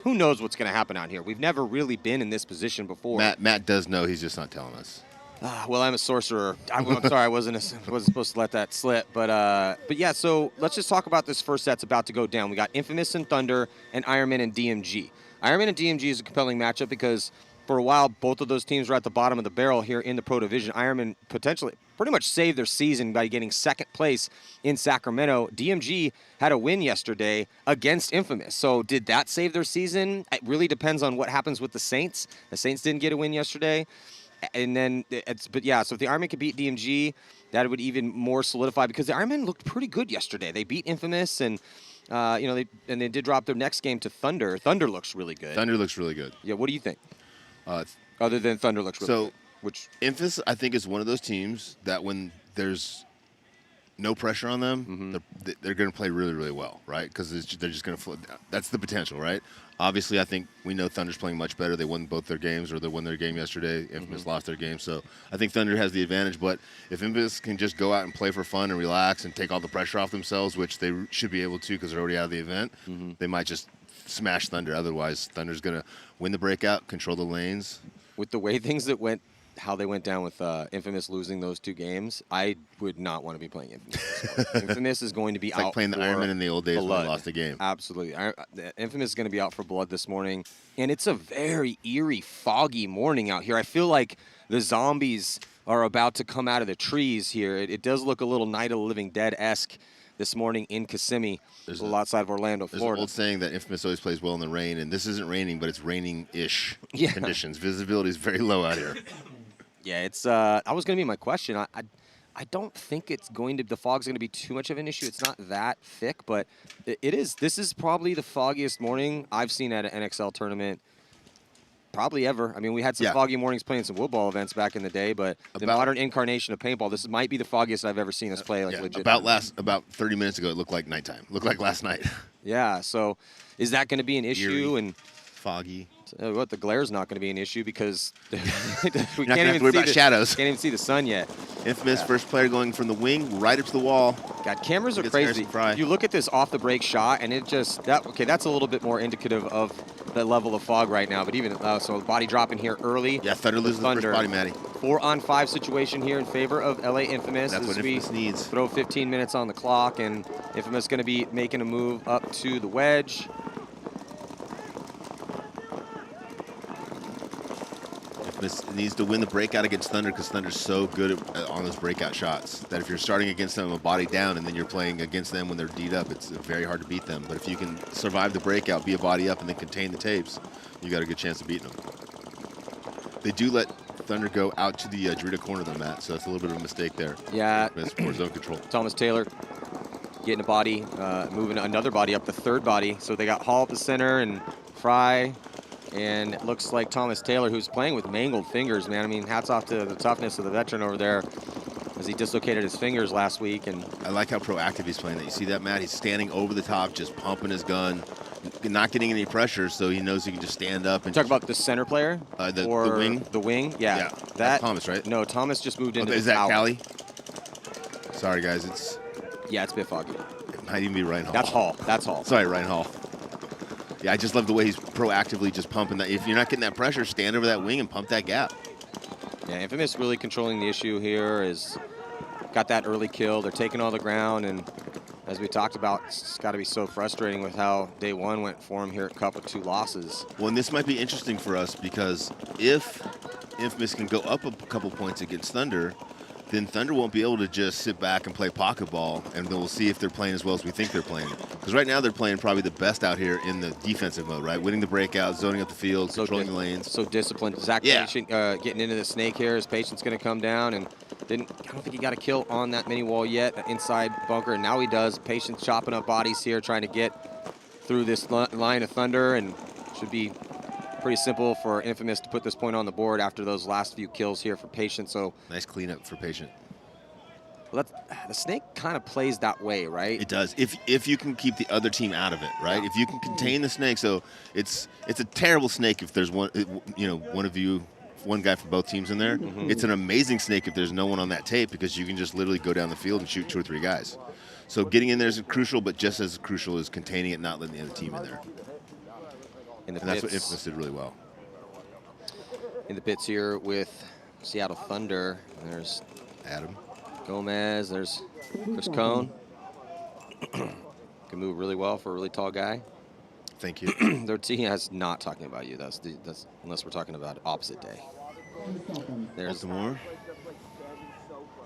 who knows what's going to happen out here. We've never really been in this position before. Matt does know. He's just not telling us. Well, I'm a sorcerer. I'm sorry, I wasn't supposed to let that slip. But yeah, so let's just talk about this first set's about to go down. We got Infamous and Thunder and Ironman and DMG. Ironman and DMG is a compelling matchup because for a while, both of those teams were at the bottom of the barrel here in the Pro Division. Ironman potentially pretty much saved their season by getting second place in Sacramento. DMG had a win yesterday against Infamous. So did that save their season? It really depends on what happens with the Saints. The Saints didn't get a win yesterday. And then, but yeah, so if the Ironman could beat DMG, that would even more solidify because the Ironman looked pretty good yesterday. They beat Infamous and, they did drop their next game to Thunder. Thunder looks really good. Thunder looks really good. Yeah, what do you think? Other than Thunder looks really good. Which Infamous, I think, is one of those teams that when there's no pressure on them, they're going to play really, really well, right? Because they're just going to float down. That's the potential, right? Obviously, I think we know Thunder's playing much better. They won both their games, or they won their game yesterday. Infamous lost their game. So I think Thunder has the advantage. But if Infamous can just go out and play for fun and relax and take all the pressure off themselves, which they should be able to because they're already out of the event, they might just smash Thunder. Otherwise, Thunder's going to win the breakout, control the lanes. With the way things that went, how they went down with Infamous losing those two games, I would not want to be playing Infamous. Infamous is going to be It's out like playing the Ironman in the old days when they lost a game. Absolutely. Infamous is going to be out for blood this morning, and it's a very eerie, foggy morning out here. I feel like the zombies are about to come out of the trees here. It does look a little Night of the Living Dead-esque this morning in Kissimmee, a little outside of Orlando, Florida. There's an old saying that Infamous always plays well in the rain, and this isn't raining, but it's raining-ish conditions. Visibility is very low out here. Yeah, it's. That was going to be my question. I don't think it's going to. The fog's going to be too much of an issue. It's not that thick, but it is. This is probably the foggiest morning I've seen at an NXL tournament, probably ever. I mean, we had some foggy mornings playing some woodball events back in the day, but the modern incarnation of paintball, this might be the foggiest I've ever seen us play. Like legit. About 30 minutes ago, it looked like nighttime. Looked like last night. Yeah. So, is that going to be an issue? Eerie, and foggy. The glare's not going to be an issue because we can't even worry about shadows. Can't even see the sun yet. Infamous first player going from the wing right up to the wall. God, cameras are crazy. You look at this off the break shot, and it just that's a little bit more indicative of the level of fog right now. But even so, body dropping here early. Yeah, Thunder loses the first body, Matty. 4-on-5 situation here in favor of LA Infamous. That's what Infamous needs. Throw 15 minutes on the clock, and Infamous going to be making a move up to the wedge. Infamous needs to win the breakout against Thunder because Thunder's so good on those breakout shots that if you're starting against them a body down and then you're playing against them when they're D'd up, it's very hard to beat them. But if you can survive the breakout, be a body up, and then contain the tapes, you got a good chance of beating them. They do let Thunder go out to the Dorito corner, though, Matt, so that's a little bit of a mistake there. Yeah. For zone control. Thomas Taylor getting a body, moving another body up the third body. So they got Hall at the center and Fry. And it looks like Thomas Taylor, who's playing with mangled fingers, man. I mean, hats off to the toughness of the veteran over there as he dislocated his fingers last week. And I like how proactive he's playing that. You see that, Matt? He's standing over the top, just pumping his gun, not getting any pressure, so he knows he can just stand up. And talk about the center player? The wing? The wing, yeah. That's Thomas, right? No, Thomas just moved into the Is that Cali? Sorry, guys. It's a bit foggy. It might even be Ryan Hall. That's Hall. Sorry, Ryan Hall. Yeah, I just love the way he's proactively just pumping that. If you're not getting that pressure, stand over that wing and pump that gap. Yeah, Infamous really controlling the issue here. Is got that early kill. They're taking all the ground, and as we talked about, it's got to be so frustrating with how day one went for him here at Cup with 2 losses. Well, and this might be interesting for us because if Infamous can go up a couple points against Thunder, then Thunder won't be able to just sit back and play pocket ball, and then we'll see if they're playing as well as we think they're playing. Because right now they're playing probably the best out here in the defensive mode, right? Winning the breakout, zoning up the field, controlling the lanes. So disciplined. Zach Patient getting into the snake here. His Patient's going to come down, and I don't think he got a kill on that mini wall yet, inside bunker, and now he does. Patient chopping up bodies here, trying to get through this line of Thunder, and should be pretty simple for Infamous to put this point on the board after those last few kills here for Patient. So nice cleanup for Patient. Well, the snake kind of plays that way, right? It does. If you can keep the other team out of it, right? If you can contain the snake, so it's a terrible snake if there's one guy from both teams in there. It's an amazing snake if there's no one on that tape because you can just literally go down the field and shoot 2 or 3 guys. So getting in there is crucial, but just as crucial is containing it, not letting the other team in there. in the And that's what pits. Infamous did really well. In the pits here with Seattle Thunder. There's Adam. Gomez. There's Chris Cohn. Can move really well for a really tall guy. Thank you. Their team is not talking about you. That's unless we're talking about opposite day. There's Baltimore.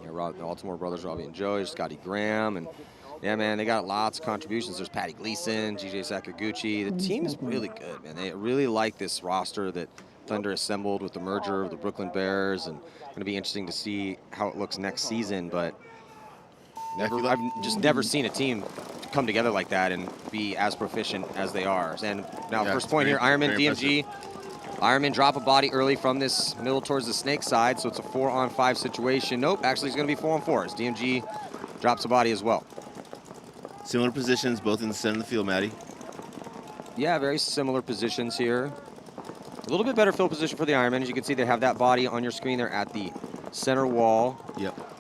Yeah, the Baltimore brothers, Robbie and Joey, Scotty Graham, and yeah, man, they got lots of contributions. There's Patty Gleason, GJ Sakaguchi. The team is really good, man. They really like this roster that Thunder assembled with the merger of the Brooklyn Bears, and going to be interesting to see how it looks next season. But I've just never seen a team come together like that and be as proficient as they are. And now, first point here, Ironman DMG. Impressive. Ironman drop a body early from this middle towards the snake side, so it's a 4-on-5 situation. Nope, actually it's going to be 4-on-4 as DMG drops a body as well. Similar positions, both in the center of the field, Matty. Yeah, very similar positions here. A little bit better field position for the Ironman. As you can see, they have that body on your screen there at the center wall. Yep.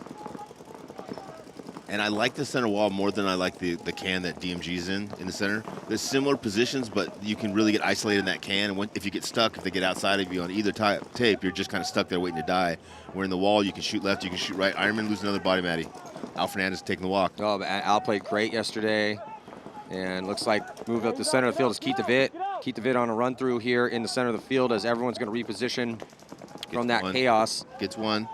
And I like the center wall more than I like the can that DMG's in the center. There's similar positions, but you can really get isolated in that can. And if you get stuck, if they get outside of you on either tape, you're just kind of stuck there waiting to die. Where in the wall, you can shoot left, you can shoot right. Ironman loses another body, Matty. Al Fernandez taking the walk. Oh, Al played great yesterday. And looks like moved up the center of the field is Keith DeVitt. Keith DeVitt on a run through here in the center of the field as everyone's going to reposition from that chaos. Gets one.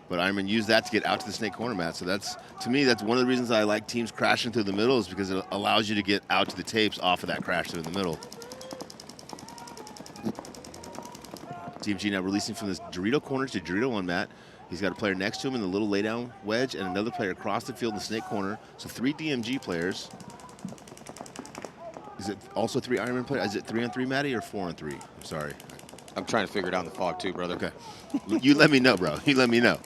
But Ironman used that to get out to the snake corner, Matt. So to me, that's one of the reasons I like teams crashing through the middle is because it allows you to get out to the tapes off of that crash through the middle. DMG now releasing from this Dorito corner to Dorito one, Matt. He's got a player next to him in the little laydown wedge and another player across the field in the snake corner. So 3 DMG players. Is it also 3 Ironman players? Is it 3-on-3, Matty, or 4-on-3? I'm sorry. I'm trying to figure it out in the fog too, brother. Okay. You let me know, bro. You let me know.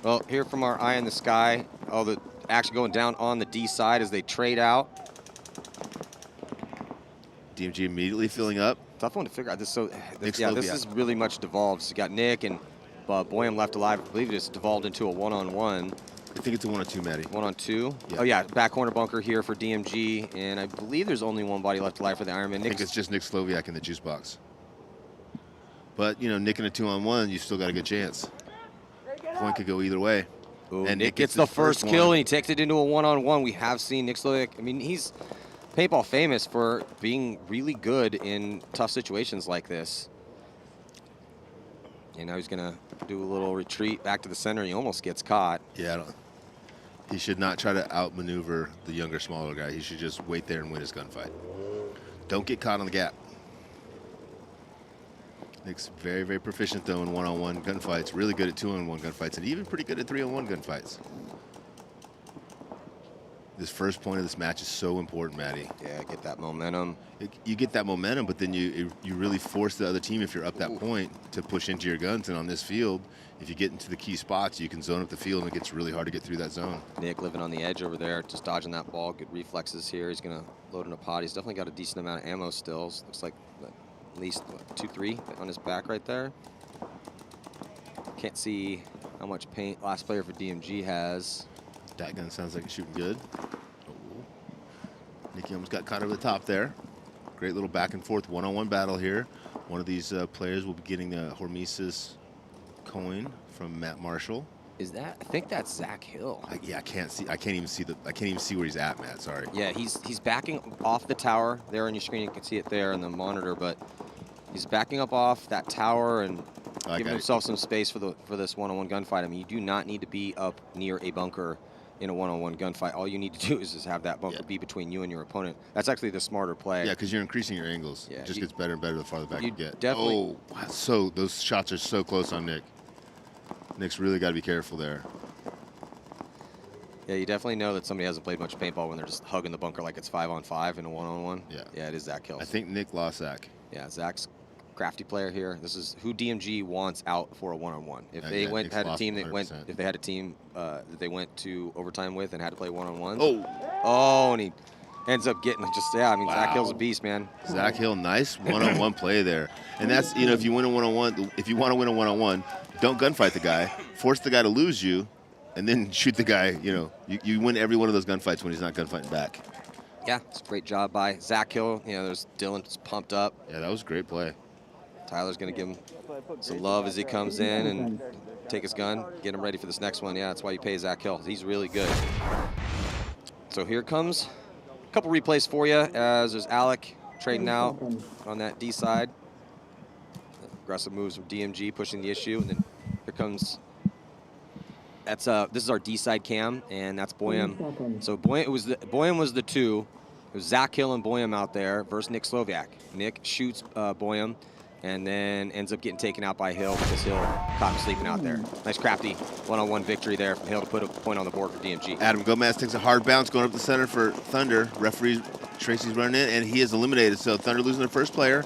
Well, here from our eye in the sky, the action going down on the D side as they trade out. DMG immediately filling up. Tough one to figure out. This This is really much devolved. So you got Nick and Boyum left alive. I believe it's devolved into a one-on-one. I think it's a 1-on-2, Matty. 1-on-2? Yeah. Oh, yeah, back corner bunker here for DMG. And I believe there's only one body left alive for the Ironman. I think it's just Nick Sloviak in the juice box. But, Nick in a 2-on-1, you still got a good chance. Point could go either way. Ooh, and Nick gets the first kill, and he takes it into a one-on-one. We have seen Nick Sloviak. I mean, he's paintball famous for being really good in tough situations like this. And now he's going to do a little retreat back to the center. He almost gets caught. Yeah, he should not try to outmaneuver the younger, smaller guy. He should just wait there and win his gunfight. Don't get caught on the gap. Nick's very, very proficient, though, in one-on-one gunfights. Really good at 2-on-1 gunfights, and even pretty good at 3-on-1 gunfights. This first point of this match is so important, Matty. Yeah, get that momentum. You get that momentum, but then you really force the other team, if you're up that point, to push into your guns. And on this field, if you get into the key spots, you can zone up the field, and it gets really hard to get through that zone. Nick living on the edge over there, just dodging that ball. Good reflexes here. He's going to load in a pot. He's definitely got a decent amount of ammo still. Looks like at least 2-3 on his back right there. Can't see how much paint last player for DMG has. That gun sounds like it's shooting good. Oh. Nicky almost got caught over the top there. Great little back and forth one-on-one battle here. One of these players will be getting a Hormesis coin from Matt Marshall. Is that? I think that's Zach Hill. Yeah, I can't see. I can't even see where he's at, Matt. Sorry. Yeah, he's backing off the tower there on your screen. You can see it there on the monitor, but he's backing up off that tower and giving himself some space for this one-on-one gunfight. I mean, you do not need to be up near a bunker in a one-on-one gunfight. All you need to do is just have that bunker be between you and your opponent. That's actually the smarter play. Yeah, because you're increasing your angles. Yeah, it just gets better and better the farther back you get. Definitely. Oh, so those shots are so close on Nick. Nick's really got to be careful there. Yeah, you definitely know that somebody hasn't played much paintball when they're just hugging the bunker like it's 5-on-5 in a one-on-one. Yeah. Yeah, it is Zach Hill. I think Nick lost Zach. Yeah, Zach's crafty player here. This is who DMG wants out for a one-on-one. If they had a team that went, if they had a team that they went to overtime with and had to play one-on-one. Oh, and he ends up getting Zach Hill's a beast, man. Zach Hill, nice one-on-one play there. And that's, if you win a one-on-one, if you want to win a one-on-one, don't gunfight the guy. Force the guy to lose you, and then shoot the guy. You win every one of those gunfights when he's not gunfighting back. Yeah, it's a great job by Zach Hill. You know, there's Dylan's pumped up. Yeah, that was a great play. Tyler's going to give him some love as he comes in and take his gun, get him ready for this next one. Yeah, that's why you pay Zach Hill. He's really good. So here comes a couple replays for you as there's Alec trading out on that D side. Aggressive moves from DMG pushing the issue, and then here comes. This is our D side cam, and that's Boyum. So Boyum was the 2. It was Zach Hill and Boyum out there versus Nick Sloviak. Nick shoots Boyum, and then ends up getting taken out by Hill because Hill caught him sleeping out there. Nice crafty one-on-one victory there from Hill to put a point on the board for DMG. Adam Gomez takes a hard bounce going up the center for Thunder. Referee Tracy's running in, and he is eliminated. So Thunder losing their first player.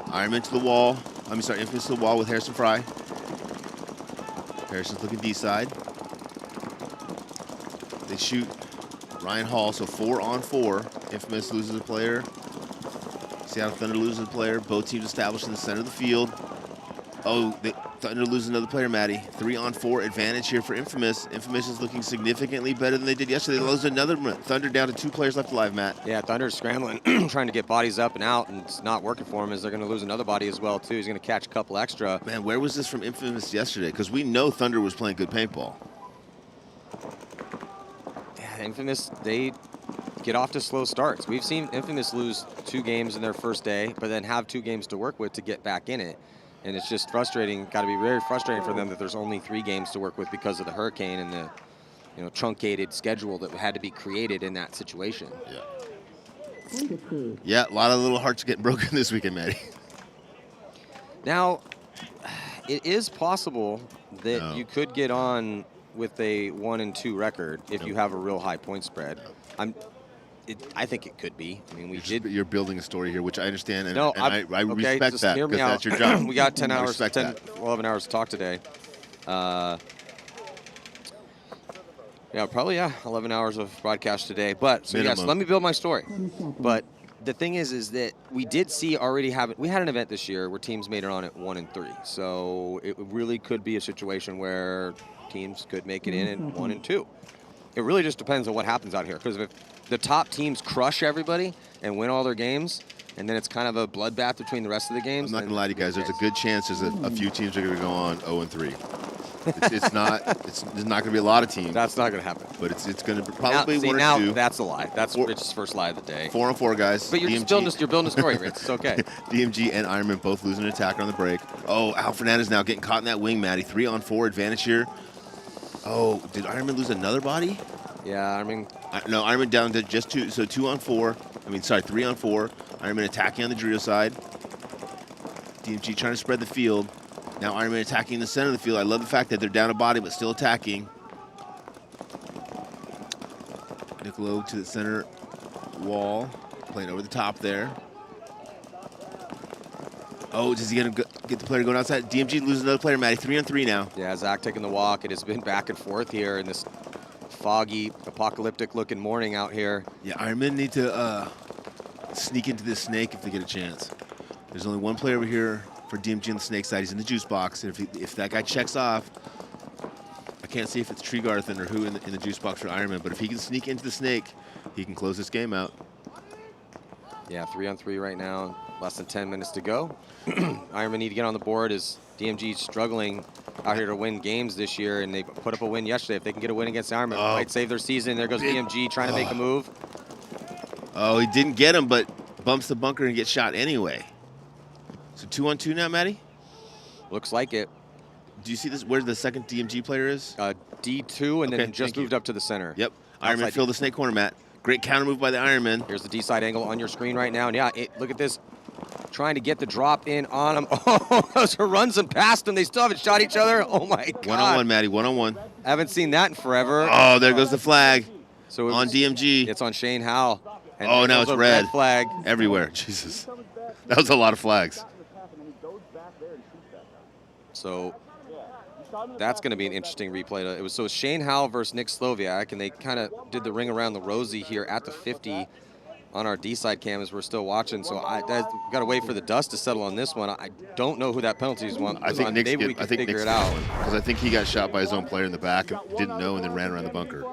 Ironman to the wall. Infamous to the wall with Harrison Fry. Harrison's looking D-side. They shoot Ryan Hall, so 4-on-4. Infamous loses a player. Seattle Thunder loses a player. Both teams established in the center of the field. Oh, Thunder loses another player, Maddie. 3-on-4 advantage here for Infamous. Infamous is looking significantly better than they did yesterday. They lose another Thunder down to 2 players left alive, Matt. Yeah, Thunder's scrambling, trying to get bodies up and out, and it's not working for him as they're going to lose another body as well, too. He's going to catch a couple extra. Man, where was this from Infamous yesterday? Because we know Thunder was playing good paintball. Yeah, Infamous, they get off to slow starts. We've seen Infamous lose 2 games in their first day, but then have 2 games to work with to get back in it. And it's just frustrating, got to be very frustrating for them that there's only 3 games to work with because of the hurricane and the truncated schedule that had to be created in that situation. Yeah. Yeah, a lot of little hearts getting broken this weekend, Maddie. Now, it is possible that you could get on with a 1-2 record if you have a real high point spread. I think it could be. I mean, You're building a story here, which I understand, and, no, I respect that because that's your job. We got 11 hours to talk today. Yeah, probably 11 hours of broadcast today. But so yes, let me build my story. But the thing is that we did see we had an event this year where teams made it on at 1 and 3. So it really could be a situation where teams could make it in at 1 and 2. It really just depends on what happens out here, because if the top teams crush everybody and win all their games, and then it's kind of a bloodbath between the rest of the games. I'm not going to lie to you guys. There's a good chance there's a few teams are going to go on 0-3. There's not going to be a lot of teams. That's not going to happen. But it's going to probably one or 2. Now, that's a lie. That's Rich's first lie of the day. 4-on-4, guys. But you're building a story, Rich. It's okay. DMG and Ironman both losing an attacker on the break. Oh, Al Fernandez now getting caught in that wing, Maddie. 3-on-4 advantage here. Oh, did Ironman lose another body? Yeah, I mean... No, Ironman down to just 2, so 2-on-4. 3-on-4. Ironman attacking on the Drio side. DMG trying to spread the field. Now Ironman attacking the center of the field. I love the fact that they're down a body but still attacking. Nicolo to the center wall. Playing over the top there. Oh, is he going to get the player going outside? DMG loses another player, Matty. 3-on-3 now. Yeah, Zach taking the walk. It has been back and forth here in this foggy, apocalyptic-looking morning out here. Yeah, Ironman need to sneak into this snake if they get a chance. There's only one player over here for DMG on the snake side. He's in the juice box. And if that guy checks off, I can't see if it's Treegarthen or who in the juice box for Ironman, but if he can sneak into the snake, he can close this game out. Yeah, 3-on-3 right now. Less than 10 minutes to go. Ironman need to get on the board as DMG struggling out here to win games this year, and they put up a win yesterday. If they can get a win against Ironman, might save their season. There goes DMG trying to make a move. Oh, he didn't get him, but bumps the bunker and gets shot anyway. So 2-on-2 now, Matty? Looks like it. Do you see this? Where the second DMG player is? D2, and then just moved up to the center. Yep. Ironman filled the snake corner, Matt. Great counter move by the Ironman. Here's the D-side angle on your screen right now. And yeah, look at this. Trying to get the drop in on him. Oh, those are runs and past him. They still haven't shot each other. Oh, my God. 1-on-1, Matty. 1-on-1. Haven't seen that in forever. Oh, there goes the flag. So on DMG. It's on Shane Howell. And oh, now it's red flag. Everywhere. Jesus. That was a lot of flags. So that's going to be an interesting replay. It was Shane Howell versus Nick Sloviak, and they kind of did the ring around the rosy here at the 50 on our D-side cam as we're still watching. So I got to wait for the dust to settle on this one. I don't know who that penalty is on. I think Nick's maybe we can figure it out. Because I think he got shot by his own player in the back and didn't know and then ran around the bunker.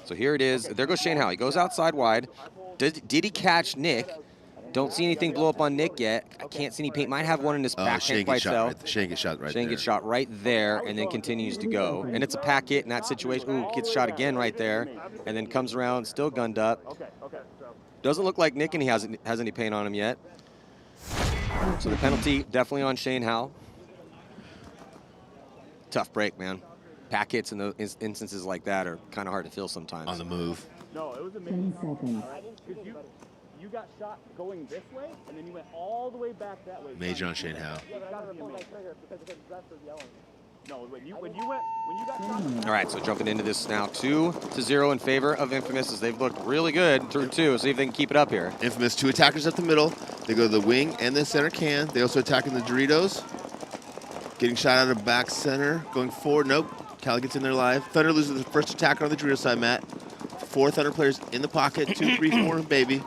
So here it is. There goes Shane Howe. He goes outside wide. Did he catch Nick? Don't see anything blow up on Nick yet. I can't see any paint. Might have one in his back. Shane Can't quite tell. Shane gets shot right there. Shane gets shot right there and then continues to go. And it's a pack hit in that situation. Ooh, gets shot again right there. And then comes around, still gunned up. Doesn't look like Nick and he has any paint on him yet. So the penalty definitely on Shane Howe. Tough break, man. Pack hits in those instances like that are kind of hard to feel sometimes. On the move. No, it was amazing. 10 seconds. You got shot going this way, and then you went all the way back that way. Major on Shane Howe. No, when you got shot. All right, so jumping into this now, 2-0 in favor of Infamous as they've looked really good through 2. See if they can keep it up here. Infamous 2 attackers up the middle. They go to the wing and the center can. They also attacking the Doritos. Getting shot out of back center. Going forward. Nope. Cali gets in there live. Thunder loses the first attacker on the Dorito side, Matt. 4 Thunder players in the pocket. 2, 3, 4, baby.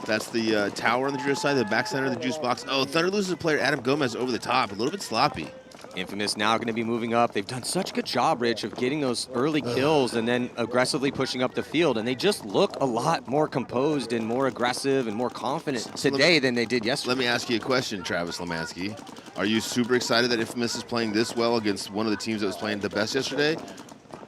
That's the tower on the Dorito side, the back center, the juice box. Oh, Thunder loses a player, Adam Gomez, over the top. A little bit sloppy. Infamous now going to be moving up. They've done such a good job, Rich, of getting those early kills and then aggressively pushing up the field. And they just look a lot more composed and more aggressive and more confident today than they did yesterday. Let me ask you a question, Travis Lemansky. Are you super excited that Infamous is playing this well against one of the teams that was playing the best yesterday?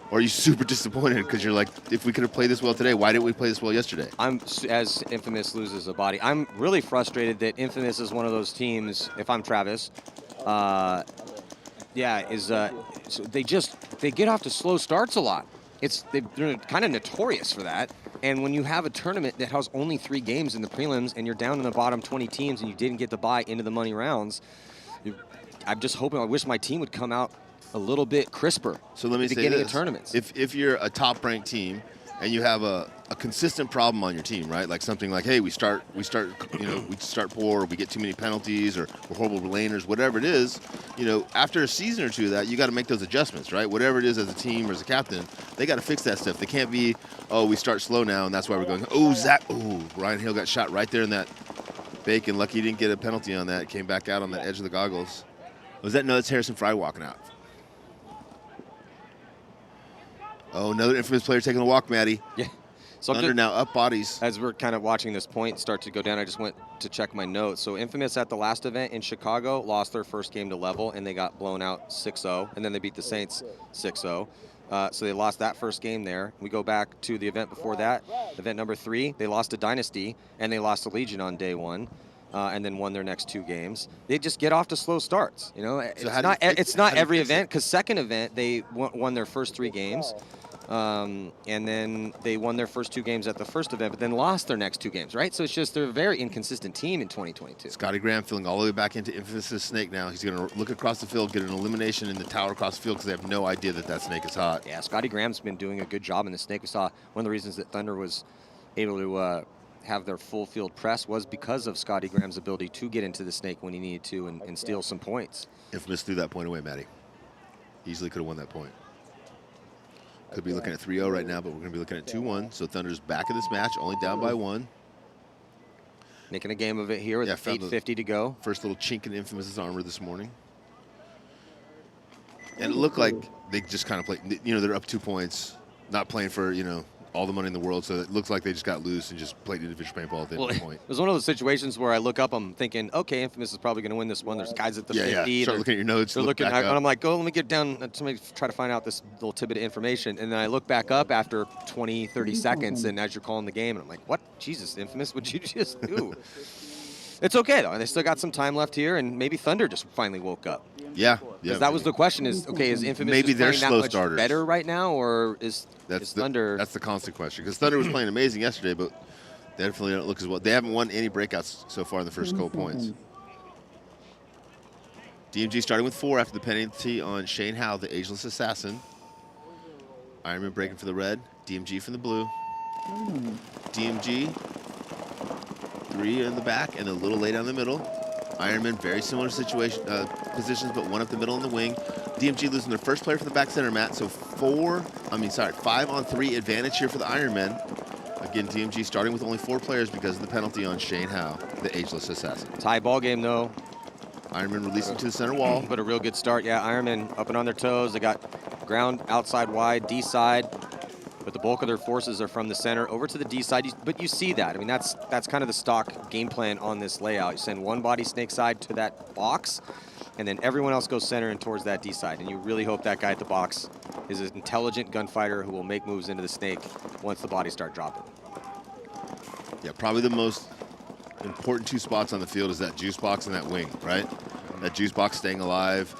Or are you super disappointed because you're like, if we could have played this well today, why didn't we play this well yesterday? As Infamous loses a body, I'm really frustrated that Infamous is one of those teams, if I'm Travis, so they get off to slow starts a lot. They're kind of notorious for that. And when you have a tournament that has only 3 games in the prelims and you're down in the bottom 20 teams and you didn't get the bye into the money rounds, I'm just hoping, I wish my team would come out a little bit crisper. So let me say this. Tournaments. If you're a top-ranked team and you have a consistent problem on your team, right? Like something like, hey, we start poor, or we get too many penalties, or we're horrible laners, whatever it is. After a season or 2 of that, you got to make those adjustments, right? Whatever it is as a team or as a captain, they got to fix that stuff. They can't be, oh, we start slow now, and that's why we're going. Ryan Hill got shot right there in that bacon. Lucky he didn't get a penalty on that. Came back out on that edge of the goggles. No, that's Harrison Fry walking out. Oh, another Infamous player taking a walk, Maddie. Yeah. So Thunder now up bodies. As we're kind of watching this point start to go down, I just went to check my notes. So Infamous at the last event in Chicago lost their first game to Level, and they got blown out 6-0, and then they beat the Saints 6-0. So they lost that first game there. We go back to the event before that, event number 3. They lost to Dynasty, and they lost to Legion on day 1. And then won their next 2 games. They just get off to slow starts. It's not every event, because second event they won their first 3 games, and then they won their first 2 games at the first event, but then lost their next 2 games, right? So it's just they're a very inconsistent team in 2022. Scotty Graham filling all the way back into Infamous' snake now. He's going to look across the field, get an elimination in the tower across the field because they have no idea that snake is hot. Yeah, Scotty Graham's been doing a good job in the snake. We saw one of the reasons that Thunder was able to have their full field press was because of Scotty Graham's ability to get into the snake when he needed to and steal some points. Infamous threw that point away, Matty. Easily could have won that point. Could be looking at 3-0 right now, but we're going to be looking at 2-1. So Thunder's back in this match, only down by 1. Making a game of it here with 8:50 to go. First little chink in Infamous' armor this morning. And it looked like they just kind of played, they're up 2 points, not playing for, all the money in the world, so it looks like they just got loose and just played individual paintball at the end of the point. It was one of those situations where I look up, I'm thinking, okay, Infamous is probably going to win this one. There's guys at the 50. Yeah. Start looking at your notes. They're looking, and I'm like, let me get down, let me try to find out this little tidbit of information. And then I look back up after 20, 30 seconds, and as you're calling the game, and I'm like, what? Jesus, Infamous, what'd you just do? It's okay, though. They still got some time left here, and maybe Thunder just finally woke up. Yeah. Because that was the question is, okay, is Infamous maybe they're playing that much starters better right now, or is Thunder? That's the constant question. Because Thunder was playing amazing yesterday, but they definitely don't look as well. They haven't won any breakouts so far in the first couple points. DMG starting with 4 after the penalty on Shane Howe, the ageless assassin. Ironman breaking for the red. DMG from the blue. DMG 3 in the back and a little lay down the middle. Ironman, very similar positions, but 1 up the middle in the wing. DMG losing their first player for the back center, Matt. So 5-on-3 advantage here for the Ironmen. Again, DMG starting with only 4 players because of the penalty on Shane Howe, the ageless assassin. Tie ball game, though. Ironman releasing to the center wall. But a real good start. Yeah, Ironman up and on their toes. They got ground outside wide, D side. but the bulk of their forces are from the center over to the D side. But you see that. I mean, that's kind of the stock game plan on this layout. You send one body snake side to that box, and then everyone else goes center and towards that D side. And you really hope that guy at the box is an intelligent gunfighter who will make moves into the snake once the bodies start dropping. Yeah, probably the most important 2 spots on the field is that juice box and that wing, right? That juice box staying alive,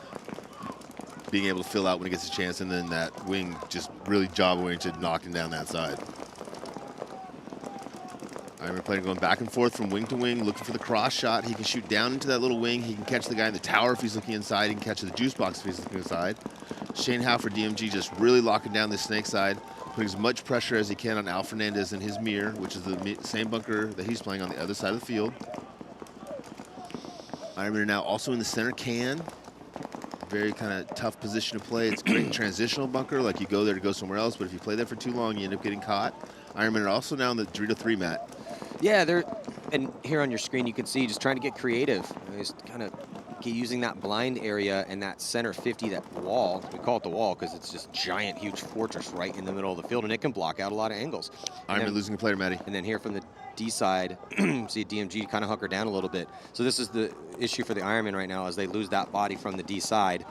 being able to fill out when he gets a chance, and then that wing just really jobbing to knocking down that side. Ironman player going back and forth from wing to wing, looking for the cross shot. He can shoot down into that little wing. He can catch the guy in the tower if he's looking inside. He can catch the juice box if he's looking inside. Shane Howe for DMG just really locking down the snake side, putting as much pressure as he can on Al Fernandez in his mirror, which is the same bunker that he's playing on the other side of the field. Ironman now also in the center can. Very kind of tough position to play. It's a great transitional bunker, like you go there to go somewhere else, but if you play there for too long, you end up getting caught. Ironman are also now in the 3-3 mat. Yeah, and here on your screen you can see just trying to get creative. Just kind of using that blind area and that center 50, that wall. We call it the wall because it's just giant, huge fortress right in the middle of the field, and it can block out a lot of angles. Ironman losing a player, Matty. And then here from the D side, see DMG kind of hunker down a little bit. So this is the issue for the Ironman right now, as they lose that body from the D side.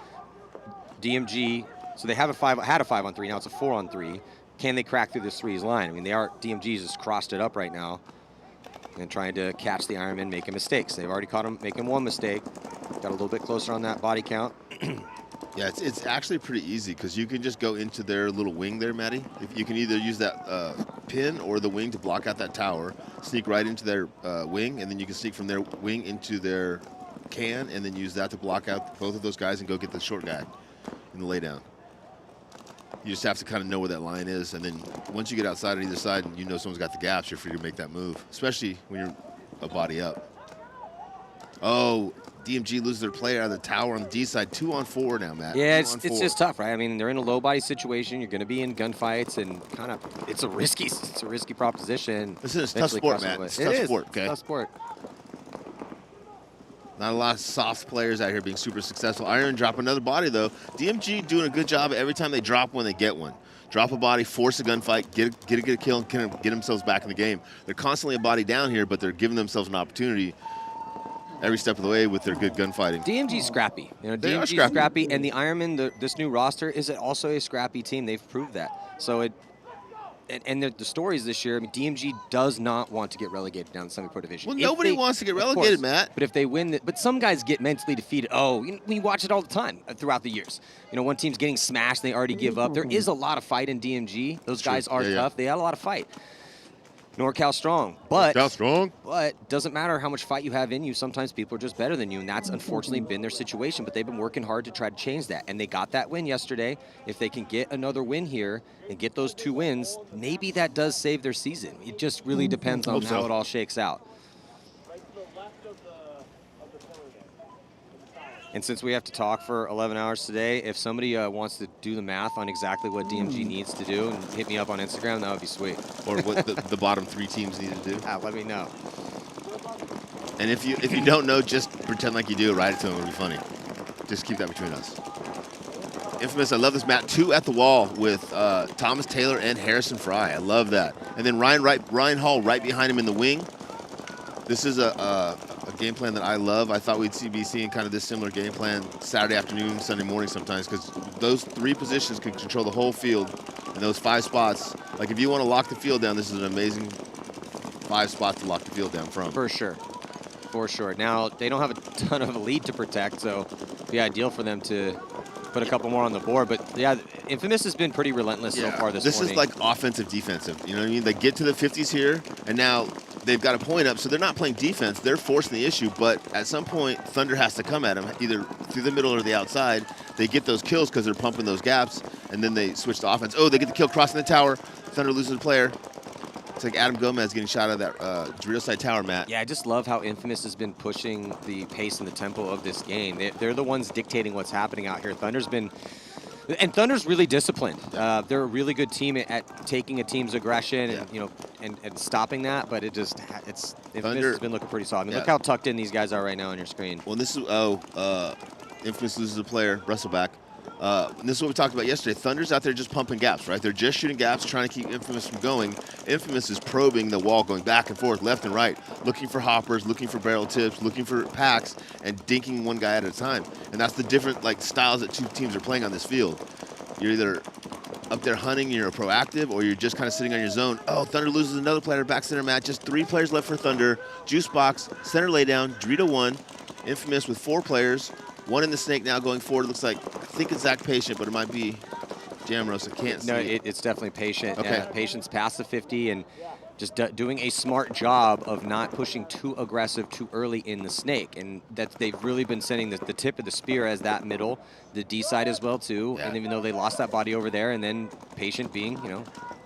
DMG, so they have had a 5-on-3, now it's a 4-on-3. Can they crack through this 3's line? I mean, DMG's just crossed it up right now and trying to catch the Ironman making mistakes. They've already caught him making 1 mistake. Got a little bit closer on that body count. Yeah, it's actually pretty easy because you can just go into their little wing there, Matty. If you can either use that pin or the wing to block out that tower, sneak right into their wing, and then you can sneak from their wing into their can, and then use that to block out both of those guys and go get the short guy in the laydown. You just have to kind of know where that line is, and then once you get outside on either side and you know someone's got the gaps, you're free to make that move, especially when you're a body up. Oh, DMG loses their player out of the tower on the D side. 2-on-4 now, Matt. Yeah, it's just tough, right? I mean, they're in a low body situation. You're going to be in gunfights, and kind of it's a risky proposition. This is a tough sport, Matt. It's a tough sport, okay? Tough sport. Not a lot of soft players out here being super successful. Iron drop another body, though. DMG doing a good job every time they drop one, they get one. Drop a body, force a gunfight, get a kill, and get themselves back in the game. They're constantly a body down here, but they're giving themselves an opportunity every step of the way with their good gunfighting. DMG's scrappy. You know, they are DMG's scrappy, and the Ironman, this new roster, is also a scrappy team. They've proved that. So the stories this year, I mean, DMG does not want to get relegated down the semi-pro division. Well, nobody wants to get relegated, Matt. But if they win, but some guys get mentally defeated. Oh, we watch it all the time throughout the years. You know, one team's getting smashed, they already give up. There is a lot of fight in DMG. Those guys are tough. They had a lot of fight. NorCal strong, but doesn't matter how much fight you have in you. Sometimes people are just better than you, and that's unfortunately been their situation. But they've been working hard to try to change that, and they got that win yesterday. If they can get another win here and get those 2 wins, maybe that does save their season. It just really depends on how it all shakes out. And since we have to talk for 11 hours today, if somebody wants to do the math on exactly what DMG needs to do and hit me up on Instagram, that would be sweet. Or what the bottom 3 teams need to do. Let me know. And if you don't know, just pretend like you do. Write it to them. It'll be funny. Just keep that between us. Infamous, I love this map. 2 at the wall with Thomas Taylor and Harrison Fry. I love that. And then Ryan Hall right behind him in the wing. This is a game plan that I love. I thought we'd be seeing kind of this similar game plan Saturday afternoon, Sunday morning sometimes, because those 3 positions can control the whole field, and those 5 spots. Like if you want to lock the field down, this is an amazing 5 spots to lock the field down from. For sure. For sure. Now, they don't have a ton of a lead to protect, so it'd be ideal for them to put a couple more on the board. But yeah, Infamous has been pretty relentless so far this morning. This is like offensive, defensive. You know what I mean? They get to the 50s here, and now they've got a point up, so they're not playing defense. They're forcing the issue, but at some point, Thunder has to come at them, either through the middle or the outside. They get those kills because they're pumping those gaps, and then they switch to offense. Oh, they get the kill crossing the tower. Thunder loses a player. It's like Adam Gomez getting shot out of that Dorito side tower, Matt. Yeah, I just love how Infamous has been pushing the pace and the tempo of this game. They're the ones dictating what's happening out here. Thunder's really disciplined. They're a really good team at taking a team's aggression and stopping that. But Infamous has been looking pretty solid. I mean, look how tucked in these guys are right now on your screen. Well, this is Infamous loses a player, Russellback. And this is what we talked about yesterday. Thunder's out there just pumping gaps, right? They're just shooting gaps, trying to keep Infamous from going. Infamous is probing the wall, going back and forth, left and right, looking for hoppers, looking for barrel tips, looking for packs, and dinking one guy at a time. And that's the different styles that two teams are playing on this field. You're either up there hunting, you're proactive, or you're just kind of sitting on your zone. Oh, Thunder loses another player, back center match. Just 3 players left for Thunder. Juice box, center laydown, Dorito 1, Infamous with 4 players. 1 in the snake now going forward. It looks like, I think it's Zach Patient, but it might be Jamros. I can't see. No, it's definitely Patient. Okay. Patient's past the 50 and just doing a smart job of not pushing too aggressive too early in the snake. And that they've really been sending the tip of the spear as that middle, the D side as well too. Yeah. And even though they lost that body over there, and then Patient being,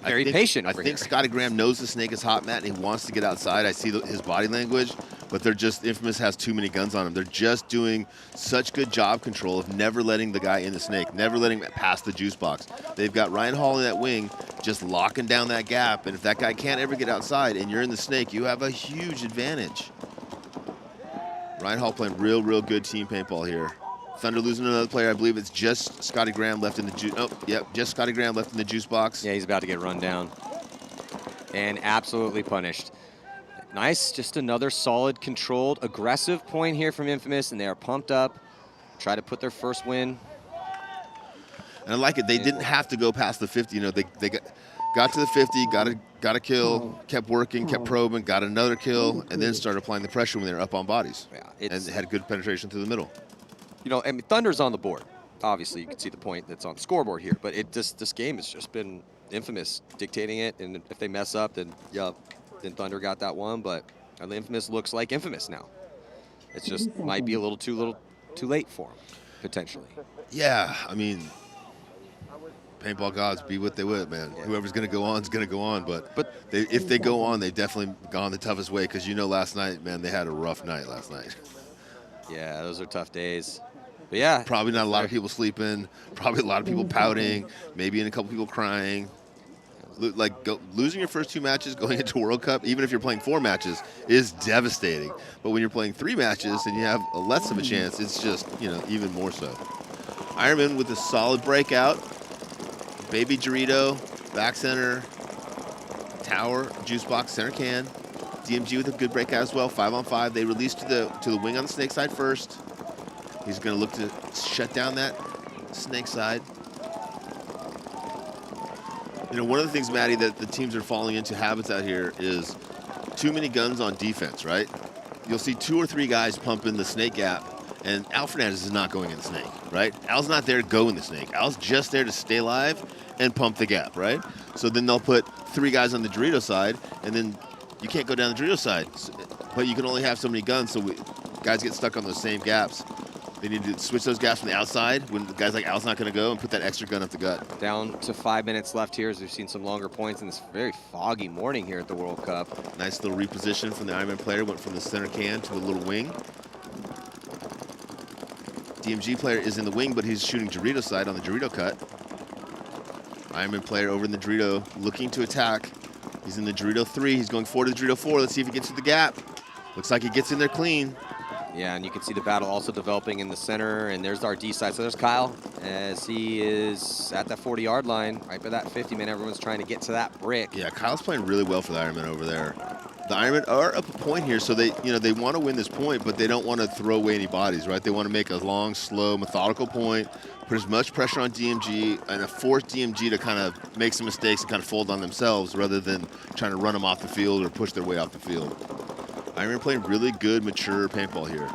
very patient over I think here. Scotty Graham knows the snake is hot, Matt, and he wants to get outside. I see his body language, but they're just, Infamous has too many guns on him. They're just doing such good job control of never letting the guy in the snake, never letting him pass the juice box. They've got Ryan Hall in that wing, just locking down that gap, and if that guy can't ever get outside and you're in the snake, you have a huge advantage. Ryan Hall playing real good team paintball here. Thunder losing another player. I believe it's just Scotty Graham left in the juice. Oh, yep, just Scotty Graham left in the juice box. Yeah, he's about to get run down. And absolutely punished. Nice, just another solid, controlled, aggressive point here from Infamous, and they are pumped up. Try to put their first win. And I like it. They didn't have to go past the 50. They got to the 50, got a kill, kept working, kept probing, got another kill, and then started applying the pressure when they were up on bodies. Yeah, and had good penetration through the middle. I mean, Thunder's on the board. Obviously, you can see the point that's on the scoreboard here, but this game has just been Infamous dictating it, and if they mess up, then Thunder got that one, but Infamous looks like Infamous now. It's just might be a little too late for them, potentially. Yeah, I mean, paintball gods be what they would, man. Yeah. Whoever's going to go on is going to go on, but if they go on, they've definitely gone the toughest way, because last night, man, they had a rough night last night. Yeah, those are tough days. But yeah. Probably not a lot of people sleeping, probably a lot of people pouting, maybe a couple people crying. Losing your first 2 matches going into World Cup, even if you're playing 4 matches, is devastating. But when you're playing 3 matches and you have a less of a chance, it's just, even more so. Ironman with a solid breakout. Baby Dorito, back center, tower, juice box, center can. DMG with a good breakout as well, 5-on-5. They released to the wing on the snake side first. He's going to look to shut down that snake side. One of the things, Maddie, that the teams are falling into habits out here is too many guns on defense, right? You'll see 2 or 3 guys pumping the snake gap, and Al Fernandez is not going in the snake, right? Al's not there to go in the snake. Al's just there to stay alive and pump the gap, right? So then they'll put 3 guys on the Dorito side, and then you can't go down the Dorito side. But you can only have so many guns, so guys get stuck on those same gaps. They need to switch those gaps from the outside when guys like Al's not going to go, and put that extra gun up the gut. Down to 5 minutes left here as we've seen some longer points in this very foggy morning here at the World Cup. Nice little reposition from the Ironman player. Went from the center can to the little wing. DMG player is in the wing, but he's shooting Dorito side on the Dorito cut. Ironman player over in the Dorito looking to attack. He's in the Dorito 3. He's going forward to the Dorito 4. Let's see if he gets to the gap. Looks like he gets in there clean. Yeah, and you can see the battle also developing in the center, and there's our D side. So there's Kyle as he is at that 40-yard line, right by that 50, man. Everyone's trying to get to that brick. Yeah, Kyle's playing really well for the Ironman over there. The Ironman are up a point here, so they want to win this point, but they don't want to throw away any bodies, right? They want to make a long, slow, methodical point, put as much pressure on DMG, and force DMG to kind of make some mistakes and kind of fold on themselves rather than trying to run them off the field or push their way off the field. Ironman playing really good, mature paintball here.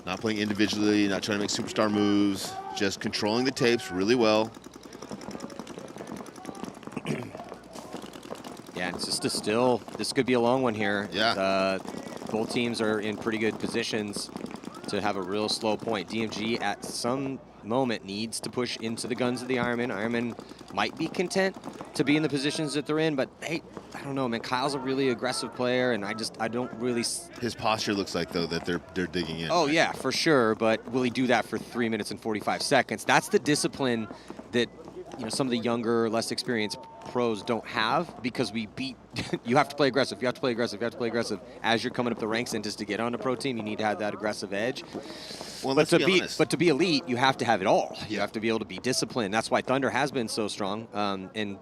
Not playing individually, not trying to make superstar moves, just controlling the tapes really well. Yeah, it's just this could be a long one here. Yeah. Both teams are in pretty good positions to have a real slow point. DMG at some moment needs to push into the guns of the Ironman. Ironman might be content to be in the positions that they're in, but hey, I don't know, man. Kyle's a really aggressive player, and I don't really. His posture looks like, though, that they're digging in. Oh yeah, for sure. But will he do that for 3 minutes and 45 seconds? That's the discipline that some of the younger, less experienced pros don't have because we beat. You have to play aggressive. You have to play aggressive. You have to play aggressive as you're coming up the ranks, and just to get on a pro team, you need to have that aggressive edge. Well, but let's to be elite, you have to have it all. You have to be able to be disciplined. That's why Thunder has been so strong. And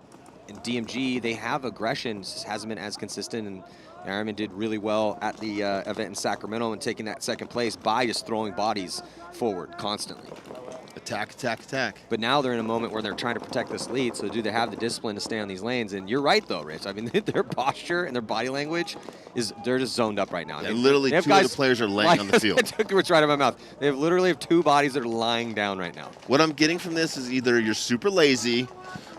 DMG, they have aggression, just hasn't been as consistent. And Ironman did really well at the event in Sacramento and taking that second place by just throwing bodies forward constantly. Attack, attack, attack. But now they're in a moment where they're trying to protect this lead, so do they have the discipline to stay on these lanes? And you're right, though, Rich. I mean, their posture and their body language they're just zoned up right now. Yeah, literally, two of the players are laying on the field. I took it right out of my mouth. They literally have two bodies that are lying down right now. What I'm getting from this is either you're super lazy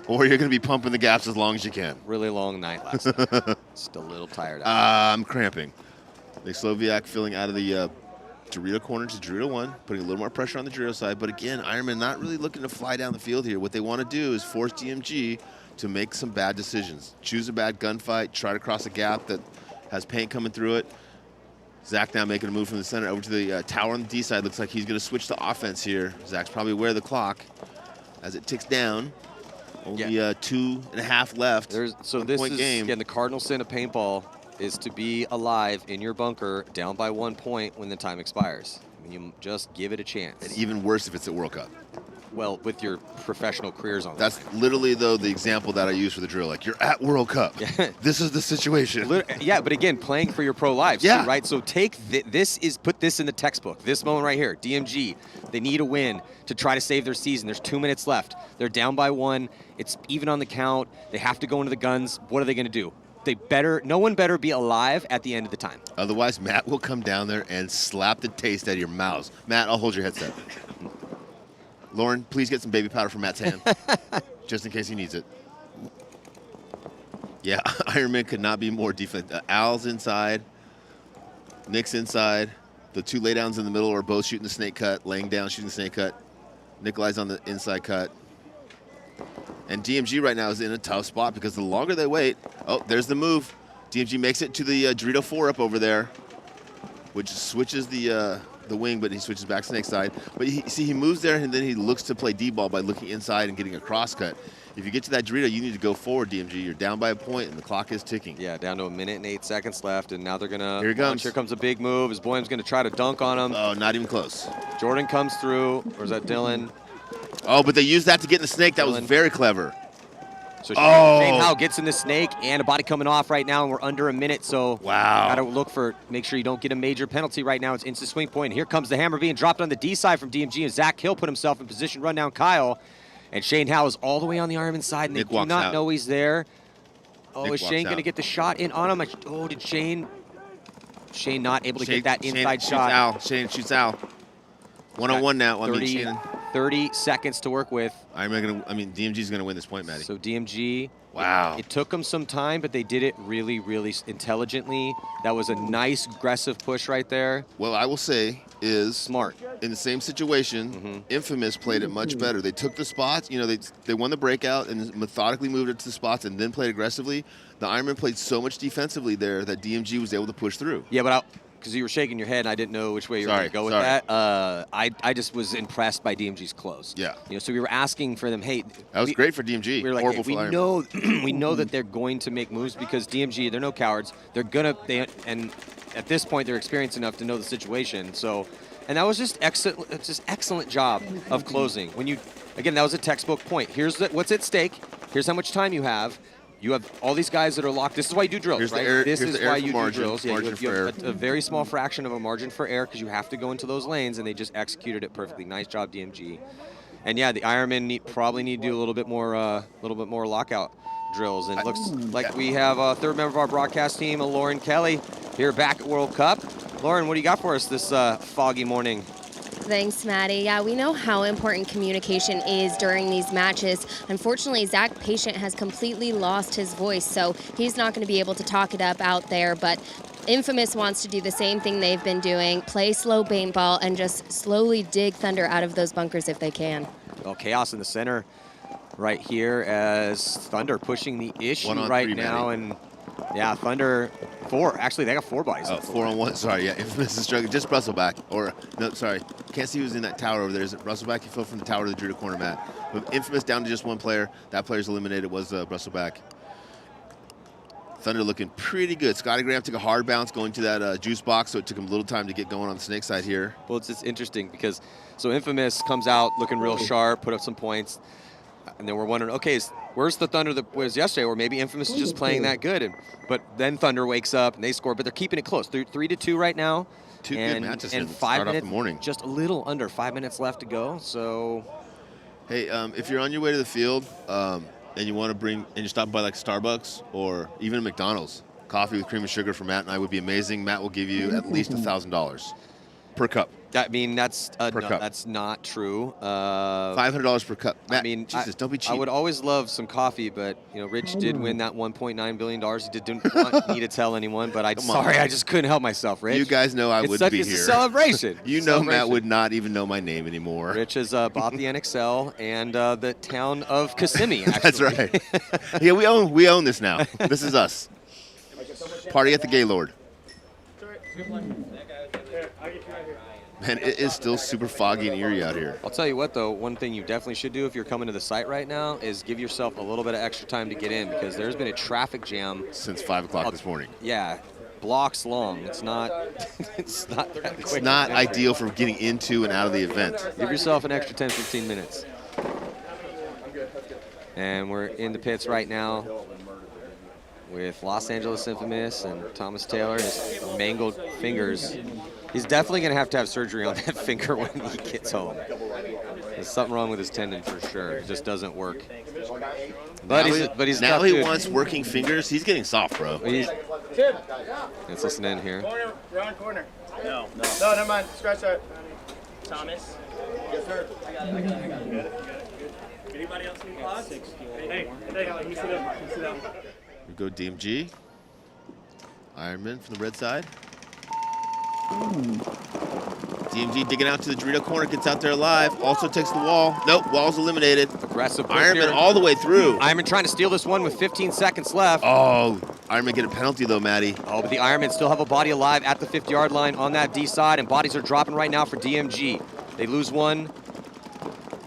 or you're going to be pumping the gaps as long as you can. Really long night last night. Just a little tired out. I'm cramping. Nick Sloviak filling out of the Dorito corner to Dorito 1, putting a little more pressure on the Dorito side. But again, Ironman not really looking to fly down the field here. What they want to do is force DMG to make some bad decisions. Choose a bad gunfight, try to cross a gap that has paint coming through it. Zach now making a move from the center over to the tower on the D side. Looks like he's going to switch to offense here. Zach's probably aware of the clock as it ticks down. Only 2.5 left. So this is, again, the cardinal sin of paintball is to be alive in your bunker down by 1 point when the time expires. I mean, you just give it a chance. And even worse if it's at World Cup. Well, with your professional careers on. That's literally, though, the example that I use for the drill. Like, you're at World Cup. This is the situation. Yeah, but again, playing for your pro lives, too, right? So take put this in the textbook. This moment right here, DMG, they need a win to try to save their season. There's 2 minutes left. They're down by 1. It's even on the count. They have to go into the guns. What are they going to do? No one better be alive at the end of the time. Otherwise, Matt will come down there and slap the taste out of your mouths. Matt, I'll hold your headset. Lauren, please get some baby powder from Matt's hand, just in case he needs it. Yeah, Ironman could not be more defensive. Al's inside, Nick's inside. The two laydowns in the middle are both shooting the snake cut, laying down, shooting the snake cut. Nikolai's on the inside cut. And DMG right now is in a tough spot because the longer they wait, oh, there's the move. DMG makes it to the Dorito 4 up over there, which switches the wing, but he switches back snake side. But he moves there, and then he looks to play D-ball by looking inside and getting a cross cut. If you get to that Dorito, you need to go forward, DMG. You're down by a point, and the clock is ticking. Yeah, down to 1 minute and 8 seconds left, and now they're going to... Here he comes. Here comes a big move. His Boyham's going to try to dunk on him. Oh, not even close. Jordan comes through. Or is that Dylan? Oh, but they used that to get in the snake. That was very clever. So Shane Howe gets in the snake, and a body coming off right now, and we're under a minute, so wow. Gotta make sure you don't get a major penalty right now. It's instant swing point. And here comes the hammer being dropped on the D side from DMG, and Zach Hill put himself in position, run down Kyle, and Shane Howe is all the way on the Ironman side, and they do not know he's there. Oh, is Shane gonna get the shot in on him? Oh, did Shane not able to get that inside shot? Shane shoots Al. One-on-one now. 30 seconds to work with. DMG's going to win this point, Matty. So DMG, wow. It took them some time, but they did it really, really intelligently. That was a nice, aggressive push right there. Well, I will say is smart. In the same situation, Infamous played it much better. They took the spots. They won the breakout and methodically moved it to the spots and then played aggressively. The Ironman played so much defensively there that DMG was able to push through. Yeah, but because you were shaking your head, and I didn't know which way you were going to go with that. I just was impressed by DMG's close. Yeah. So we were asking for them, hey. That was great for DMG. We were like, hey, we know that they're going to make moves because DMG, they're no cowards. And at this point, they're experienced enough to know the situation. So, and that was just excellent job of closing. Again, that was a textbook point. Here's what's at stake. Here's how much time you have. You have all these guys that are locked. This is why you do drills, right? This is why you do drills. Yeah, you have a very small fraction of a margin for error because you have to go into those lanes, and they just executed it perfectly. Nice job, DMG. And yeah, the Ironman probably need to do a little bit more lockout drills. And it looks like we have a third member of our broadcast team, Lauren Kelly, here back at World Cup. Lauren, what do you got for us this foggy morning? Thanks, Maddie. Yeah, we know how important communication is during these matches. Unfortunately, Zach Patient has completely lost his voice, so he's not going to be able to talk it up out there. But Infamous wants to do the same thing they've been doing, play slow paintball, and just slowly dig Thunder out of those bunkers if they can. Well, chaos in the center right here as Thunder pushing the issue right now. And yeah, Thunder 4. Actually, they got 4 bodies. Oh, 4 on 1. Sorry, yeah. Infamous is struggling. Just Brustleback. Or, no, sorry. Can't see who's in that tower over there. Is it Brustleback? He fell from the tower to the Dorito corner mat. With Infamous down to just 1 player. That player's eliminated was Brustleback. Thunder looking pretty good. Scotty Graham took a hard bounce going to that juice box, so it took him a little time to get going on the snake side here. Well, it's just interesting because so Infamous comes out looking real sharp, put up some points, and then we're wondering, okay, where's the Thunder that was yesterday? Or maybe Infamous is just playing that good. But then Thunder wakes up and they score, but they're keeping it close. 3-2 right now. 2 good matches and to 5 start minutes, off the morning. just a little under 5 minutes left to go. So, hey, if you're on your way to the field and you want to bring, and you stop by like Starbucks or even a McDonald's, coffee with cream and sugar for Matt and I would be amazing. Matt will give you at least $1,000 per cup. I mean, that's Per no, cup. that's not true. $500 per cup. Matt, I mean, Jesus, don't be cheap. I would always love some coffee, but Rich did win that $1.9 billion. He didn't want me to tell anyone, but I just couldn't help myself, Rich. You guys know I wouldn't be It's here. a celebration. You It's a know celebration. Matt would not even know my name anymore. Rich has bought the NXL and the town of Kissimmee. Actually. That's right. Yeah, we own this now. This is us. Party at the Gaylord. Man, it is still super foggy and eerie out here. I'll tell you what, though, one thing you definitely should do if you're coming to the site right now is give yourself a little bit of extra time to get in because there's been a traffic jam. Since 5 o'clock this morning. Yeah, blocks long. It's not it's not that quick. It's not ideal for getting into and out of the event. Give yourself an extra 10, 15 minutes. And we're in the pits right now with Los Angeles Infamous and Thomas Taylor, his mangled fingers. He's definitely going to have surgery on that finger when he gets home. There's something wrong with his tendon for sure. It just doesn't work. But he's now tough he dude. wants working fingers. He's getting soft, bro. Let's listen in here. Corner, round corner. No, never mind. Scratch that. Thomas. Yes, sir. I got it. Anybody else need class? Hey, you sit down. We go DMG. Ironman from the red side. DMG digging out to the Dorito corner, gets out there alive. Also takes the wall. Nope, wall's eliminated. Aggressive. Ironman all the way through. Ironman trying to steal this one with 15 seconds left. Oh, Ironman get a penalty though, Matty. Oh, but the Ironmen still have a body alive at the 50-yard line on that D side, and bodies are dropping right now for DMG. They lose one,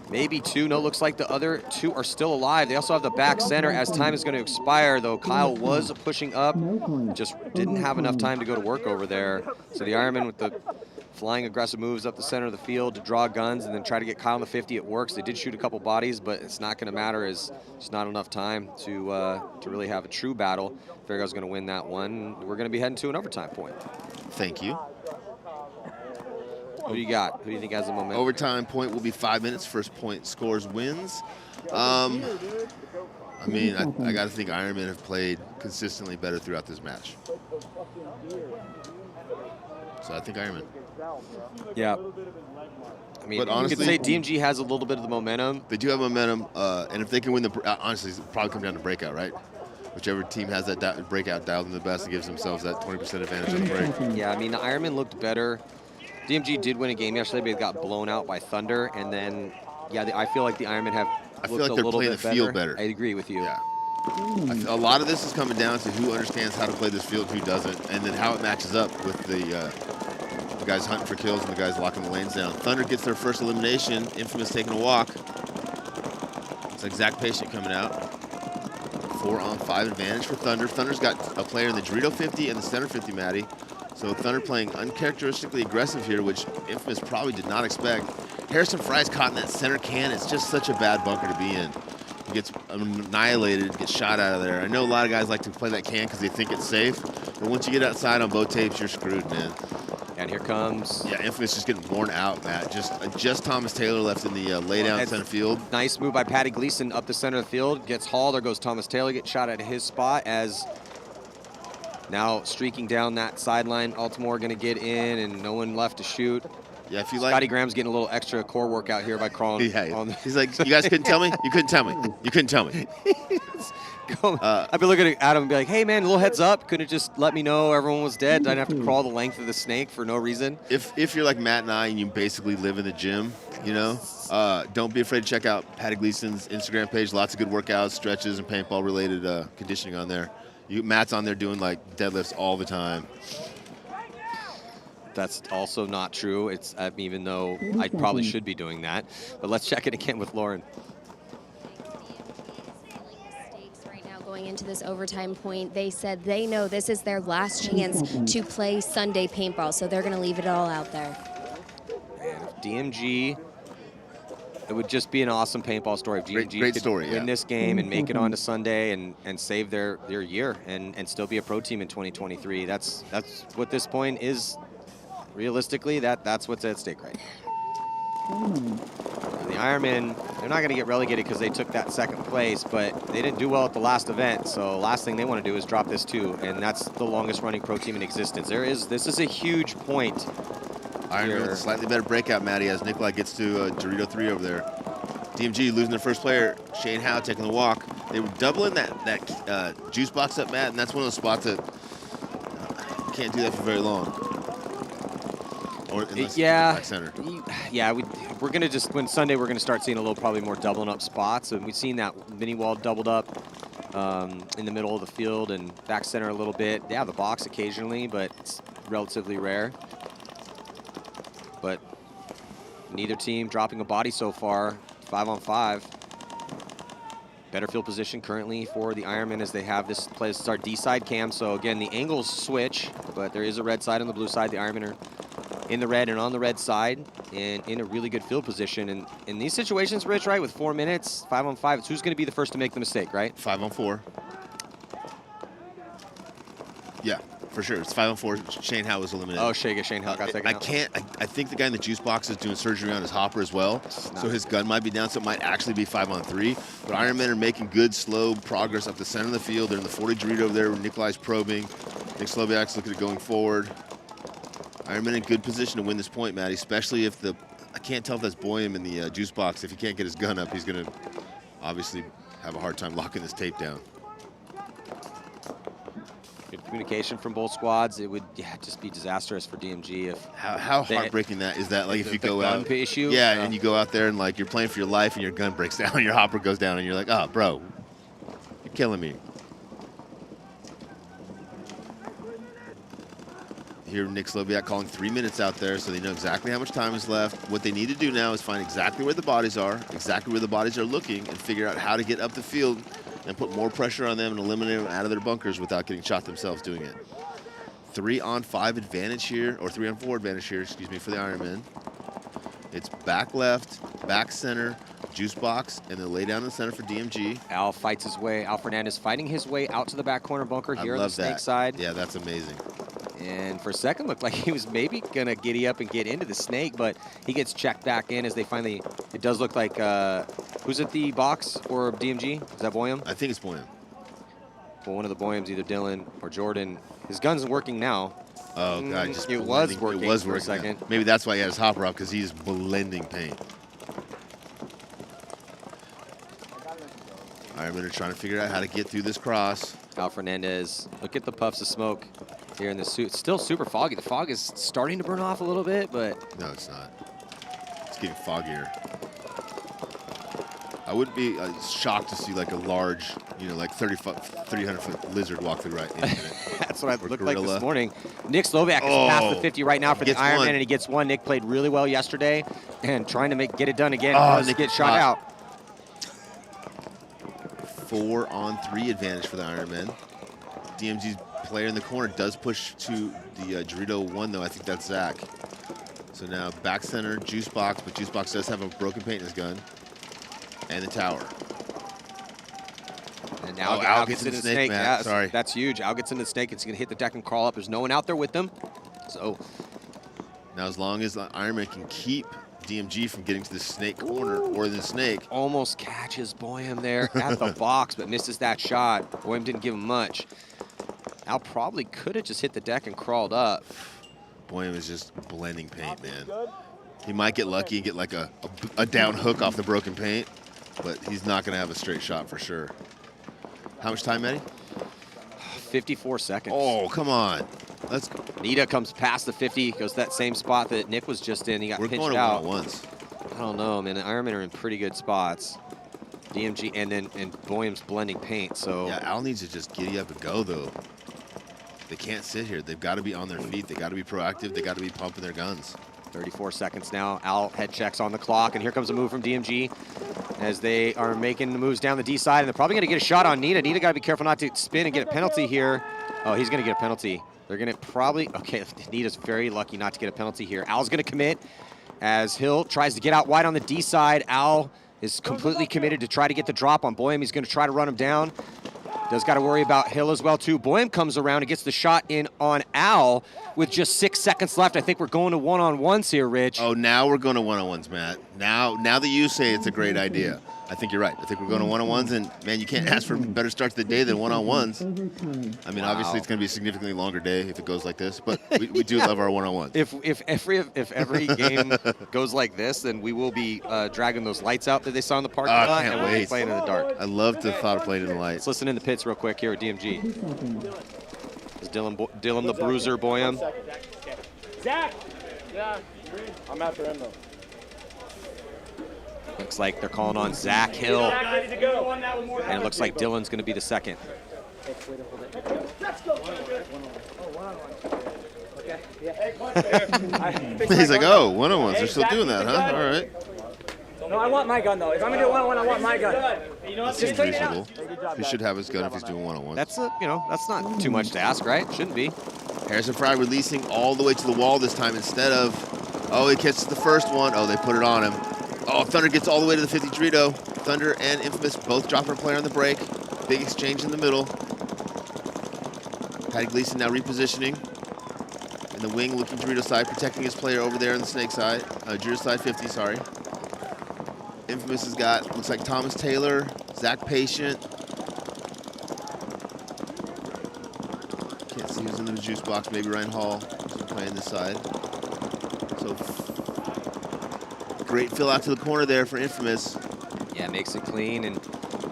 maybe 2. No, looks like the other 2 are still alive. They also have the back center as time is going to expire, though Kyle was pushing up, just didn't have enough time to go to work over there. So the Ironmen with the flying aggressive moves up the center of the field to draw guns and then try to get Kyle on the 50. It works. They did shoot a couple bodies, but it's not going to matter as there's not enough time to really have a true battle. Farragut's going to win that one. We're going to be heading to an overtime point. Thank you. Who do you got? Who do you think has the momentum? Overtime point will be 5 minutes. First point scores wins. I mean, I got to think Ironman have played consistently better throughout this match. So I think Ironman. Yeah. I mean, But you honestly- could say DMG has a little bit of the momentum. They do have momentum, and if they can win the, honestly, it's probably come down to breakout, right? Whichever team has that breakout dialed in the best and gives themselves that 20% advantage on the break. Yeah, I mean, the Ironman looked better. DMG did win a game yesterday, but it got blown out by Thunder. And then, yeah, I feel like the Ironmen have I feel looked like a they're little playing bit the field better. I agree with you. Yeah. A lot of this is coming down to who understands how to play this field, who doesn't, and then how it matches up with the guys hunting for kills and the guys locking the lanes down. Thunder gets their first elimination. Infamous taking a walk. It's like Zach Patient coming out. 4-on-5 advantage for Thunder. Thunder's got a player in the Dorito 50 and the center 50, Matty. So Thunder playing uncharacteristically aggressive here, which Infamous probably did not expect. Harrison Fry's caught in that center can. It's just such a bad bunker to be in. He gets annihilated, gets shot out of there. I know a lot of guys like to play that can because they think it's safe, but once you get outside on both tapes, you're screwed, man. And here comes... Yeah, Infamous just getting worn out, Matt. Just Thomas Taylor left in the laydown center field. Nice move by Patty Gleason up the center of the field. Gets hauled. There goes Thomas Taylor. Gets shot at his spot as now streaking down that sideline. Altamore going to get in and no one left to shoot. Yeah, if you like... Scotty Graham's getting a little extra core workout here by crawling. Yeah, he's like, you guys couldn't tell me? You couldn't tell me. You couldn't tell me. I'd be looking at Adam and be like, hey, man, a little heads up. Couldn't just let me know everyone was dead. I'd have to crawl the length of the snake for no reason. If you're like Matt and I and you basically live in the gym, you know, don't be afraid to check out Patty Gleason's Instagram page. Lots of good workouts, stretches, and paintball-related conditioning on there. Matt's on there doing like deadlifts all the time. That's also not true. It's even though I probably should be doing that. But let's check it again with Lauren. Right now, going into this overtime point, they said they know this is their last chance to play Sunday paintball, so they're going to leave it all out there. And if DMG, it would just be an awesome paintball story. If DMG Great could story, win this game and make it onto Sunday and save their year and still be a pro team in 2023. That's what this point is. Realistically, that's what's at stake right now. The Ironman, they're not going to get relegated because they took that second place, but they didn't do well at the last event. So last thing they want to do is drop this too, and that's the longest running pro team in existence. This is a huge point. Ironman with a slightly better breakout, Maddie, as Nikolai gets to Dorito 3 over there. DMG losing their first player, Shane Howe taking the walk. They were doubling that juice box up, Matt, and that's one of those spots that can't do that for very long. Yeah, center. Yeah. We're gonna just Sunday we're gonna start seeing a little probably more doubling up spots, and we've seen that mini wall doubled up in the middle of the field and back center a little bit. Yeah, the box occasionally, but it's relatively rare. But neither team dropping a body so far. 5-on-5. Better field position currently for the Ironman as they have this play. This is our D side cam. So again, the angles switch, but there is a red side and the blue side. The Ironman are in the red and on the red side and in a really good field position. And in these situations, Rich, right, with 4 minutes, 5-on-5, it's who's going to be the first to make the mistake, right? 5-on-4. Yeah, for sure. It's 5-on-4. Shane Howe was eliminated. Oh, Shane Howe got taken out. I think the guy in the juice box is doing surgery on his hopper as well, so his gun might be down, so it might actually be 5-on-3. But Ironman are making good, slow progress up the center of the field. They're in the 40 Dorito over there where Nikolai's probing. Nick Sloviak's looking at going forward. Ironman in good position to win this point, Maddie, especially if I can't tell if that's Boyum in the juice box. If he can't get his gun up, he's going to obviously have a hard time locking this tape down. Good communication from both squads. It would just be disastrous for DMG if how heartbreaking that is. That like if you go out, issue, and you go out there and like you're playing for your life and your gun breaks down, your hopper goes down, and you're like, oh, bro, you're killing me. Here, Nick Sloviak calling 3 minutes out there, so they know exactly how much time is left. What they need to do now is find exactly where the bodies are, exactly where the bodies are looking, and figure out how to get up the field and put more pressure on them and eliminate them out of their bunkers without getting shot themselves doing it. 3-on-5 advantage here, or 3-on-4 advantage here, excuse me, for the Ironman. It's back left, back center, juice box, and then lay down in the center for DMG. Al fights his way. Al Fernandez fighting his way out to the back corner bunker here on the snake side. Yeah, that's amazing. And for a second, looked like he was maybe going to giddy up and get into the snake, but he gets checked back in as they finally, it does look like, who's at the box for DMG? Is that Boyum? I think it's Boyum. Well, one of the Boyums, either Dylan or Jordan. His gun's working now. Oh, God. It was working for a second. Maybe that's why he had his hopper off, because he's blending paint. Ironmen are trying to figure out how to get through this cross. Al Fernandez, look at the puffs of smoke here in the suit. It's still super foggy. The fog is starting to burn off a little bit, but... No, it's not. It's getting foggier. I wouldn't be shocked to see like a large, like 300-foot lizard walk through right into it. That's what I looked like this morning. Nick Sloviak is past the 50 right now for the Ironman, and he gets one. Nick played really well yesterday, and trying to get it done again. Nick gets shot out. 4-on-3 advantage for the Ironman. DMG's player in the corner does push to the Dorito 1, though. I think that's Zach. So now back center, juice box, but juice box does have a broken paint in his gun. And the tower. And now Al gets into the snake. Yeah, sorry. That's huge. Al gets into the snake. It's going to hit the deck and crawl up. There's no one out there with them. So now as long as the Ironman can keep DMG from getting to the snake corner or the snake. Almost catches Boyum there at the box, but misses that shot. Boyum didn't give him much. Al probably could have just hit the deck and crawled up. Boyum is just blending paint, man. He might get lucky and get like a down hook off the broken paint, but he's not going to have a straight shot for sure. How much time, Eddie? 54 seconds. Oh, come on. Let's go. Nita comes past the 50, goes to that same spot that Nick was just in. He got pinched out. We're going at once. I don't know, man. The Ironmen are in pretty good spots. DMG, and Boyum's blending paint. So yeah, Al needs to just giddy up and go though. They can't sit here. They've got to be on their feet. They got to be proactive. They got to be pumping their guns. 34 seconds now. Al head checks on the clock, and here comes a move from DMG as they are making the moves down the D side, and they're probably going to get a shot on Nita. Nita got to be careful not to spin and get a penalty here. Oh, he's going to get a penalty. They're going to probably, okay, Nita's very lucky not to get a penalty here. Al's going to commit as Hill tries to get out wide on the D side. Al is completely committed to try to get the drop on Boyum. He's going to try to run him down. Does got to worry about Hill as well, too. Boyum comes around and gets the shot in on Al with just 6 seconds left. I think we're going to one-on-ones here, Rich. Oh, now we're going to one-on-ones, Matt. Now that you say it's a great idea, I think you're right. I think we're going to one-on-ones, and, man, you can't ask for a better start to the day than one-on-ones. I mean, obviously it's going to be a significantly longer day if it goes like this, but we do love our one-on-ones. If every game goes like this, then we will be dragging those lights out that they saw in the parking lot, I can't and we'll be wait. playing in the dark. I love the thought of playing in the lights. Let's listen in the pits real quick here at DMG. Is Dylan the Bruiser Boyum? Zach! Yeah. I'm after him, though. Looks like they're calling on Zach Hill. Zach, ready to go. And it looks like Dylan's going to be the second. Let's go. He's like, oh, one-on-ones. They're still doing that, huh? All right. No, I want my gun, though. If I'm going to do one-on-one, I want my gun. That seems reasonable. He should have his gun if he's doing one-on-ones. That's that's not too much to ask, right? Shouldn't be. Harrison Fry releasing all the way to the wall this time instead of, oh, he catches the first one. Oh, they put it on him. Oh, Thunder gets all the way to the 50 Dorito. Thunder and Infamous both dropping a player on the break. Big exchange in the middle. Patty Gleason now repositioning. In the wing, looking Dorito side, protecting his player over there on the Snake side. Dorito side 50, sorry. Infamous has got, looks like Thomas Taylor, Zach Patient. Can't see who's in the juice box. Maybe Ryan Hall is playing this side. So great fill out to the corner there for Infamous. Yeah, makes it clean, and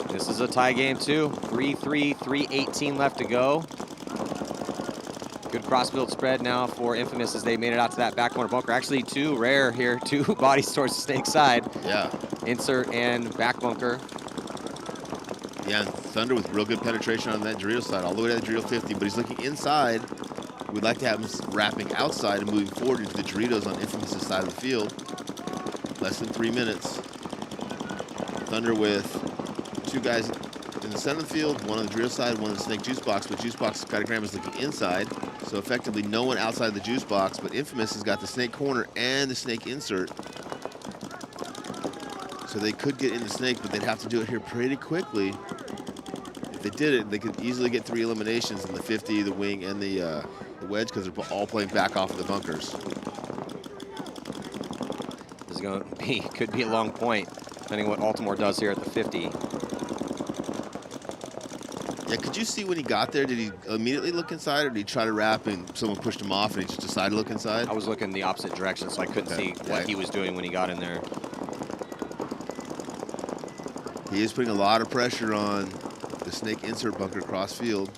this is a tie game too. 3-3, 3:18 left to go. Good cross-field spread now for Infamous as they made it out to that back corner bunker. Actually, two rare here, two bodies towards the Snake side. Yeah. Insert and back bunker. Yeah, Thunder with real good penetration on that Dorito side, all the way to the Dorito 50, but he's looking inside. We'd like to have him wrapping outside and moving forward into the Doritos on Infamous' side of the field. Less than 3 minutes. Thunder with two guys in the center of the field, one on the Dorito side, one on the Snake juice box, but juice box Skydiagram is looking inside, so effectively no one outside the juice box, but Infamous has got the Snake corner and the Snake insert. So they could get into Snake, but they'd have to do it here pretty quickly. If they did it, they could easily get 3 eliminations in the 50, the wing, and the wedge, because they're all playing back off of the bunkers. This is going to be, could be a long point, depending on what Altimore does here at the 50. Yeah, could you see when he got there, did he immediately look inside, or did he try to wrap and someone pushed him off and he just decided to look inside? I was looking the opposite direction, so I couldn't see what he was doing when he got in there. He is putting a lot of pressure on the Snake insert bunker cross field.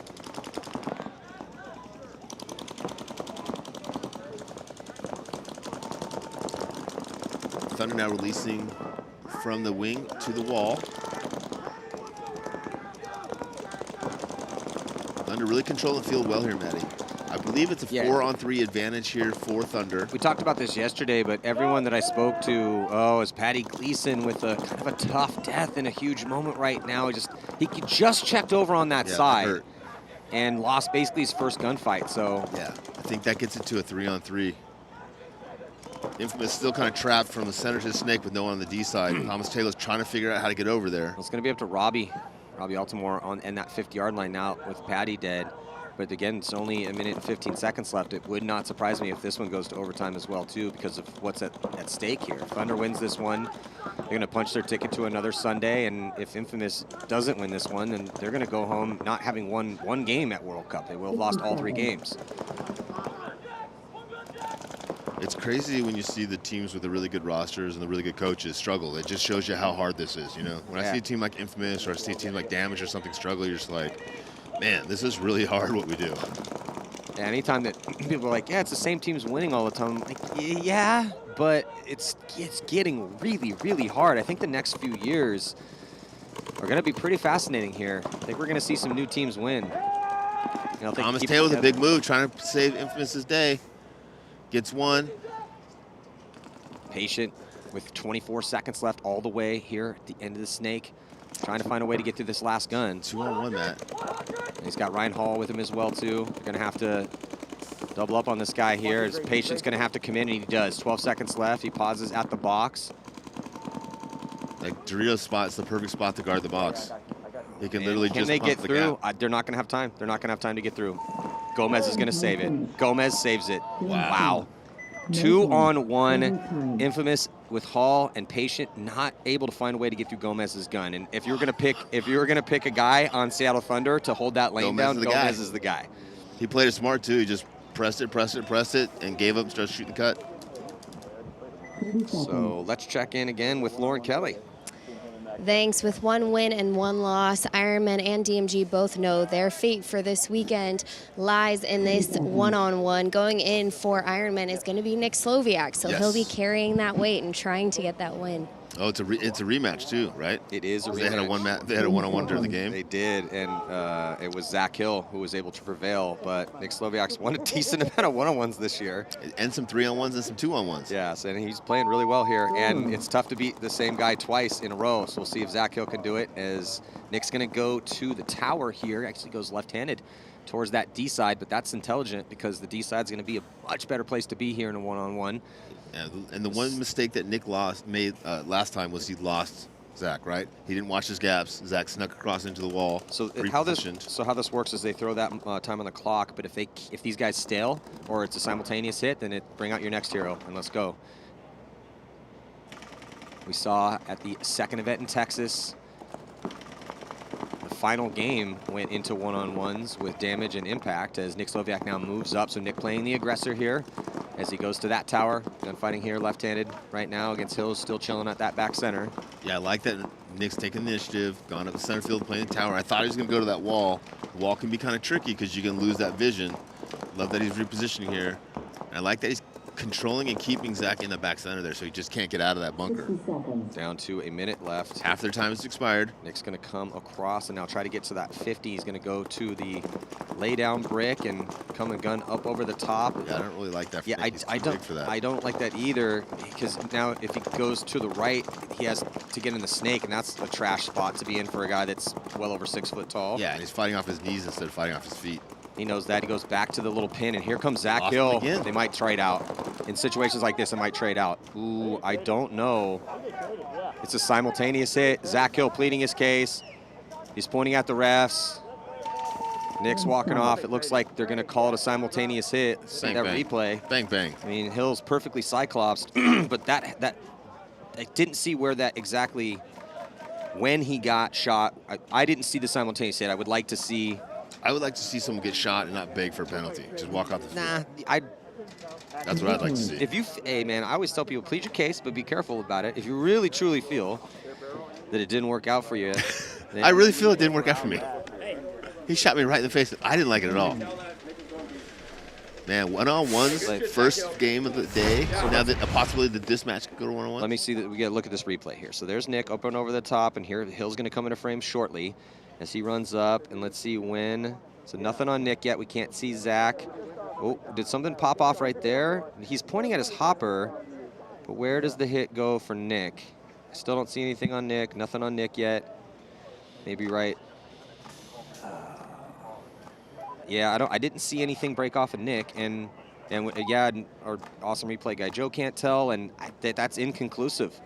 Thunder now releasing from the wing to the wall. Thunder really controlling the field well here, Matty. I believe it's a 4-on-3 advantage here for Thunder. We talked about this yesterday, but everyone that I spoke to, is Patty Gleason with a kind of a tough death in a huge moment right now. He just checked over on that side and lost basically his first gunfight. So yeah, I think that gets it to a 3-on-3. Infamous still kind of trapped from the center to the Snake with no one on the D side. Thomas Taylor's trying to figure out how to get over there. It's going to be up to Robbie Altimore on that 50-yard line now with Patty dead. But again, it's only 1 minute and 15 seconds left. It would not surprise me if this one goes to overtime as well, too, because of what's at stake here. If Thunder wins this one, they're going to punch their ticket to another Sunday. And if Infamous doesn't win this one, then they're going to go home not having won one game at World Cup. They will have lost all 3 games. It's crazy when you see the teams with the really good rosters and the really good coaches struggle. It just shows you how hard this is, you know? When I see a team like Infamous or I see a team like Damage or something struggle, you're just like, man, this is really hard what we do. Yeah, anytime that people are like, yeah, it's the same team's winning all the time, I'm like, yeah, but it's getting really, really hard. I think the next few years, are going to be pretty fascinating here. I think we're going to see some new teams win. Thomas Taylor with a big move, trying to save Infamous's day. Gets one. Patient with 24 seconds left all the way here at the end of the snake. Trying to find a way to get through this last gun. 2-on-1, Matt. And he's got Ryan Hall with him as well, too. They're going to have to double up on this guy here. His Patient's going to have to come in, and he does. 12 seconds left. He pauses at the box. Like, Dorito's spot's the perfect spot to guard the box. He can literally just they get the through? gap. They're not going to have time. They're not going to have time to get through. Gomez is going to save it. Gomez saves it. Wow. 2-on-1. Infamous with Hall and Patient not able to find a way to get through Gomez's gun. And if you were going to pick a guy on Seattle Thunder to hold that lane down, Gomez is the guy. He played it smart too. He just pressed it, and gave up, started shooting the cut. So let's check in again with Lauren Kelly. Thanks. With 1 win and 1 loss, Ironman and DMG both know their fate for this weekend lies in this one-on-one. Going in for Ironman is going to be Nick Slowiak, so he'll be carrying that weight and trying to get that win. Oh, it's a rematch too, right? It is a rematch. They had a one-on-one during the game. They did, and it was Zach Hill who was able to prevail. But Nick Slowiak's won a decent amount of one-on-ones this year, and some 3-on-1s and some 2-on-1s. Yes, and he's playing really well here. And it's tough to beat the same guy twice in a row. So we'll see if Zach Hill can do it. As Nick's going to go to the tower here. Actually goes left-handed towards that D side, but that's intelligent because the D side's going to be a much better place to be here in a one-on-one. Yeah, and the one mistake that Nick made last time was he lost Zach, right? He didn't watch his gaps. Zach snuck across into the wall. So how this works is they throw that time on the clock, but if these guys stale or it's a simultaneous hit, then bring out your next hero and let's go. We saw at the second event in Texas, the final game went into one-on-ones with damage and impact as Nick Slowiak now moves up. So Nick playing the aggressor here as he goes to that tower. Gunfighting here left-handed right now against Hills, still chilling at that back center. Yeah, I like that Nick's taking the initiative, gone up the center field, playing the tower. I thought he was going to go to that wall. The wall can be kind of tricky because you can lose that vision. Love that he's repositioning here. And I like that he's controlling and keeping Zach in the back center there so he just can't get out of that bunker. Down to a minute left. Half their time has expired. Nick's going to come across and now try to get to that 50. He's going to go to the lay down brick and come and gun up over the top. Yeah, I don't really like that. Yeah, I don't like that either because now if he goes to the right, he has to get in the snake, and that's a trash spot to be in for a guy that's well over 6 foot tall. Yeah, and he's fighting off his knees instead of fighting off his feet. He knows that. He goes back to the little pin, and here comes Zach Hill. They might trade out. In situations like this, they might trade out. Ooh, I don't know. It's a simultaneous hit. Zach Hill pleading his case. He's pointing at the refs. Nick's walking off. It looks like they're going to call it a simultaneous hit. See that replay. Bang, bang. I mean, Hill's perfectly cyclopsed, but I didn't see where that exactly, when he got shot. I didn't see the simultaneous hit. I would like to see someone get shot and not beg for a penalty. Just walk off the field. Nah, that's what I'd like to see. Hey man, I always tell people, plead your case, but be careful about it. If you really truly feel that it didn't work out for you. I really feel it didn't work out for me. He shot me right in the face. I didn't like it at all. Man, one-on-ones, first game of the day. So now that a possibility that this match could go to one-on-one. Let me see that. We got to look at this replay here. So there's Nick up and over the top, and here Hill's going to come into frame shortly as he runs up. And let's see when. So nothing on Nick yet. We can't see Zach. Oh, did something pop off right there? He's pointing at his hopper, but where does the hit go for Nick? I still don't see anything on Nick. Nothing on Nick yet. Maybe right. Yeah, I didn't see anything break off of Nick, and yeah, our awesome replay guy Joe can't tell, and that's inconclusive.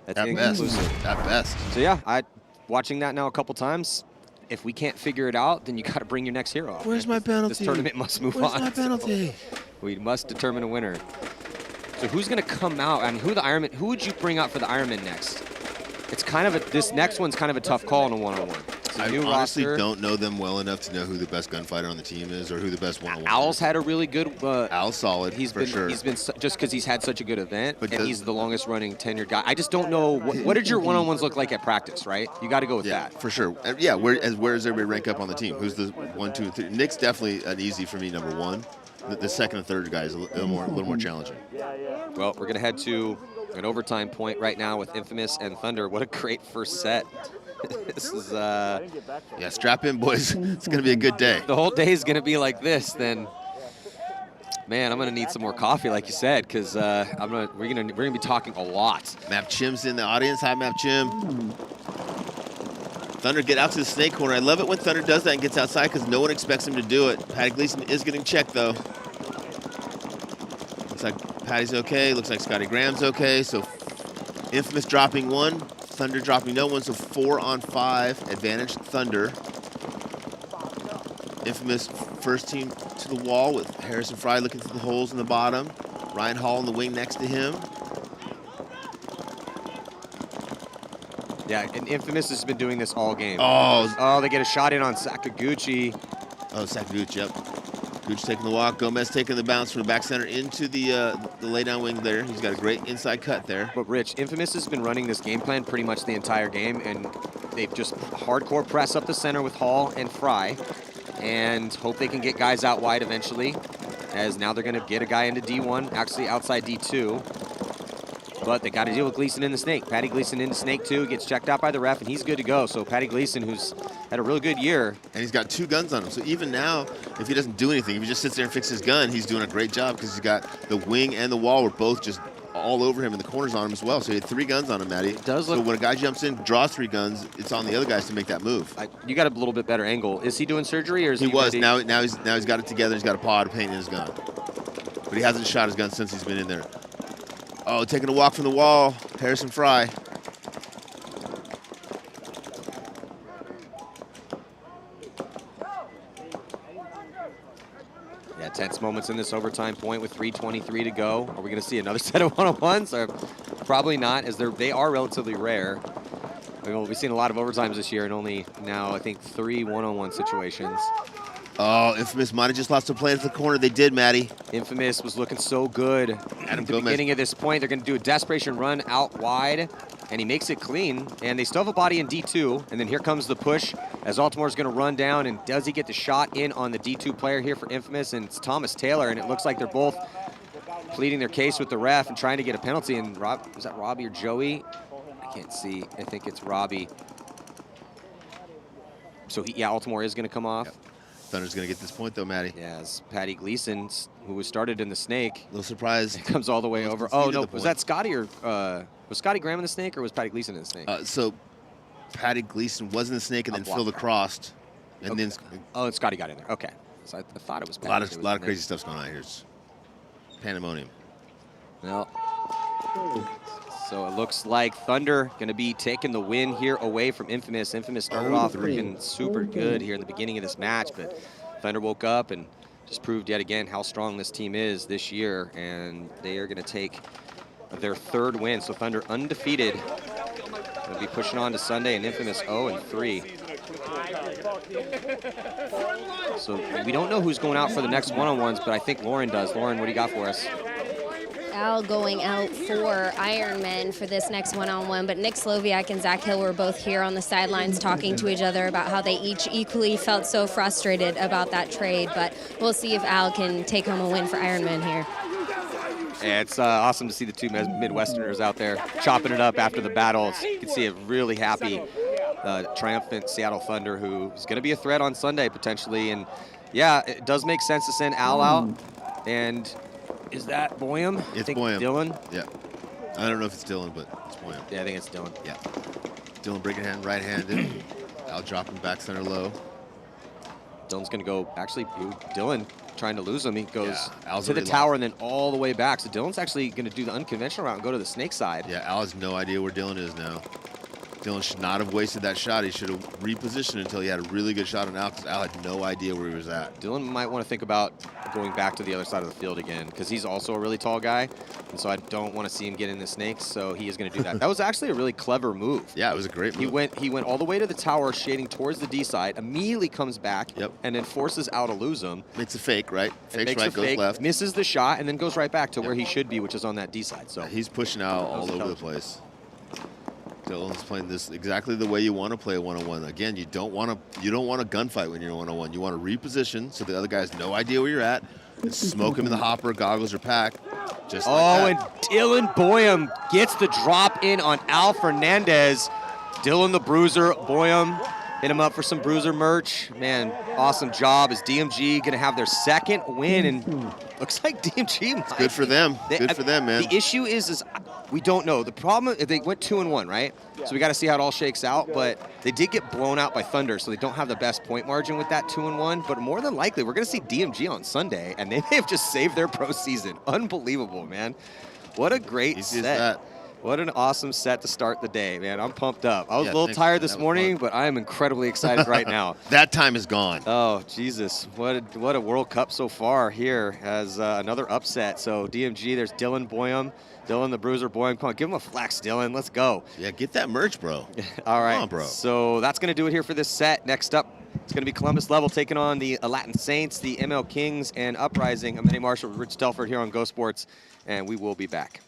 That's inconclusive at best. So yeah, watching that now a couple times. If we can't figure it out, then you got to bring your next hero. Where's my penalty? This tournament must move on. Where's my penalty? So we must determine a winner. So who's going to come out? I mean, who would you bring out for the Ironman next? It's kind of this next one's kind of a tough call in a one-on-one. I honestly don't know them well enough to know who the best gunfighter on the team is or who the best one-on-one is. Owl's had a really good. Owl's solid, for sure. He's been just because he's had such a good event, and he's the longest-running tenured guy. I just don't know what did your one-on-ones look like at practice, right? You got to go with that for sure. Yeah, where does everybody rank up on the team? Who's the 1, 2, 3? Nick's definitely an easy for me, number one. The second and third guy is a little more challenging. Well, we're gonna head to an overtime point right now with Infamous and Thunder. What a great first set. This is Yeah, strap in, boys. It's going to be a good day. the whole day is going to be like this. Then, man, I'm going to need some more coffee, like you said, because we're gonna be talking a lot. Map Chim's in the audience. Hi, Map Chim. Thunder get out to the snake corner. I love it when Thunder does that and gets outside because no one expects him to do it. Patty Gleason is getting checked, though. Looks like Patty's okay. Looks like Scotty Graham's okay. So Infamous dropping 1. Thunder dropping no one. So 4-on-5. Advantage Thunder. Infamous first team to the wall with Harrison Fry looking through the holes in the bottom. Ryan Hall in the wing next to him. Yeah, and Infamous has been doing this all game. Oh, they get a shot in on Sakaguchi. Oh, Sakaguchi, yep. Gooch taking the walk. Gomez taking the bounce from the back center into the laydown wing there. He's got a great inside cut there. But Rich, Infamous has been running this game plan pretty much the entire game, and they've just hardcore press up the center with Hall and Fry, and hope they can get guys out wide eventually, as now they're going to get a guy into D1, actually outside D2. But they got to deal with Gleason in the snake. Patty Gleason in the snake too, gets checked out by the ref, and he's good to go. So Patty Gleason, who's had a really good year. And he's got 2 guns on him. So even now, if he doesn't do anything, if he just sits there and fixes his gun, he's doing a great job because he's got the wing and the wall were both just all over him and the corners on him as well. So he had 3 guns on him, Matty. It does look. So when a guy jumps in, draws 3 guns, it's on the other guys to make that move. You got a little bit better angle. Is he doing surgery or is he? He was. Ready? Now he's got it together. He's got a pod of paint in his gun. But he hasn't shot his gun since he's been in there. Oh, taking a walk from the wall, Harrison Fry. Yeah, tense moments in this overtime point with 3:23 to go. Are we going to see another set of one-on-ones? Or probably not, as they are relatively rare. We've seen a lot of overtimes this year and only now, I think, 3 one-on-one situations. Oh, Infamous might have just lost a play into the corner. They did, Matty. Infamous was looking so good at the beginning of this point. They're going to do a desperation run out wide, and he makes it clean. And they still have a body in D2. And then here comes the push as Altimore's going to run down. And does he get the shot in on the D2 player here for Infamous? And it's Thomas Taylor. And it looks like they're both pleading their case with the ref and trying to get a penalty. And is that Robbie or Joey? I can't see. I think it's Robbie. So, Altimore is going to come off. Yep. Thunder's going to get this point, though, Matty. Yeah, as Patty Gleason, who was started in the snake. A little surprised. Comes all the way over. Oh, no, was that Scotty or was Scotty Graham in the snake or was Patty Gleason in the snake? So Patty Gleason was in the snake and then Phil across. And then. Oh, and Scotty got in there. Okay. So I thought it was A Patty. lot of crazy stuff's going on here. It's pandemonium. Well, so it looks like Thunder going to be taking the win here away from Infamous. Infamous started off looking super good here in the beginning of this match, but Thunder woke up and just proved yet again how strong this team is this year, and they are going to take their 3rd win. So Thunder undefeated. Going to be pushing on to Sunday, and Infamous 0-3. So we don't know who's going out for the next one-on-ones, but I think Lauren does. Lauren, what do you got for us? Al going out for Ironman for this next one-on-one, but Nick Sloviak and Zach Hill were both here on the sidelines talking to each other about how they each equally felt so frustrated about that trade, but we'll see if Al can take home a win for Ironman here. Yeah, it's awesome to see the 2 Midwesterners out there chopping it up after the battle. You can see a really happy, triumphant Seattle Thunder who is going to be a threat on Sunday potentially. And yeah, it does make sense to send Al out. And is that Boyum? It's I think Boyum. Dylan? Yeah. I don't know if it's Dylan, but it's Boyum. Yeah, I think it's Dylan. Yeah. Dylan breaking hand, right-handed. Al dropping back center low. Dylan's going to go, actually, Dylan trying to lose him. He goes to the already tower and then all the way back. So Dylan's actually going to do the unconventional route and go to the snake side. Yeah, Al has no idea where Dylan is now. Dylan should not have wasted that shot. He should have repositioned until he had a really good shot on Al, because Al had no idea where he was at. Dylan might want to think about going back to the other side of the field again, because he's also a really tall guy, and so I don't want to see him get in the snakes, so he is going to do that. That was actually a really clever move. Yeah, it was a great move. He went all the way to the tower, shading towards the D side, immediately comes back, and then forces Al to lose him. Makes a fake, right? Fakes makes right, a goes fake, left. misses the shot, and then goes right back to where he should be, which is on that D side. So he's pushing Al all over the place. Dylan's playing this exactly the way you want to play a one-on-one. Again, you don't want a gunfight when you're one-on-one. You want to reposition so the other guy has no idea where you're at. And smoke him in the hopper, goggles, or pack. Just like that. And Dylan Boyum gets the drop in on Al Fernandez. Dylan the Bruiser Boyum. Hit him up for some Bruiser merch. Man, awesome job. Is DMG going to have their second win? And looks like DMG might. Good for them. Good for them, man. The issue is we don't know. The problem is they went 2-1, right? Yeah. So we got to see how it all shakes out. But they did get blown out by Thunder, so they don't have the best point margin with that 2-1. But more than likely, we're going to see DMG on Sunday, and they may have just saved their pro season. Unbelievable, man. What a great set. What an awesome set to start the day, man. I'm pumped up. I was a little tired this morning, but I am incredibly excited right now. That time is gone. Oh, Jesus. What a World Cup so far here as another upset. So DMG, there's Dylan Boyum. Dylan the Bruiser Boyum. Come on, give him a flex, Dylan. Let's go. Yeah, get that merch, bro. All right. Come on, bro. So that's going to do it here for this set. Next up, it's going to be Columbus Level taking on the Latin Saints, the ML Kings, and Uprising. I'm Eddie Marshall, Rich Stelford here on Go Sports, and we will be back.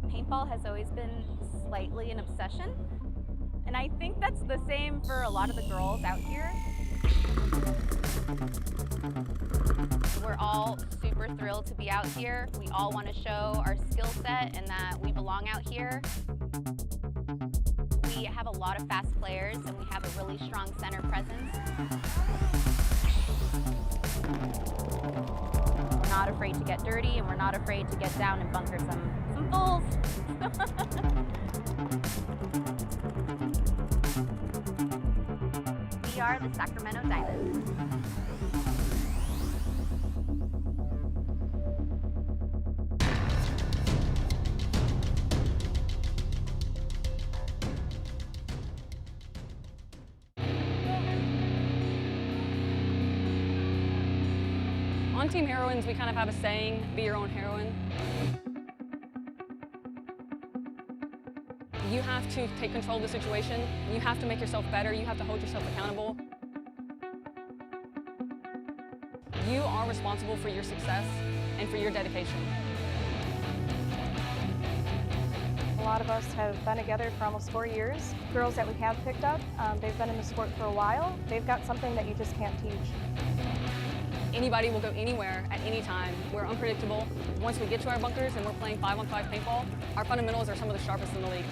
Paintball has always been slightly an obsession, and I think that's the same for a lot of the girls out here. We're all super thrilled to be out here. We all want to show our skill set and that we belong out here. We have a lot of fast players and we have a really strong center presence. We're not afraid to get dirty and we're not afraid to get down and bunker some fools. We are the Sacramento Diamonds. On Team Heroines, we kind of have a saying, be your own heroine. You have to take control of the situation. You have to make yourself better. You have to hold yourself accountable. You are responsible for your success and for your dedication. A lot of us have been together for almost 4 years. Girls that we have picked up, they've been in the sport for a while. They've got something that you just can't teach. Anybody will go anywhere at any time. We're unpredictable. Once we get to our bunkers and we're playing 5-on-5 paintball, our fundamentals are some of the sharpest in the league.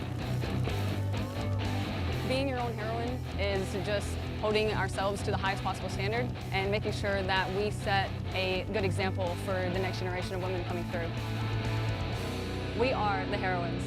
Being your own heroine is just holding ourselves to the highest possible standard and making sure that we set a good example for the next generation of women coming through. We are the heroines.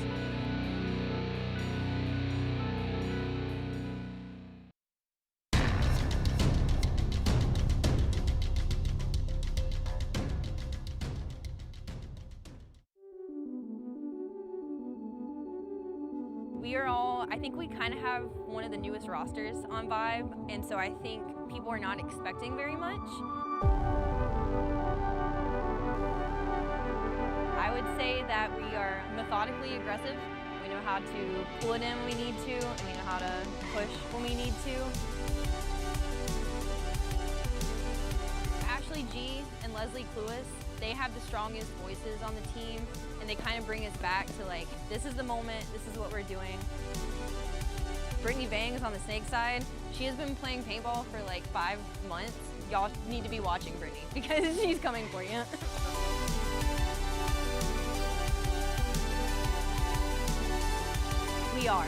I think we kind of have one of the newest rosters on Vibe, and so I think people are not expecting very much. I would say that we are methodically aggressive. We know how to pull it in when we need to, and we know how to push when we need to. Ashley G and Leslie Cluis They have the strongest voices on the team, and they kind of bring us back to like, this is the moment, this is what we're doing. Brittany Bangs on the snake side, she has been playing paintball for like 5 months. Y'all need to be watching Brittany because she's coming for you. We are.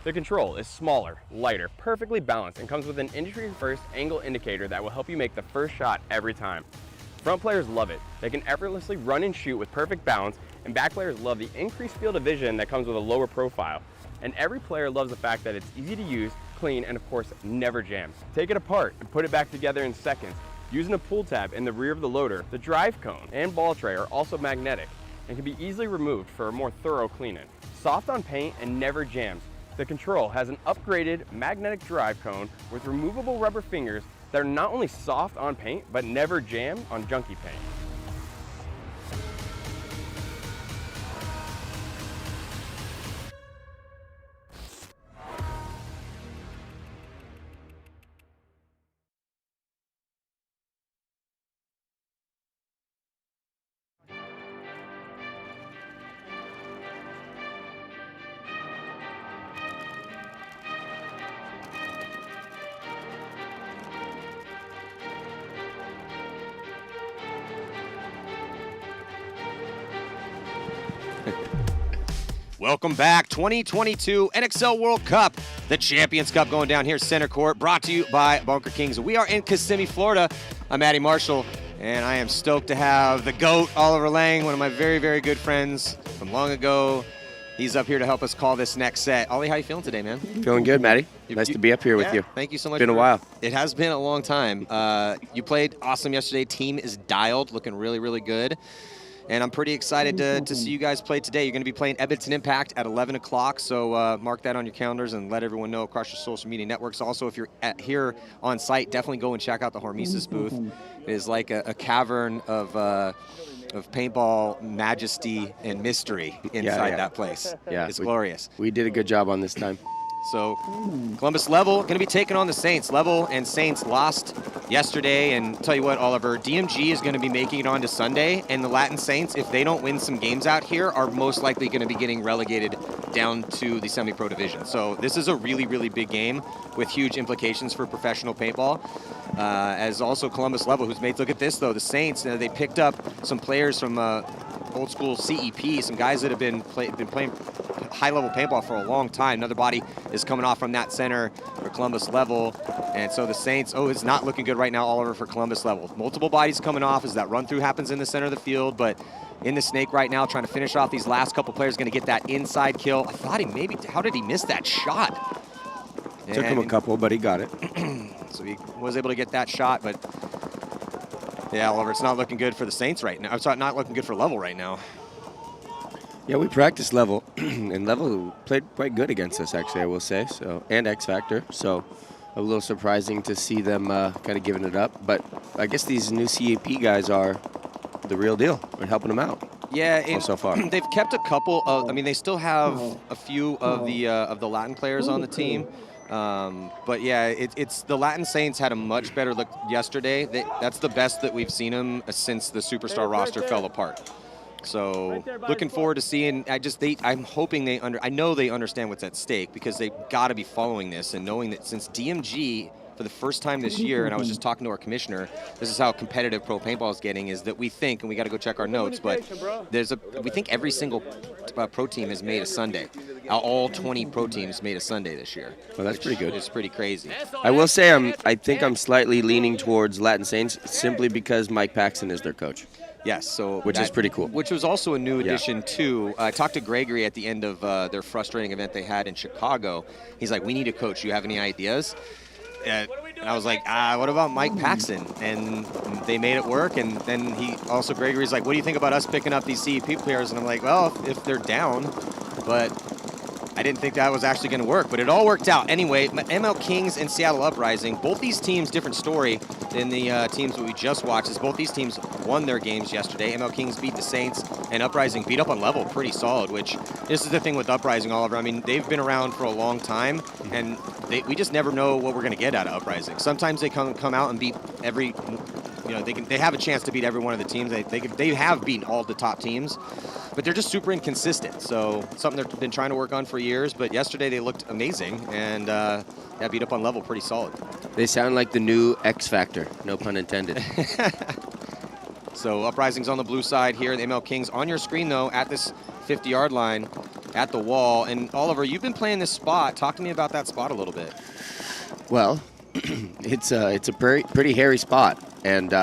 The control is smaller, lighter, perfectly balanced, and comes with an industry-first angle indicator that will help you make the first shot every time. Front players love it. They can effortlessly run and shoot with perfect balance, and back players love the increased field of vision that comes with a lower profile. And every player loves the fact that it's easy to use, clean, and of course, never jams. Take it apart and put it back together in seconds. Using a pull tab in the rear of the loader, the drive cone and ball tray are also magnetic and can be easily removed for a more thorough cleaning. Soft on paint and never jams. The control has an upgraded magnetic drive cone with removable rubber fingers that are not only soft on paint, but never jam on junky paint. Welcome back, 2022 NXL World Cup, the Champions Cup going down here center court, brought to you by Bunker Kings. We are in Kissimmee, Florida. I'm Matty Marshall, and I am stoked to have the GOAT, Oliver Lang, one of my very, very good friends from long ago. He's up here to help us call this next set. Ollie, how you feeling today, man? Feeling good, Matty. Nice to be up here with you. Thank you so much. Been a while. It has been a long time. You played awesome yesterday. Team is dialed, looking really, really good. And I'm pretty excited to see you guys play today. You're going to be playing Edmonton Impact at 11 o'clock, so mark that on your calendars and let everyone know across your social media networks. Also, if you're here on site, definitely go and check out the Hormesis booth. It is like a cavern of paintball majesty and mystery inside that place. Yeah, it's glorious. We did a good job on this time. So Columbus Level going to be taking on the Saints. Level and Saints lost yesterday, and tell you what, Oliver, DMG is going to be making it on to Sunday, and the Latin Saints, if they don't win some games out here, are most likely going to be getting relegated down to the semi-pro division. So this is a really, really big game with huge implications for professional paintball. As also Columbus Level, who's made, look at this though, the Saints, they picked up some players from old school CEP, some guys that have been playing high-level paintball for a long time. Another body is coming off from that center for Columbus Level. And so the Saints, it's not looking good right now, Oliver, for Columbus Level. Multiple bodies coming off as that run-through happens in the center of the field, but in the snake right now, trying to finish off these last couple players, going to get that inside kill. I thought how did he miss that shot? Took him a couple, but he got it. So he was able to get that shot, but yeah, Oliver, it's not looking good for the Saints right now. It's not looking good for Level right now. Yeah, we practiced Level, and Level played quite good against us, actually, I will say. So, and X Factor, so a little surprising to see them kind of giving it up. But I guess these new CEP guys are the real deal. We're helping them out. Yeah, so far they've kept a couple of. I mean, they still have a few of the Latin players on the team. But yeah, it's the Latin Saints had a much better look yesterday. That's the best that we've seen them since the superstar roster fell apart. So looking forward to seeing. I'm hoping I know they understand what's at stake, because they've got to be following this and knowing that since DMG for the first time this year, and I was just talking to our commissioner, this is how competitive pro paintball is getting, is that we think, and we got to go check our notes, but we think every single pro team has made a Sunday. All 20 pro teams made a Sunday this year. Well, that's pretty good. It's pretty crazy. I will say I think I'm slightly leaning towards Latin Saints simply because Mike Paxton is their coach. Yes, so which is pretty cool. Which was also a new addition too. I talked to Gregory at the end of their frustrating event they had in Chicago. He's like, "We need a coach. Do you have any ideas?" And I was like, what about Mike Paxton? And they made it work. And then Gregory's like, what do you think about us picking up these CEP players? And I'm like, well, if they're down, but I didn't think that was actually going to work, but it all worked out. Anyway, ML Kings and Seattle Uprising, both these teams, different story than the teams that we just watched, is both these teams won their games yesterday. ML Kings beat the Saints, and Uprising beat up on level pretty solid, which this is the thing with Uprising, Oliver. I mean, they've been around for a long time, and we just never know what we're going to get out of Uprising. Sometimes they come out and beat every, they have a chance to beat every one of the teams. They have beaten all the top teams, but they're just super inconsistent. So something they've been trying to work on for years, but yesterday they looked amazing, and beat up on level pretty solid. They sound like the new X Factor, no pun intended. So Uprising's on the blue side here. The ML Kings on your screen, though, at this 50-yard line, at the wall. And Oliver, you've been playing this spot. Talk to me about that spot a little bit. Well, it's a pretty hairy spot, and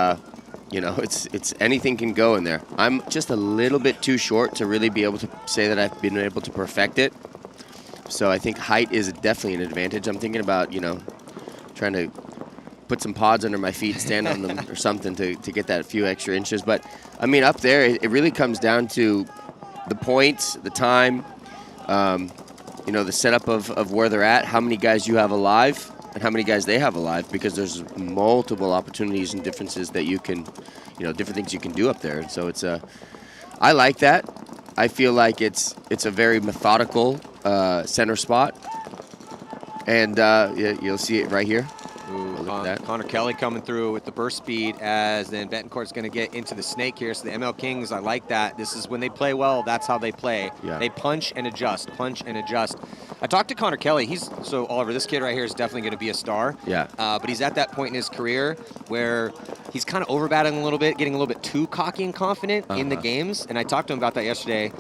it's anything can go in there. I'm just a little bit too short to really be able to say that I've been able to perfect it. So I think height is definitely an advantage. I'm thinking about, trying to put some pods under my feet, stand on them or something to get that few extra inches. But, I mean, up there, it really comes down to the points, the time, the setup of where they're at, how many guys you have alive, and how many guys they have alive, because there's multiple opportunities and differences that you can, different things you can do up there. And so I like that. I feel like it's a very methodical center spot. And you'll see it right here. Ooh, look at that. Connor Kelly coming through with the burst speed, as then Betancourt's going to get into the snake here. So the ML Kings, I like that. This is when they play well, that's how they play. Yeah. They punch and adjust, punch and adjust. I talked to Connor Kelly. So Oliver, this kid right here is definitely going to be a star. Yeah. But he's at that point in his career where he's kind of overbatting a little bit, getting a little bit too cocky and confident in the games. And I talked to him about that yesterday.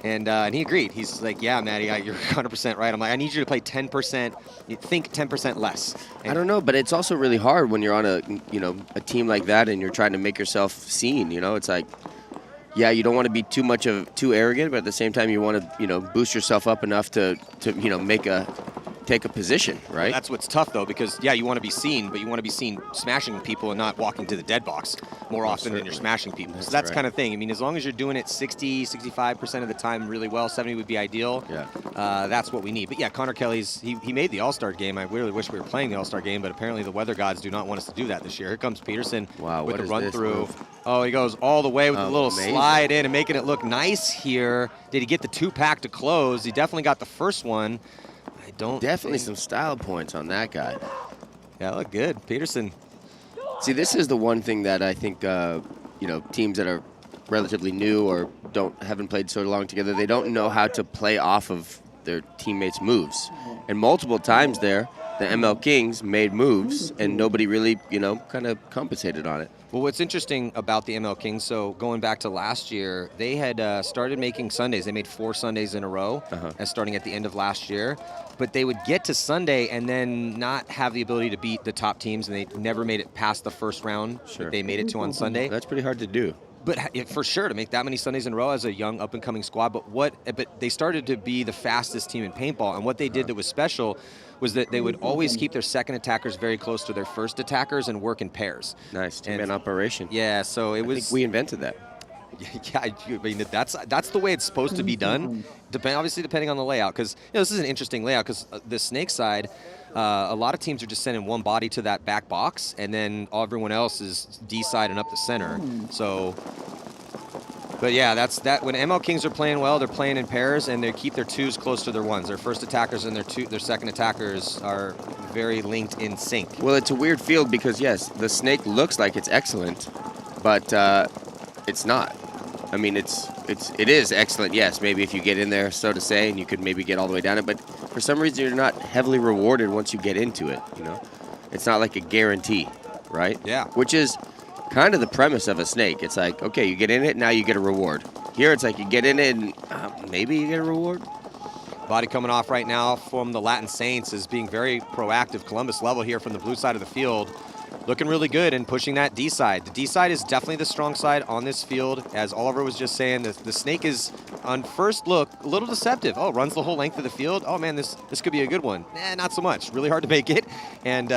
And he agreed. He's like, yeah, Matty, you're 100% right. I'm like, I need you to play 10%, think 10% less. And I don't know, but it's also really hard when you're on a team like that and you're trying to make yourself seen. It's like, yeah, you don't want to be too arrogant, but at the same time, you want to, boost yourself up enough to take a position, right? Well, that's what's tough, though, because, yeah, you want to be seen, but you want to be seen smashing people and not walking to the dead box more often than you're smashing people. So that's right. Kind of thing. I mean, as long as you're doing it 60, 65% of the time really well, 70 would be ideal. Yeah. That's what we need. But, yeah, Connor Kelly's, he made the All-Star game. I really wish we were playing the All-Star game, but apparently the weather gods do not want us to do that this year. Here comes Peterson with the run-through. Oh, he goes all the way with a little slide in and making it look nice here. Did he get the two-pack to close? He definitely got the first one. Definitely some style points on that guy. Yeah, look good. Peterson. See, this is the one thing that I think, teams that are relatively new or haven't played so long together, they don't know how to play off of their teammates' moves. And multiple times there, the ML Kings made moves, and nobody really, kind of compensated on it. Well, what's interesting about the ML Kings, so going back to last year, they had started making Sundays. They made 4 Sundays in a row, starting at the end of last year. But they would get to Sunday and then not have the ability to beat the top teams, and they never made it past the first round that they made it to on Sunday. That's pretty hard to do. But for sure, to make that many Sundays in a row as a young up-and-coming squad. But they started to be the fastest team in paintball, and what they did that was special was that they would always keep their second attackers very close to their first attackers and work in pairs. Nice, two-man operation. Yeah, so I think we invented that. Yeah, I mean, that's the way it's supposed to be done, obviously depending on the layout, because this is an interesting layout, because the snake side, a lot of teams are just sending one body to that back box, and then everyone else is D side and up the center. So, but yeah, that's that. When ML Kings are playing well, they're playing in pairs, and they keep their 2s close to their 1s. Their first attackers and their second attackers are very linked in sync. Well, it's a weird field because, yes, the snake looks like it's excellent, but it's not. I mean, it is excellent. Yes, maybe if you get in there, so to say, and you could maybe get all the way down it. But for some reason, you're not heavily rewarded once you get into it. You know, it's not like a guarantee, right? Yeah. Which is kind of the premise of a snake. It's like, okay, you get in it, now you get a reward. Here, it's like you get in it, and maybe you get a reward. Body coming off right now from the Latin Saints is being very proactive. Columbus level here from the blue side of the field. Looking really good and pushing that D side. The D side is definitely the strong side on this field. As Oliver was just saying, the snake is, on first look, a little deceptive. Oh, runs the whole length of the field. Oh, man, this could be a good one. Not so much. Really hard to make it. And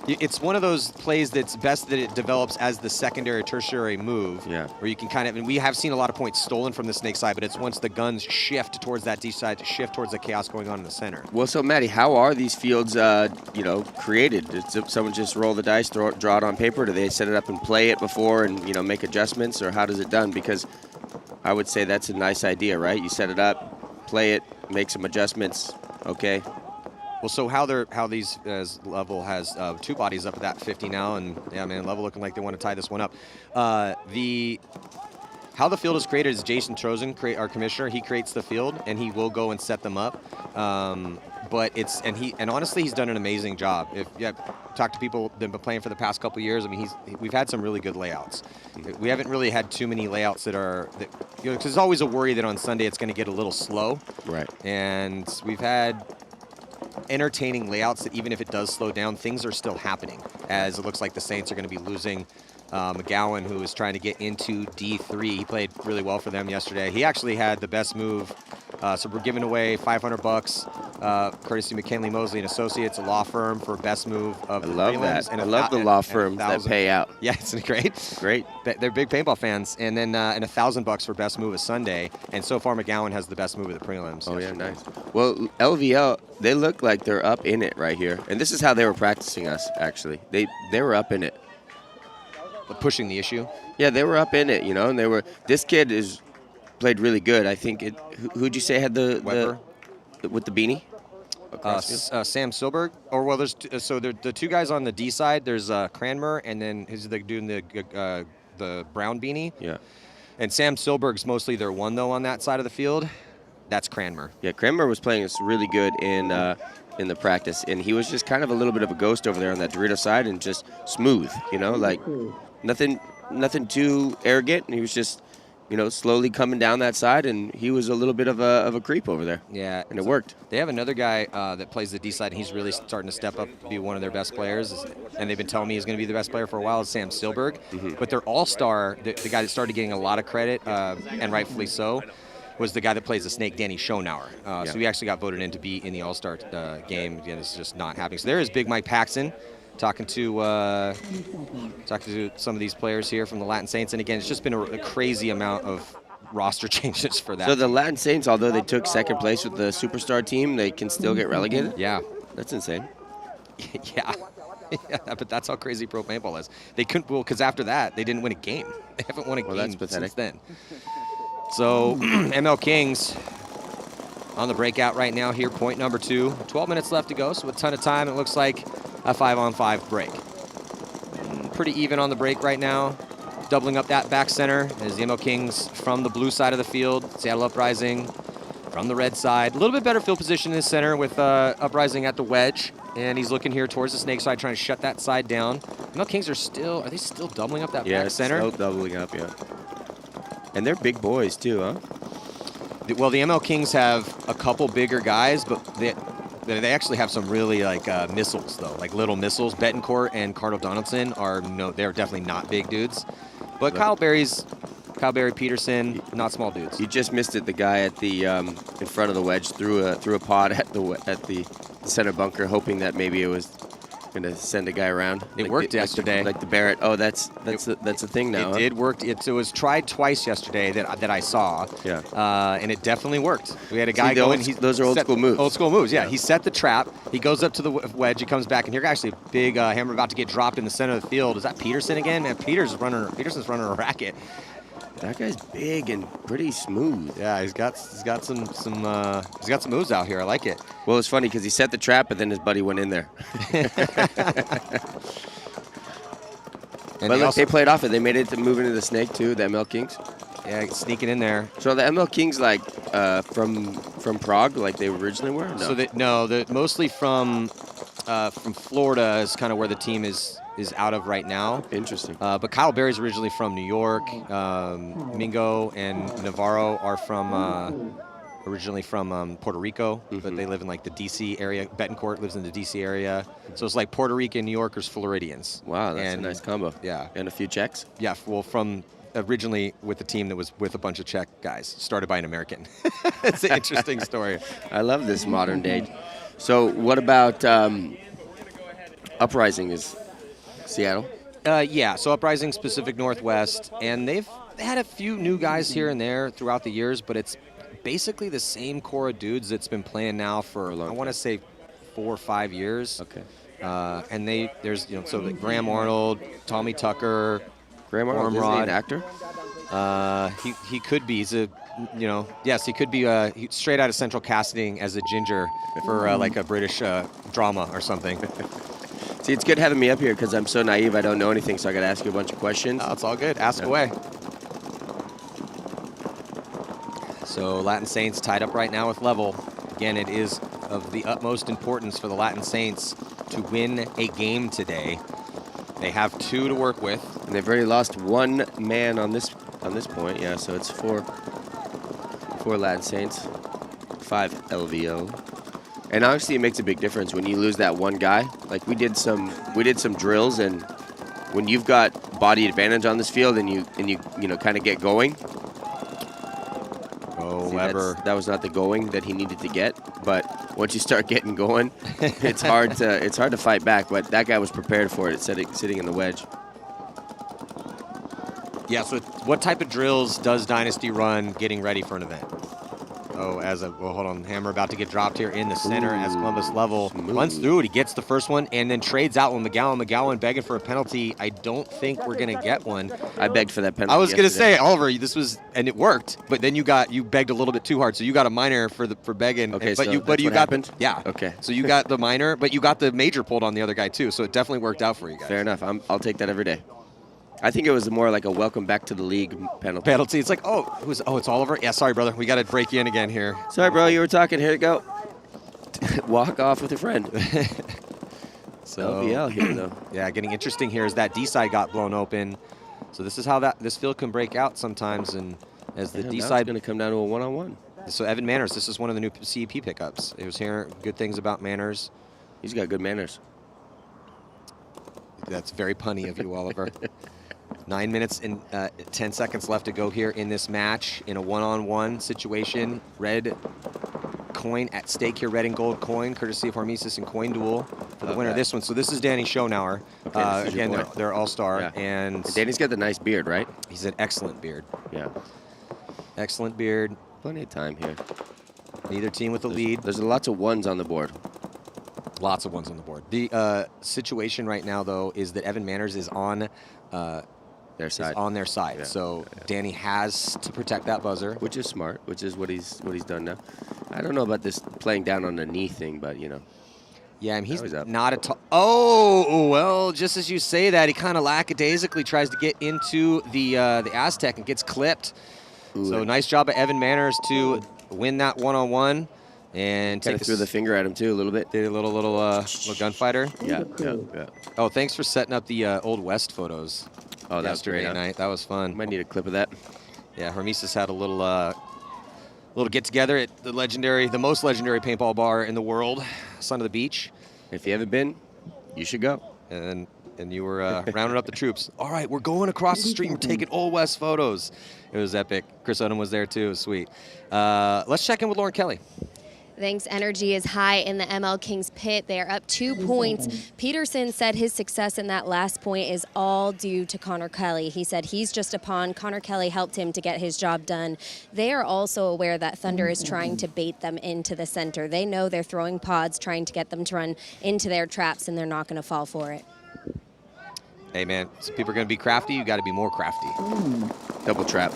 it's one of those plays that's best that it develops as the secondary, tertiary move. Yeah. Where you can kind of, and we have seen a lot of points stolen from the snake side, but it's once the guns shift towards that D side, to shift towards the chaos going on in the center. Well, so, Maddie, how are these fields, created? Did someone just roll the dice, draw it on paper? Do they set it up and play it before and, make adjustments, or how does it done? Because I would say that's a nice idea, right? You set it up, play it, make some adjustments, okay? Well, so how these as Level has two bodies up at that 50 now, and yeah, man, Level looking like they want to tie this one up. How the field is created is Jason Trozen, our commissioner. He creates the field, and he will go and set them up. But and honestly, he's done an amazing job. If you talk to people that have been playing for the past couple years, I mean, we've had some really good layouts. We haven't really had too many layouts because there's always a worry that on Sunday it's going to get a little slow. Right. And we've had entertaining layouts that even if it does slow down, things are still happening, as it looks like the Saints are going to be losing McGowan, who is trying to get into D3. He played really well for them yesterday. He actually had the best move. So we're giving away $500 courtesy McKinley Mosley and Associates, a law firm, for best move of the love prelims. that. And I love the law firms that pay out. Yeah, it's great. Great. They're big paintball fans. And then and $1,000 for best move of Sunday. And so far, McGowan has the best move of the prelims. Oh, yeah, nice. Well, LVL, they look like they're up in it right here. And this is how they were practicing us, actually. They were up in it. Pushing the issue? Yeah, they were up in it, and this kid played really good. I think who'd you say had Weber? With the beanie? Sam Silberg. Or, well, there's the two guys on the D side. There's Cranmer, and then who's doing the brown beanie. Yeah. And Sam Silberg's mostly their one, though, on that side of the field. That's Cranmer. Yeah, Cranmer was playing us really good in the practice, and he was just kind of a little bit of a ghost over there on that Dorito side, and just smooth, like nothing too arrogant. And he was just, slowly coming down that side, and he was a little bit of a creep over there. Yeah. And it worked. They have another guy that plays the D side, and he's really starting to step up to be one of their best players. And they've been telling me he's going to be the best player for a while, is Sam Silberg. Mm-hmm. But their all-star, the guy that started getting a lot of credit, and rightfully so, was the guy that plays the snake, Danny Schonauer. So he actually got voted in to be in the all-star game. Again, it's just not happening. So there is Big Mike Paxson talking to some of these players here from the Latin Saints. And again, it's just been a crazy amount of roster changes for that. So the Latin Saints, although they took second place with the superstar team, they can still get relegated? Yeah. That's insane. Yeah. Yeah, but that's how crazy pro paintball is. They couldn't, because after that, they didn't win a game. They haven't won a game since then. So ML Kings on the breakout right now here, point number 2. 12 minutes left to go, so with a ton of time, it looks like a 5-on-5 break. Pretty even on the break right now. Doubling up that back center as the ML Kings from the blue side of the field. Seattle Uprising from the red side. A little bit better field position in the center with Uprising at the wedge. And he's looking here towards the snake side, trying to shut that side down. ML Kings are still doubling up that back center? Yeah, still doubling up, yeah. And they're big boys too, huh? Well, the ML Kings have a couple bigger guys, but they actually have some really missiles though, like little missiles. Betancourt and Carl Donaldson they're definitely not big dudes. But Kyle Berry Peterson, not small dudes. You just missed it. The guy at the in front of the wedge threw a pod at the center bunker, hoping that maybe it was going to send a guy around. It worked yesterday. Like the Barrett. Oh, that's a thing now. It did work. It was tried twice yesterday that I saw. Yeah. And it definitely worked. We had a guy going. Those are old school moves. Old school moves. Yeah. He set the trap. He goes up to the wedge. He comes back, and here actually a big hammer about to get dropped in the center of the field. Is that Peterson again? Man, Peterson's running a racket. That guy's big and pretty smooth. Yeah, he's got some moves out here. I like it. Well, it's funny because he set the trap, but then his buddy went in there. But look, they played off it. They made it to move into the snake too, the ML Kings. Yeah, sneaking in there. So the ML Kings like from Prague, like they originally were? No. So they're mostly from Florida is kind of where the team is out of right now. Interesting. But Kyle Berry's originally from New York. Mingo and Navarro are from originally from Puerto Rico, but they live in like the DC area. Betancourt lives in the DC area. So it's like Puerto Rican, New Yorkers, Floridians. Wow, that's a nice combo. Yeah. And a few Czechs? Yeah, well, from originally with a team that was with a bunch of Czech guys, started by an American. It's an interesting story. I love this modern day. So what about Uprising is Seattle? Yeah, so Uprising Pacific Northwest, and they've had a few new guys here and there throughout the years, but it's basically the same core of dudes that's been playing now for I want to say 4 or 5 years. Okay. And there's so Graham Arnold, Tommy Tucker, Graham Arnold, is he an actor? He could be. He's a yes, he could be straight out of Central Casting as a ginger for like a British drama or something. See, it's good having me up here because I'm so naive. I don't know anything, so I got to ask you a bunch of questions. Oh, it's all good. Ask away. So Latin Saints tied up right now with Level. Again, it is of the utmost importance for the Latin Saints to win a game today. They have 2 to work with. And they've already lost 1 man on this point. Yeah, so it's 4 Latin Saints, 5 LVO. And obviously it makes a big difference when you lose that one guy. Like we did some drills, and when you've got body advantage on this field and you kind of get going. Oh, Weber. That was not the going that he needed to get, but once you start getting going, it's hard to fight back. But that guy was prepared for it. Sitting in the wedge. Yeah. So what type of drills does Dynasty run getting ready for an event? Oh, hold on. Hammer about to get dropped here in the center as Columbus Level runs through it. He gets the first one and then trades out with McGowan. McGowan begging for a penalty. I don't think we're going to get one. I begged for that penalty. I was going to say, Oliver, and it worked, but then you begged a little bit too hard. So you got a minor for begging. Okay, but so you what got happened? Yeah. Okay. So you got the minor, but you got the major pulled on the other guy too. So it definitely worked out for you guys. Fair enough. I'll take that every day. I think it was more like a welcome back to the league penalty. It's like, it's Oliver? Yeah, sorry, brother. We got to break you in again here. Sorry, bro. You were talking. Here you go. Walk off with a friend. So LVL here, though. Yeah, getting interesting here is that D side got blown open. So this is how this field can break out sometimes. And as the D side going to come down to a one-on-one. So Evan Manners, this is one of the new CEP pickups. It was hearing good things about Manners. He's got good manners. That's very punny of you, Oliver. 9 minutes and 10 seconds left to go here in this match in a one-on-one situation. Red coin at stake here, red and gold coin, courtesy of Hormesis and Coin Duel for the winner of this one. So this is Danny Schoenauer. Okay, again, they're all-star. Yeah. And Danny's got the nice beard, right? He's an excellent beard. Yeah. Excellent beard. Plenty of time here. Neither team with the lead. There's lots of ones on the board. Lots of ones on the board. The situation right now, though, is that Evan Manners is on their side. Yeah. So Danny has to protect that buzzer, which is smart. Which is what he's done now. I don't know about this playing down on the knee thing, but Yeah, I mean, he's not a tall. Oh, well, just as you say that, he kind of lackadaisically tries to get into the Aztec and gets clipped. Ooh. So nice job of Evan Manners to win that one-on-one. And kind of threw the finger at him too a little bit. Did a little gunfighter. Yeah. Oh, thanks for setting up the Old West photos. Oh, that was great. Night. That was fun. Might need a clip of that. Yeah, Hormesis had a little get together at the most legendary paintball bar in the world, Son of the Beach. If you haven't been, you should go. And you were rounding up the troops. All right, we're going across the street. We're taking Old West photos. It was epic. Chris Odom was there too. It was sweet. Let's check in with Lauren Kelly. Thanks. Energy is high in the ML Kings pit. They are up 2 points. Peterson said his success in that last point is all due to Connor Kelly. He said he's just a pawn. Connor Kelly helped him to get his job done. They are also aware that Thunder is trying to bait them into the center. They know they're throwing pods, trying to get them to run into their traps, and they're not going to fall for it. Hey, man, so people are going to be crafty. You got to be more crafty. Double trap.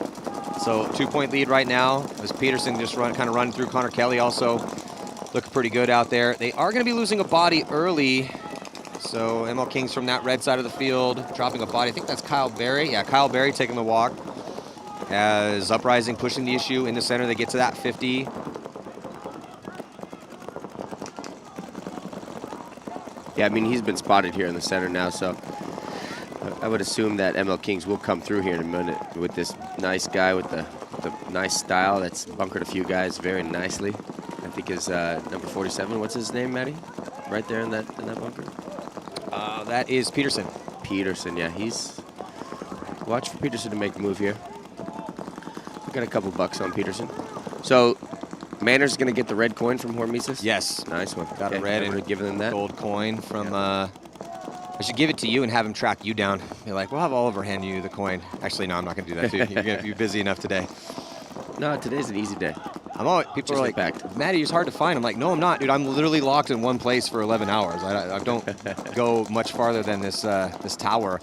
So 2-point lead right now. As Peterson just kind of running through Connor Kelly also. Looking pretty good out there. They are going to be losing a body early. So ML Kings from that red side of the field dropping a body. I think that's Kyle Berry. Yeah, Kyle Berry taking the walk. As Uprising pushing the issue in the center, they get to that 50. Yeah, I mean, he's been spotted here in the center now, so I would assume that ML Kings will come through here in a minute with this nice guy with the nice style that's bunkered a few guys very nicely. I think is number 47. What's his name, Maddie? Right there in that bunker? That is Peterson. Peterson, yeah. Watch for Peterson to make the move here. We got a couple bucks on Peterson. So Manor's going to get the red coin from Hormesis? Yes. Nice one. Got a red and giving them that gold coin from. I should give it to you and have him track you down. Be like, we'll have Oliver hand you the coin. Actually, no, I'm not going to do that too. You're going to be busy enough today. No, today's an easy day. People are like, Maddie, it's hard to find. I'm like, no, I'm not, dude. I'm literally locked in one place for 11 hours. I don't go much farther than this tower.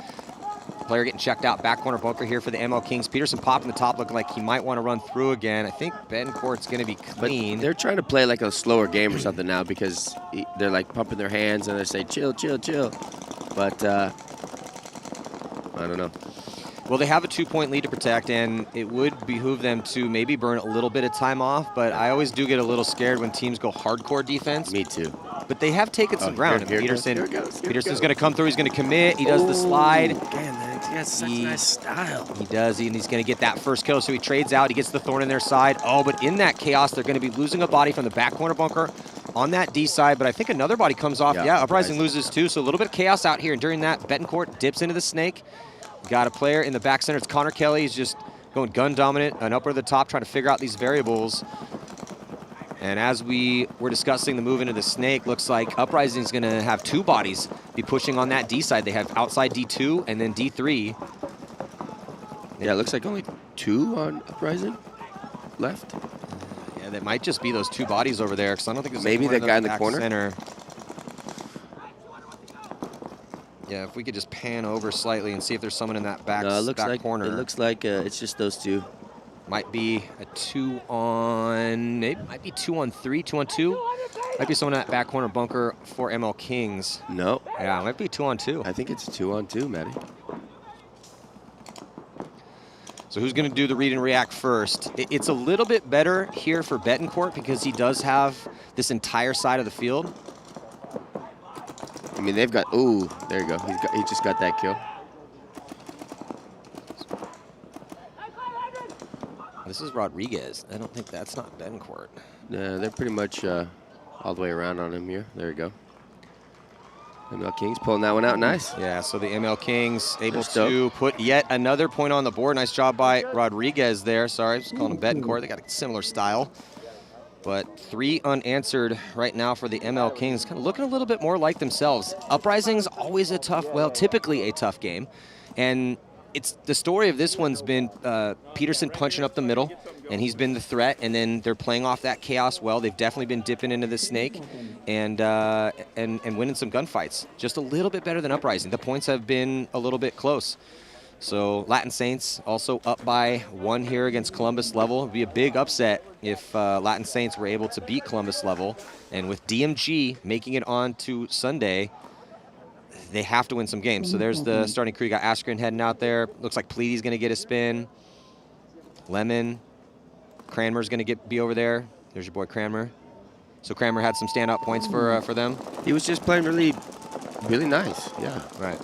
Player getting checked out. Back corner bunker here for the ML Kings. Peterson popping the top, looking like he might want to run through again. I think Betancourt's going to be clean. But they're trying to play like a slower game or something now because they're like pumping their hands and they're saying, chill, chill, chill. But I don't know. Well, they have a 2-point lead to protect, and it would behoove them to maybe burn a little bit of time off, but I always do get a little scared when teams go hardcore defense. Me too. But they have taken some ground. Peterson's going to come through. He's going to commit. He does the slide. Man, he has such nice style. He does, and he's going to get that first kill, so he trades out. He gets the thorn in their side. Oh, but in that chaos, they're going to be losing a body from the back corner bunker on that D side, but I think another body comes off. Yeah, Uprising loses too, so a little bit of chaos out here, and during that, Betancourt dips into the snake. Got a player in the back center. It's Connor Kelly. He's just going gun dominant and up or the top, trying to figure out these variables. And as we were discussing the move into the snake, looks like Uprising's going to have 2 bodies be pushing on that D side. They have outside D2 and then D3. Yeah, it looks like only 2 on Uprising left. Yeah, that might just be those 2 bodies over there, because I don't think there's maybe that guy in the corner. Center. Yeah, if we could just pan over slightly and see if there's someone in that back corner. It looks like it's just those 2. Might be a 2 on, maybe might be 2 on 3, 2 on 2. Might be someone in that back corner bunker for ML Kings. No. Yeah, it might be 2 on 2. I think it's a 2 on 2, Maddie. So who's going to do the read and react first? It's a little bit better here for Betancourt because he does have this entire side of the field. I mean, they've got, ooh, there you go. He just got that kill. This is Rodriguez. I don't think that's not Betancourt. Yeah, they're pretty much all the way around on him here. There you go. ML Kings pulling that one out nice. Yeah, so the ML Kings able to put yet another point on the board. Nice job by Rodriguez there. Sorry, I was calling him Betancourt. They got a similar style. But 3 unanswered right now for the ML Kings, kind of looking a little bit more like themselves. Uprising's always typically a tough game. And it's the story of this one's been Peterson punching up the middle, and he's been the threat, and then they're playing off that chaos well. They've definitely been dipping into the snake and winning some gunfights. Just a little bit better than Uprising. The points have been a little bit close. So Latin Saints also up by 1 here against Columbus Level. It would be a big upset if Latin Saints were able to beat Columbus Level. And with DMG making it on to Sunday, they have to win some games. So there's the starting crew. You got Askren heading out there. Looks like Pleady's going to get a spin. Lemon. Cranmer's going to be over there. There's your boy Cranmer. So Cranmer had some standout points for them. He was just playing really, really nice. Yeah. Right.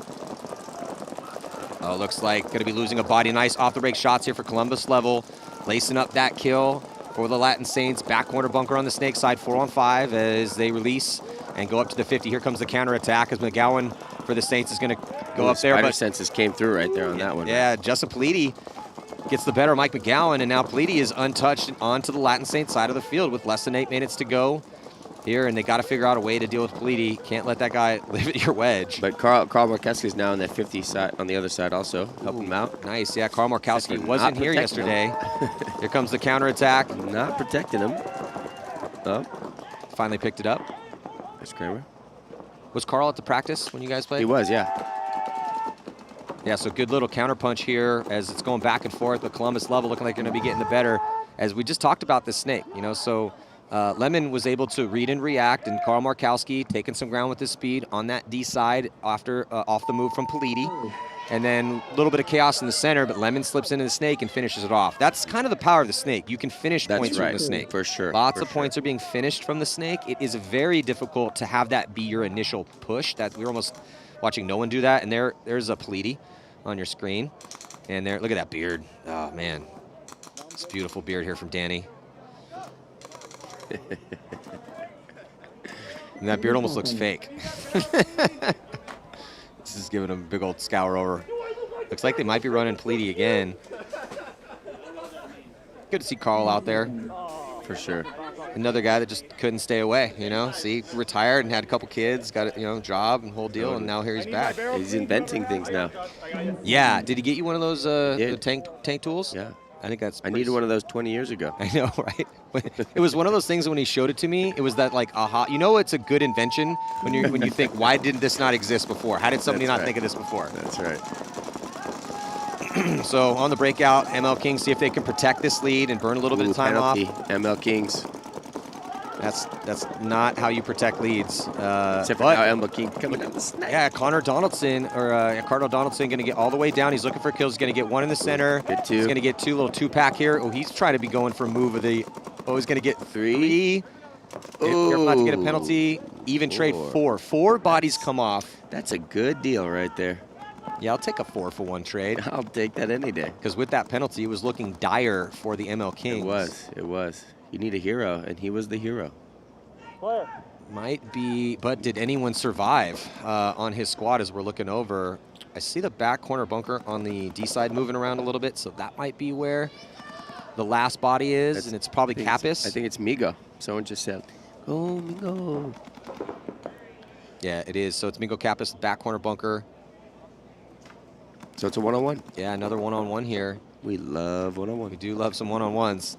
Looks like going to be losing a body. Nice off-the-break shots here for Columbus Level. Lacing up that kill for the Latin Saints. Back corner bunker on the snake side, 4 on 5 as they release and go up to the 50. Here comes the counterattack as McGowan for the Saints is going to go up there. Spider senses came through right there on that one. Yeah, Justin Pleady gets the better of Mike McGowan, and now Pleady is untouched onto the Latin Saints side of the field with less than 8 minutes to go here, and they got to figure out a way to deal with Pleady. Can't let that guy live at your wedge. But Carl Markowski's now on that 50 side, on the other side also, helping him out. Nice, yeah, Carl Markowski wasn't here yesterday. Here comes the counterattack. Not protecting him. Oh. Finally picked it up. There's Kramer. Was Carl at the practice when you guys played? He was, yeah. Yeah, so good little counterpunch here as it's going back and forth. The Columbus Level looking like they're going to be getting the better. As we just talked about this snake, you know, so Lemon was able to read and react, and Carl Markowski taking some ground with his speed on that D side after off the move from Politi. And then a little bit of chaos in the center, but Lemon slips into the snake and finishes it off. That's kind of the power of the snake. You can finish points from the snake. For sure. Lots of points are being finished from the snake. It is very difficult to have that be your initial push. That we're almost watching no one do that. And there's a Politi on your screen. And there, look at that beard. Oh, man. It's a beautiful beard here from Danny. And that beard almost looks fake. This is giving him a big old scour over. Looks like they might be running Politi again. Good to see Carl out there. For sure. Another guy that just couldn't stay away, you know. See, retired and had a couple kids, got a job and whole deal, and now here he's back. He's inventing things now. Yeah. Did he get you one of those the tank tools? Yeah. I think that's. I needed one of those 20 years ago. I know, right? It was one of those things when he showed it to me. It was that like aha. You know, it's a good invention when you think, why didn't this not exist before? How did somebody not think of this before? That's right. So on the breakout, ML Kings see if they can protect this lead and burn a little bit of time penalty. off. ML Kings. That's not how you protect leads. Except for now ML King coming down the snake. Yeah, Cardinal Donaldson going to get all the way down. He's looking for kills. He's going to get one in the center. Get two. He's going to get two. Little two-pack here. Oh, he's trying to be going for a move of the. Oh, he's going to get three. Careful not to get a penalty. Even trade four. Four bodies come off. That's a good deal right there. Yeah, I'll take a 4-for-1 trade. I'll take that any day. Because with that penalty, it was looking dire for the ML Kings. It was. You need a hero, and he was the hero. Might be, but did anyone survive on his squad as we're looking over? I see the back corner bunker on the D side moving around a little bit, so that might be where the last body is, and it's probably Kappas. I think it's Migo. Someone just said, "Oh, Migo." Yeah, it is. So it's Migo Kappas, back corner bunker. So it's a one-on-one. Yeah, another one-on-one here. We love one-on-one. We do love some one-on-ones.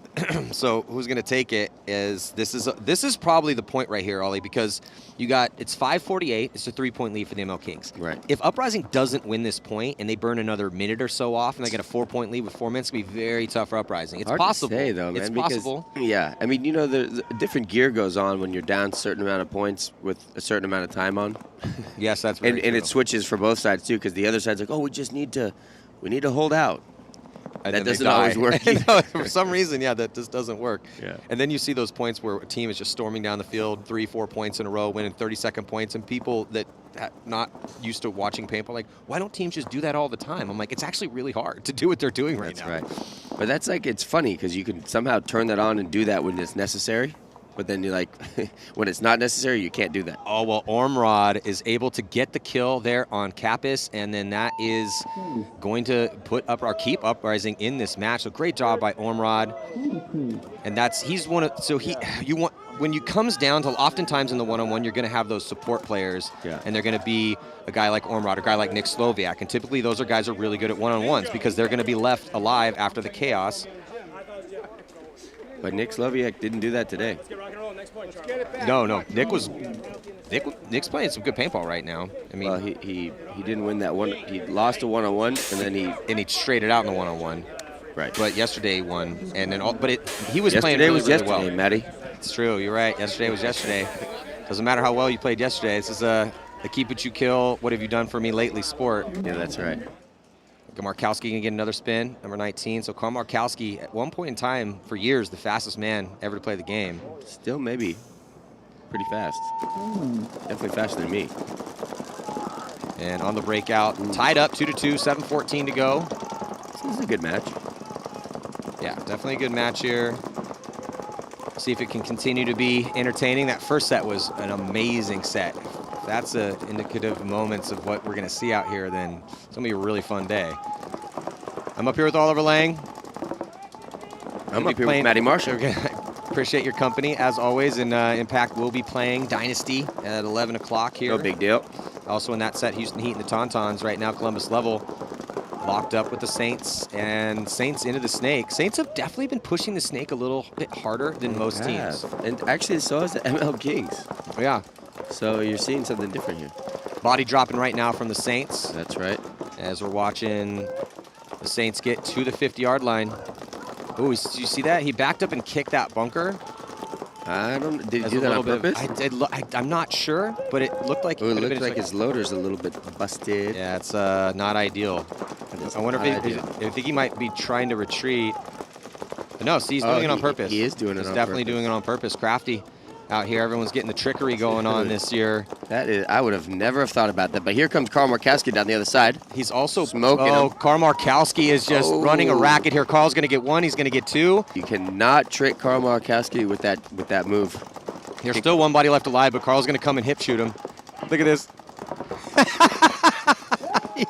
So who's going to take it is this is probably the point right here, Ollie, because it's 5:48. It's a 3-point lead for the ML Kings. Right. If Uprising doesn't win this point and they burn another minute or so off and they get a 4-point lead with 4 minutes, it's going to be very tough for Uprising. It's hard possible. to say, though, man, it's because, possible. Yeah. I mean, the different gear goes on when you're down a certain amount of points with a certain amount of time on. Yes, that's very and it switches for both sides, too, because the other side's like, oh, we need to hold out. And that doesn't always work. No, for some reason, yeah, that just doesn't work. Yeah. And then you see those points where a team is just storming down the field, 3-4 points in a row, winning 30-second points, and people that not used to watching paintball like, why don't teams just do that all the time? I'm like, it's actually really hard to do what they're doing right now. That's right. But that's like, it's funny because you can somehow turn that on and do that when it's necessary. But then you're like, when it's not necessary, you can't do that. Oh, well, Ormrod is able to get the kill there on Kappas, and then that is going to keep Uprising in this match. So great job by Ormrod. And when you comes down to, oftentimes in the one-on-one, you're going to have those support players, and they're going to be a guy like Ormrod, a guy like Nick Sloviak, and typically those are guys who are really good at one-on-ones because they're going to be left alive after the chaos. But Nick Sloviak didn't do that today. No. Nick's playing some good paintball right now. I mean, well, he didn't win that one. He lost a one-on-one, and then he traded out in the one-on-one. Right. But yesterday he won, and then he was playing really, really well. Yesterday, Matty. It's true. You're right. Yesterday was yesterday. Doesn't matter how well you played yesterday. This is a keep it you kill. What have you done for me lately? Sport. Yeah, that's right. Markowski can get another spin, number 19. So Carl Markowski, at one point in time, for years, the fastest man ever to play the game. Still maybe pretty fast. Definitely faster than me. And on the breakout, tied up 2-2, 7:14 to go. This is a good match. Yeah, definitely a good match here. See if it can continue to be entertaining. That first set was an amazing set. If that's indicative moments of what we're going to see out here, then it's going to be a really fun day. I'm up here with Oliver Lang. I'm up here with Matty Marshall. Appreciate your company, as always, and Impact will be playing Dynasty at 11 o'clock here. No big deal. Also in that set, Houston Heat and the Tauntauns right now, Columbus Level, locked up with the Saints, and Saints into the Snake. Saints have definitely been pushing the Snake a little bit harder than most teams. And actually, so is the ML Kings. Yeah. So you're seeing something different here. Body dropping right now from the Saints. That's right. As we're watching the Saints get to the 50-yard line. Ooh, you see that? He backed up and kicked that bunker. I don't. Did he Has do a that little on bit purpose? I'm not sure, but it looked like Oh, it could have looked been like his loader's a little bit busted. Yeah, it's not ideal. I wonder I think he might be trying to retreat. But no, see, he's doing it on purpose. He is doing it He's on definitely purpose. doing it on purpose. Crafty out here. Everyone's getting the trickery going on this year. That is, I would have never have thought about that. But here comes Carl Markowski down the other side. He's also smoking him. Carl Markowski is just running a racket here. Carl's going to get one. He's going to get two. You cannot trick Carl Markowski with that move. There's still one body left alive, but Carl's going to come and hip shoot him. Look at this.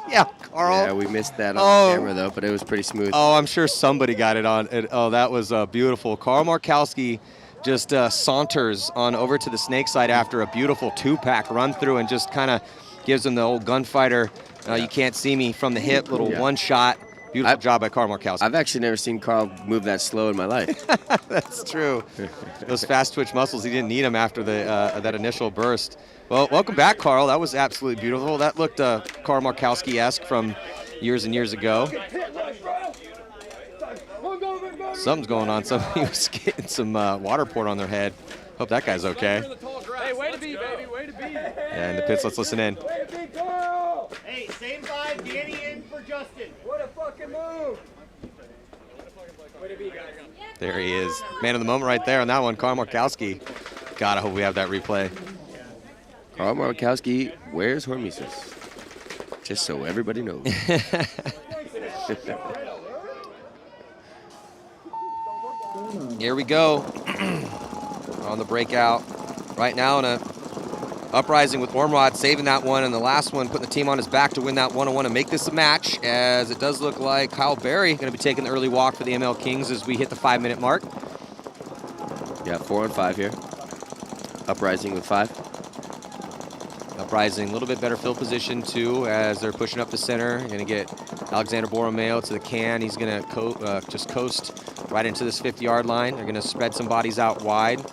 Yeah, Carl. Yeah, we missed that on camera, though, but it was pretty smooth. Oh, I'm sure somebody got it on. Oh, that was beautiful. Carl Markowski just saunters on over to the snake side after a beautiful two-pack run through and just kind of gives him the old gunfighter, you can't see me from the hip, little one shot. Beautiful job by Carl Markowski. I've actually never seen Carl move that slow in my life. That's true. Those fast twitch muscles, he didn't need them after that initial burst. Well, welcome back, Carl. That was absolutely beautiful. That looked Carl Markowski-esque from years and years ago. Something's going on. Somebody was getting some water poured on their head. Hope that guy's okay. Hey, way to be, baby, way to be. Yeah, in the pits, let's listen in. Hey, same five, Danny in for Justin. What a fucking move. Way to be, guys. There he is. Man of the moment right there on that one, Carl Markowski. God, I hope we have that replay. Carl Markowski wears hormesis, just so everybody knows. Here we go on the breakout. Right now in a uprising with Ormrod, saving that one, and the last one putting the team on his back to win that one-on-one and make this a match, as it does look like Kyle Berry going to be taking the early walk for the ML Kings as we hit the 5-minute mark. Yeah, 4 on 5 here. Uprising with 5. Uprising, a little bit better field position too, as they're pushing up the center. Going to get Alexander Borromeo to the can. He's going to just coast right into this 50-yard line. They're going to spread some bodies out wide,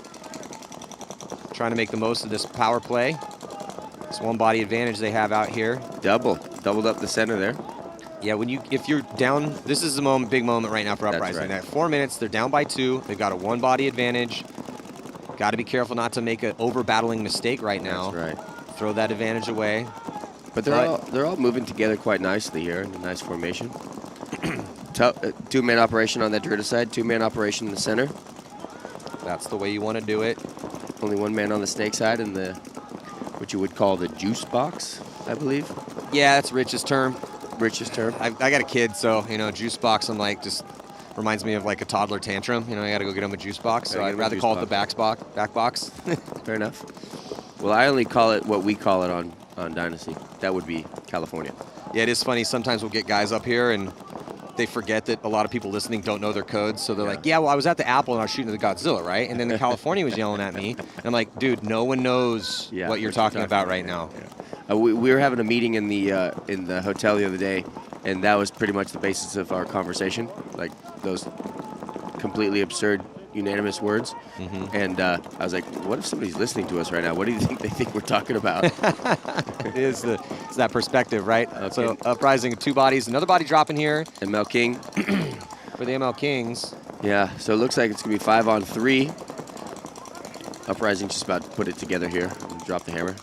trying to make the most of this power play. It's one body advantage they have out here. Doubled up the center there. Yeah, if you're down, this is the big moment right now for Uprising. Right. At 4 minutes, they're down by 2. They've got a one body advantage. Got to be careful not to make an over battling mistake right now. That's right. Throw that advantage away. But they're all moving together quite nicely here in a nice formation. Two-man operation on that Druida side, two-man operation in the center. That's the way you want to do it. Only one man on the snake side in the what you would call the juice box, I believe. Yeah, that's Rich's term. Rich's term. I got a kid, so juice box. I'm like, just reminds me of like a toddler tantrum. I got to go get him a juice box. So I'd rather call it the back box. Fair enough. Well, I only call it what we call it on Dynasty. That would be California. Yeah, it is funny. Sometimes we'll get guys up here and they forget that a lot of people listening don't know their codes. So they're like, yeah, well, I was at the Apple and I was shooting the Godzilla, right? And then the California was yelling at me. And I'm like, dude, no one knows what you're talking about right now. Yeah. We were having a meeting in the hotel the other day, and that was pretty much the basis of our conversation, like those completely absurd unanimous words. And I was like, what if somebody's listening to us right now? What do you think they think we're talking about? It's that perspective, right? Okay. So Uprising, 2 bodies, another body dropping here. ML King. For the ML Kings. Yeah, so it looks like it's going to be 5 on 3. Uprising just about to put it together here and drop the hammer.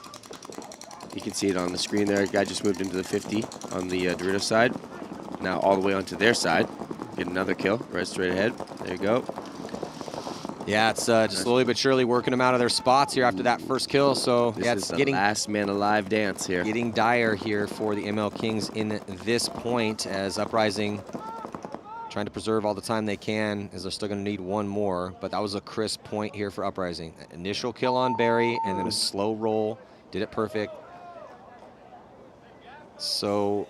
You can see it on the screen there. Guy just moved into the 50 on the Dorito side. Now all the way onto their side. Get another kill right straight ahead. There you go. Yeah, it's just slowly but surely working them out of their spots here after that first kill. So this it's is the getting last man alive dance here. Getting dire here for the ML Kings in this point, as Uprising trying to preserve all the time they can, as they're still going to need one more. But that was a crisp point here for Uprising. Initial kill on Barry and then a slow roll. Did it perfect. So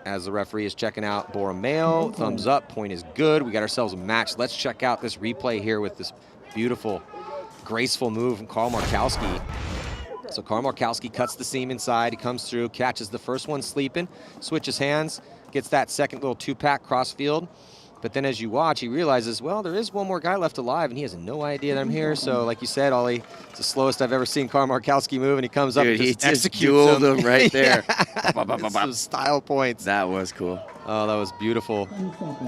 as the referee is checking out Borromeo, thumbs up, point is good. We got ourselves a match. Let's check out this replay here with this beautiful, graceful move from Carl Markowski. So Carl Markowski cuts the seam inside. He comes through, catches the first one sleeping, switches hands, gets that second little 2-pack cross field. But then as you watch, he realizes, well, there is one more guy left alive, and he has no idea that I'm here. So like you said, Ollie, it's the slowest I've ever seen Carl Markowski move, and he comes up and just executes dueled him right there. Some style points. That was cool. Oh, that was beautiful.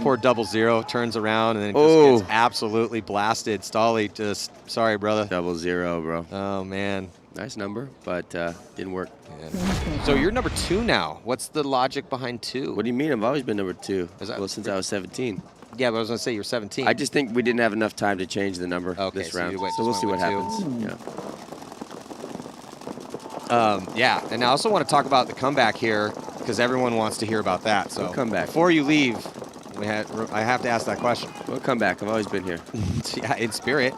Poor 0-0 turns around and then just gets absolutely blasted. Stolly just, sorry, brother. 0-0, bro. Oh, man. Nice number, but didn't work. Yeah. So you're number 2 now. What's the logic behind 2? What do you mean? I've always been number 2. Well, since I was 17. Yeah, but I was going to say you're 17. I just think we didn't have enough time to change the number this round. So we'll see what happens. Yeah, and I also want to talk about the comeback here because everyone wants to hear about that. So comeback. Before you leave, I have to ask that question. We'll come back. I've always been here. Yeah, in spirit.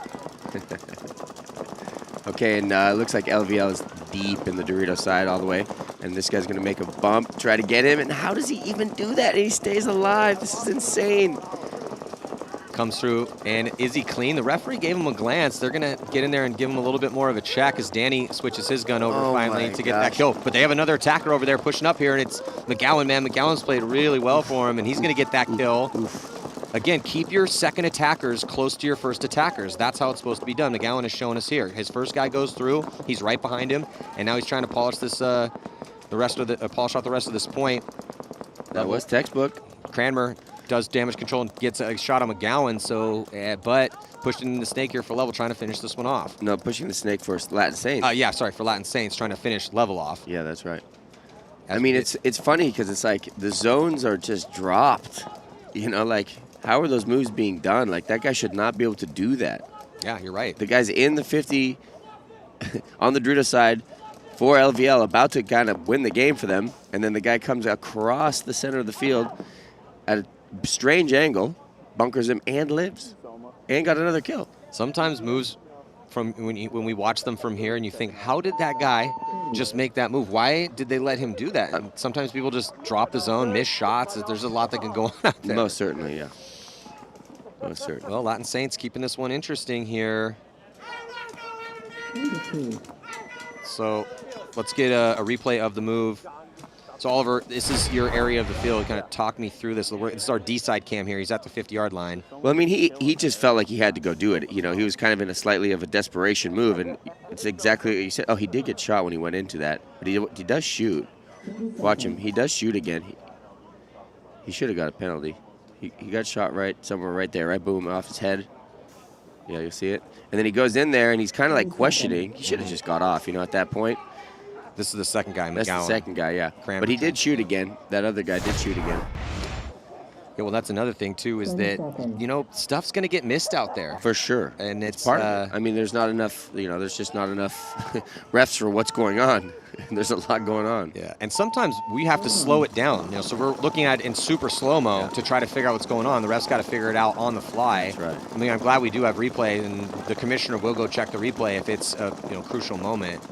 Okay, and it looks like LVL is deep in the Dorito side all the way. And this guy's going to make a bump, try to get him. And how does he even do that? And he stays alive. This is insane. Comes through, and is he clean? The referee gave him a glance. They're going to get in there and give him a little bit more of a check as Danny switches his gun over finally to get that kill. But they have another attacker over there pushing up here, and it's McGowan, man. McGowan's played really well for him, and he's going to get that kill. Again, keep your second attackers close to your first attackers. That's how it's supposed to be done. McGowan has shown us here. His first guy goes through. He's right behind him, and now he's trying to polish this, polish out the rest of this point. That was textbook. Cranmer does damage control and gets a shot on McGowan, so, but pushing the snake here for level, trying to finish this one off. No, pushing the snake for Latin Saints. Yeah, sorry, for Latin Saints, trying to finish level off. Yeah, that's right. I mean, it's funny because it's like the zones are just dropped. You know, like, how are those moves being done? Like, that guy should not be able to do that. Yeah, you're right. The guy's in the 50 on the Dorito side for LVL, about to kind of win the game for them, and then the guy comes across the center of the field at a strange angle, bunkers him, and lives, and got another kill. Sometimes moves from when we watch them from here, and you think, how did that guy just make that move? Why did they let him do that? And sometimes people just drop the zone, miss shots. There's a lot that can go on out there. Most certainly, yeah. Most certainly. Well, Latin Saints keeping this one interesting here. So let's get a replay of the move. So Oliver, this is your area of the field. Kind of talk me through this. This is our D-side cam here. He's at the 50-yard line. Well, I mean, he just felt like he had to go do it. You know, he was kind of in a slightly of a desperation move, and it's exactly what you said. Oh, he did get shot when he went into that, but he does shoot. Watch him. He does shoot again. He should have got a penalty. He got shot somewhere right there, right, boom, off his head. Yeah, you'll see it. And then he goes in there, and he's kind of like questioning. He should have just got off, you know, at that point. This is the second guy, McGowan. That's the second guy, yeah. But he did shoot again. That other guy did shoot again. Yeah, well, that's another thing, too, is that, you know, stuff's going to get missed out there. For sure. And it's part of it. I mean, there's not enough, you know, there's just not enough refs for what's going on. There's a lot going on. Yeah, and sometimes we have to slow it down. You know, so we're looking at it in super slow-mo to try to figure out what's going on. The refs got to figure it out on the fly. That's right. I mean, I'm glad we do have replay, and the commissioner will go check the replay if it's a crucial moment.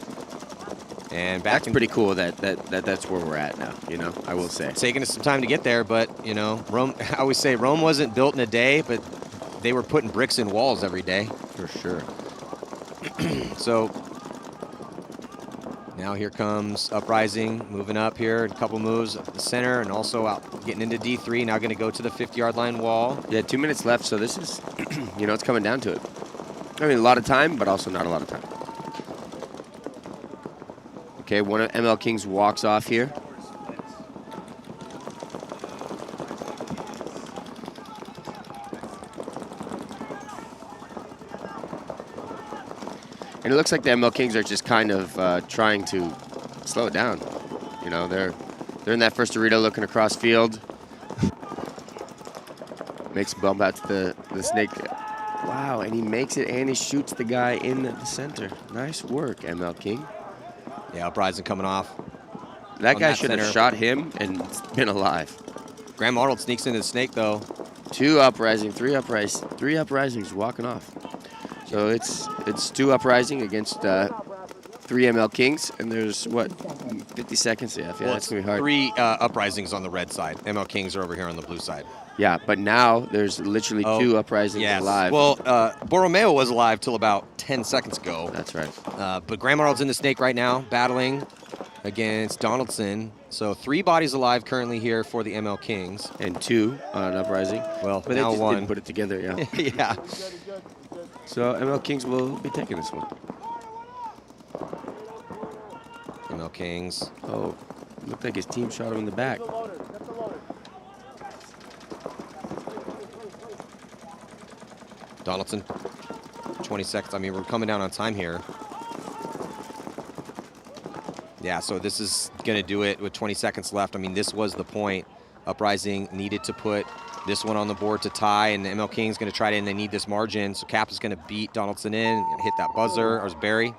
And that's pretty cool that's where we're at now, you know, I will say. It's taking us some time to get there, but, you know, Rome, I always say Rome wasn't built in a day, but they were putting bricks in walls every day. For sure. So now here comes Uprising, moving up here, a couple moves at the center, and also out getting into D3, now going to go to the 50-yard line wall. Yeah, 2 minutes left, so this is, you know, it's coming down to it. I mean, a lot of time, but also not a lot of time. Okay, one of ML Kings walks off here. And it looks like the ML Kings are just kind of trying to slow it down. You know, they're in that first Dorito looking across field. Makes a bump out to the snake. Wow, and he makes it and he shoots the guy in the center. Nice work, ML King. Yeah, Uprising coming off. That guy should have shot him and been alive. Graham Arnold sneaks into the snake, though. 2 Uprising, 3 Uprising, 3 Uprisings walking off. So it's 2 Uprising against 3 ML Kings, and there's, what, 50 seconds? Yeah, Well, that's going to be hard. 3 Uprisings on the red side. ML Kings are over here on the blue side. Yeah, but now there's literally 2 Uprisings alive. Well, Borromeo was alive till about 10 seconds ago. That's right. But Graham Arnold's in the snake right now, battling against Donaldson. So 3 bodies alive currently here for the ML Kings. And 2 on Uprising. Well, but now they just 1. didn't put it together, yeah. Yeah. So ML Kings will be taking this one. ML Kings. Oh, looked like his team shot him in the back. Donaldson, 20 seconds. I mean, we're coming down on time here. Yeah, so this is going to do it with 20 seconds left. I mean, this was the point. Uprising needed to put this one on the board to tie, and ML King's going to try to, and they need this margin. So Cap is going to beat Donaldson in, hit that buzzer, or is Barry.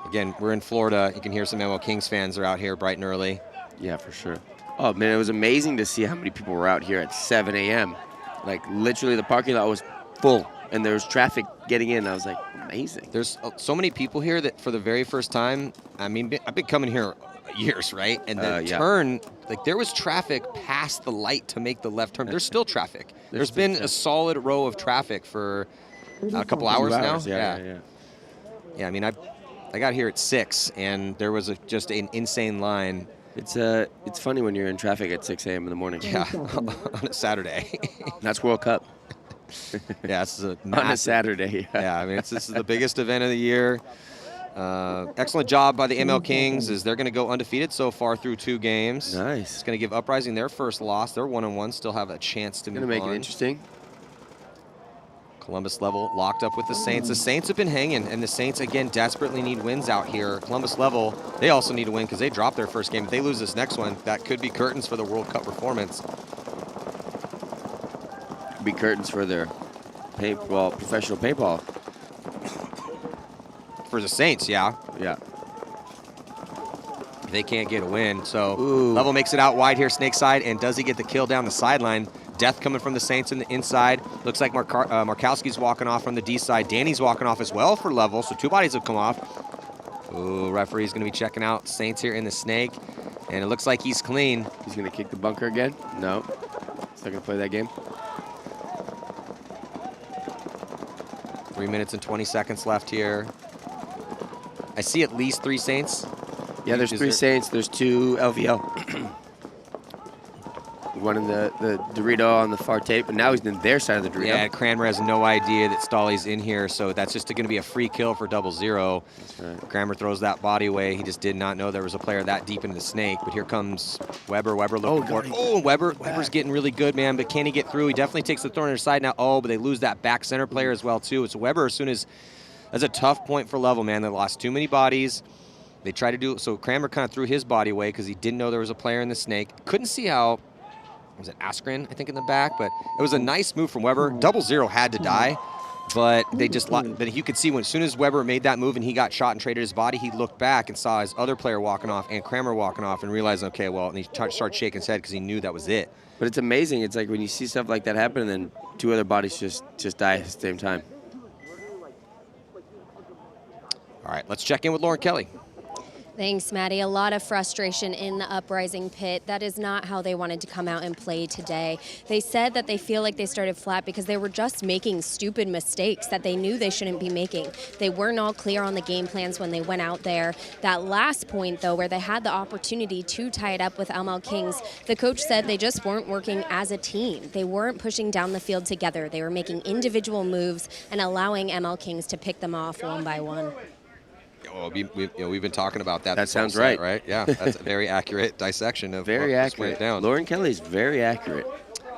Again, we're in Florida. You can hear some ML Kings fans are out here bright and early. Yeah, for sure. Oh, man, it was amazing to see how many people were out here at 7 a.m. Like, literally, the parking lot was full, and there was traffic getting in. I was like, amazing. There's so many people here that for the very first time, I mean, I've been coming here years, right? And the turn, like, there was traffic past the light to make the left turn. There's still traffic. There's been a solid row of traffic for a couple hours now. Yeah. Yeah, I mean, I got here at 6, and there was just an insane line. It's funny when you're in traffic at 6 a.m. in the morning. Yeah, on a Saturday. That's World Cup. Yeah, this is on a Saturday. Yeah, I mean, this is the biggest event of the year. Excellent job by the ML Kings, as they're going to go undefeated so far through 2 games. Nice. It's going to give Uprising their first loss. They're 1-1, still have a chance to move on. Going to make it interesting. Columbus Level locked up with the Saints. The Saints have been hanging, and the Saints, again, desperately need wins out here. Columbus Level, they also need a win because they dropped their first game. If they lose this next one, that could be curtains for the World Cup performance. Could be curtains for their paintball, professional paintball. For the Saints, yeah. Yeah. They can't get a win. So Level makes it out wide here, snake side, and does he get the kill down the sideline? Death coming from the Saints in the inside. Looks like Markowski's walking off from the D side. Danny's walking off as well for Level, so 2 bodies have come off. Ooh, referee's going to be checking out Saints here in the snake, and it looks like he's clean. He's going to kick the bunker again? No. He's not going to play that game. 3 minutes and 20 seconds left here. I see at least 3 Saints. Yeah, there's 3 Saints. There's 2 LVL. One in the Dorito on the far tape, but now he's in their side of the Dorito. Yeah, Cranmer has no idea that Stolly's in here, so that's just going to be a free kill for 0-0. That's right. Cranmer throws that body away. He just did not know there was a player that deep into the snake, but here comes Weber. Weber looking for it. Oh, Weber's getting really good, man, but can he get through? He definitely takes the throw on his side now. Oh, but they lose that back center player as well, too. It's Weber as soon as... That's a tough point for Level, man. They lost too many bodies. They tried to do it, so Cranmer kind of threw his body away because he didn't know there was a player in the snake. Couldn't see how... Was it Askren, I think, in the back? But it was a nice move from Weber. 0-0 had to die, but they just but you could see as soon as Weber made that move and he got shot and traded his body, he looked back and saw his other player walking off and Cranmer walking off and realized, okay, well, and he started shaking his head because he knew that was it. But it's amazing. It's like when you see stuff like that happen and then 2 other bodies just die at the same time. All right, let's check in with Lauren Kelly. Thanks, Maddie. A lot of frustration in the Uprising pit. That is not how they wanted to come out and play today. They said that they feel like they started flat because they were just making stupid mistakes that they knew they shouldn't be making. They weren't all clear on the game plans when they went out there. That last point, though, where they had the opportunity to tie it up with ML Kings, the coach said they just weren't working as a team. They weren't pushing down the field together. They were making individual moves and allowing ML Kings to pick them off one by one. Well, we've been talking about that. That sounds right. Right? Yeah, that's a very accurate dissection of very what accurate. Went down. Lauren Kelly's very accurate.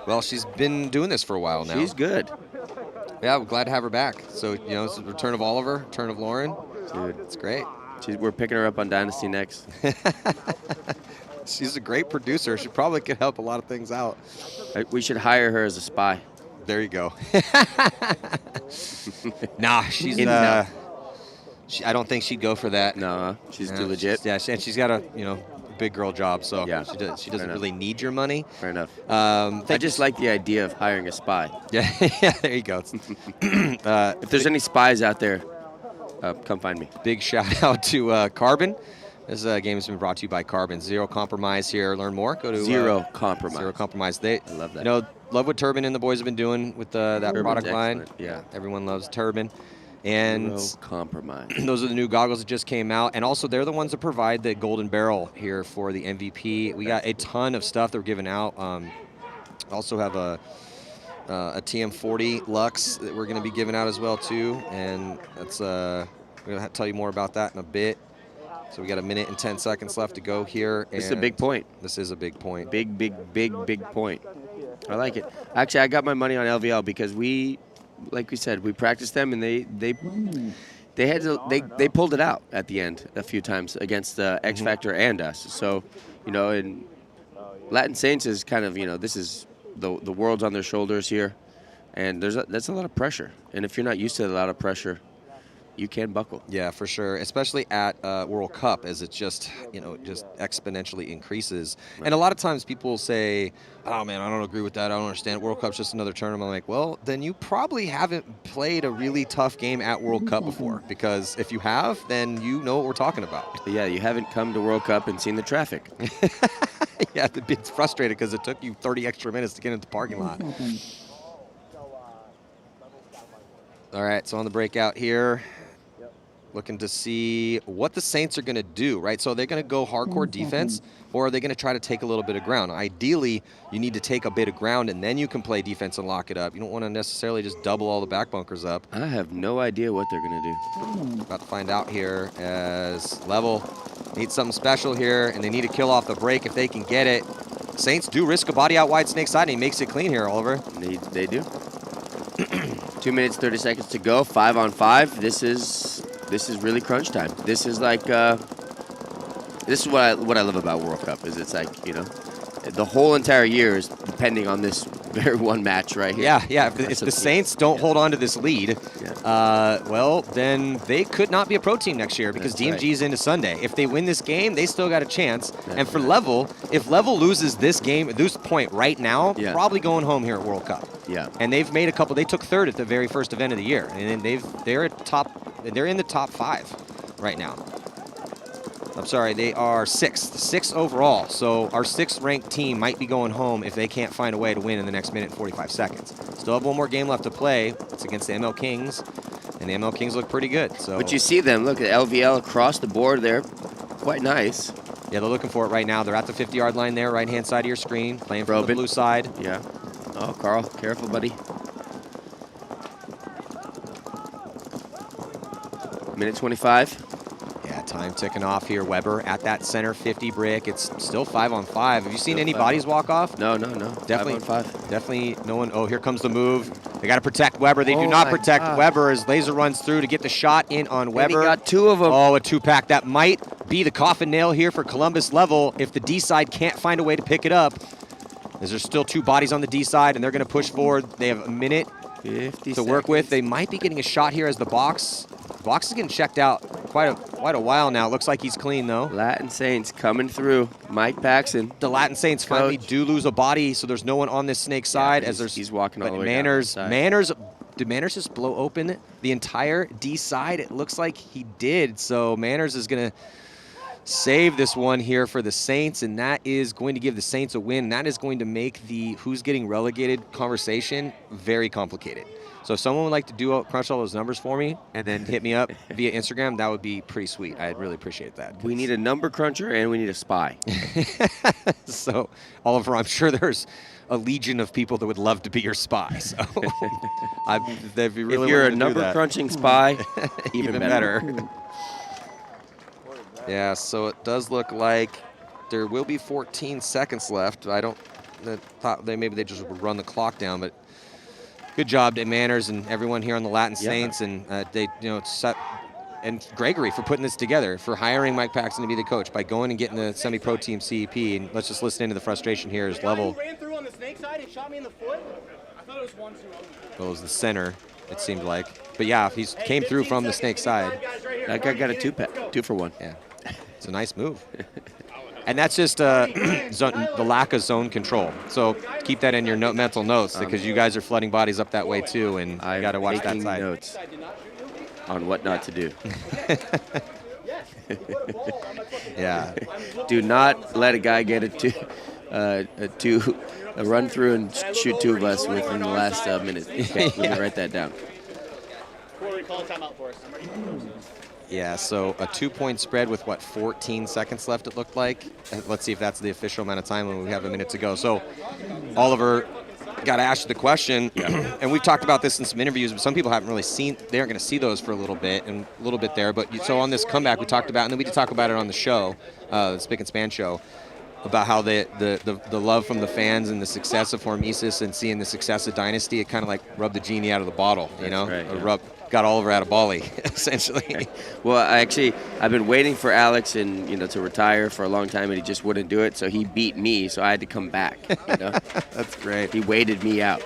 Well, she's been doing this for a while now. She's good. Yeah, we're glad to have her back. So, it's the return of Oliver, return of Lauren. Dude, it's great. We're picking her up on Dynasty next. She's a great producer. She probably could help a lot of things out. We should hire her as a spy. There you go. Nah, she's... I don't think she'd go for that. No, she's too legit. Yeah, and she's got a big girl job, so yeah, she doesn't really need your money. Fair enough. I just like the idea of hiring a spy. Yeah, there you go. If there's any spies out there, come find me. Big shout out to Carbon. This game has been brought to you by Carbon. Zero compromise here. Learn more. Go to Zero Compromise. Zero Compromise. I love that. Love what Turbine and the boys have been doing with that Turbine's product line. excellent. Yeah, everyone loves Turbine. And Zero Compromise. Those are the new goggles that just came out. And also, they're the ones that provide the golden barrel here for the MVP. We got a ton of stuff that we're giving out. Also have a TM40 Lux that we're going to be giving out as well, too. And that's we're going to tell you more about that in a bit. So we got 1 minute and 10 seconds left to go here. This is a big point. This is a big point. Big point. I like it. Actually, I got my money on LVL because like we said, we practiced them and they pulled it out at the end a few times against X Factor and us. So, and Latin Saints is kind of, this is the world's on their shoulders here, and that's a lot of pressure. And if you're not used to a lot of pressure, you can buckle. Yeah, for sure, especially at World Cup, as it just exponentially increases. Right. And a lot of times people will say, oh, man, I don't agree with that. I don't understand. World Cup's just another tournament. I'm like, well, then you probably haven't played a really tough game at World Cup before, because if you have, then you know what we're talking about. Yeah, you haven't come to World Cup and seen the traffic. Yeah, it's frustrated because it took you 30 extra minutes to get into the parking lot. All right, so on the breakout here, looking to see what the Saints are going to do, right? So they're going to go hardcore defense, or are they going to try to take a little bit of ground? Ideally, you need to take a bit of ground, and then you can play defense and lock it up. You don't want to necessarily just double all the back bunkers up. I have no idea what they're going to do. About to find out here, as Level needs something special here, and they need to kill off the break if they can get it. Saints do risk a body out wide snake side, and he makes it clean here, Oliver. They do. 2 minutes, 30 seconds to go, 5 on 5. This is really crunch time. This is like, this is what I love about World Cup, is it's like, the whole entire year is depending on this very one match right here. Yeah. If the Saints don't hold on to this lead, well, then they could not be a pro team next year, because DMG is into Sunday. If they win this game, they still got a chance. And for Level, if Level loses this game at this point right now, probably going home here at World Cup. Yeah. And they've made a couple. They took third at the very first event of the year, and they're in the top 5 right now. I'm sorry, they are 6th overall. So our 6th ranked team might be going home if they can't find a way to win in the next minute and 45 seconds. Still have one more game left to play. It's against the ML Kings, and the ML Kings look pretty good. So, but you see them, look at LVL across the board there, quite nice. Yeah, they're looking for it right now. They're at the 50-yard line there, right-hand side of your screen, playing from the blue side. Yeah. Oh, Carl, careful, buddy. Minute 25. Yeah, time ticking off here. Weber at that center 50 brick. It's still 5 on 5. Have you seen any bodies walk off? No. Definitely 5 on 5. Definitely no one. Oh, here comes the move. They got to protect Weber. They do not protect Weber as Laser runs through to get the shot in on Weber. He got 2 of them. Oh, a 2-pack. That might be the coffin nail here for Columbus Level if the D side can't find a way to pick it up. There's still 2 bodies on the D side, and they're going to push forward. They have a minute to work with. They might be getting a shot here as the box is getting checked out quite a while now. Looks like he's clean, though. Latin Saints coming through. Mike Paxson. The Latin Saints finally do lose a body, so there's no one on this snake side. He's walking all the way Manners, down. Did Manners just blow open the entire D side? It looks like he did. So Manners is going to save this one here for the Saints, and that is going to give the Saints a win. That is going to make the who's getting relegated conversation very complicated. So if someone would like to crunch all those numbers for me and then hit me up via Instagram, that would be pretty sweet. I'd really appreciate that. We need a number cruncher and we need a spy. So, Oliver, I'm sure there's a legion of people that would love to be your spy. So, if you're a number crunching spy, even better. Yeah, so it does look like there will be 14 seconds left. I thought maybe they just would run the clock down, but good job to Manners and everyone here on the Latin Saints, and and Gregory for putting this together, for hiring Mike Paxson to be the coach by going and getting the semi-pro team CEP. And let's just listen into the frustration here as Level. He ran through on the snake side and shot me in the foot. I thought it was 1-2. Well, it was the center, it seemed like. But yeah, he came through from the snake side. That guy got a 2-pack, 2 for 1. Yeah, it's a nice move. And that's just the lack of zone control. So keep that in your mental notes, because you guys are flooding bodies up that way too, and you got to watch that side. Notes on what not to do. Yeah. Do not let a guy get a run through and shoot 2 of us within the last minute. Okay, let me write that down. Corey, call a timeout for us. Yeah, so a 2-point spread with, 14 seconds left, it looked like. Let's see if that's the official amount of time when we have a minute to go. So, Oliver, got to ask you the question, and we've talked about this in some interviews, but some people haven't really seen, they aren't going to see those for a little bit there. But so on this comeback we talked about, and then we did talk about it on the show, the Spick and Span show. about how the love from the fans and the success of Hormesis and seeing the success of Dynasty, it kind of like rubbed the genie out of the bottle, you know? Right, yeah. Got Oliver out of Bali, essentially. Well, I've been waiting for Alex to retire for a long time, and he just wouldn't do it. So he beat me, so I had to come back. That's great. He waited me out.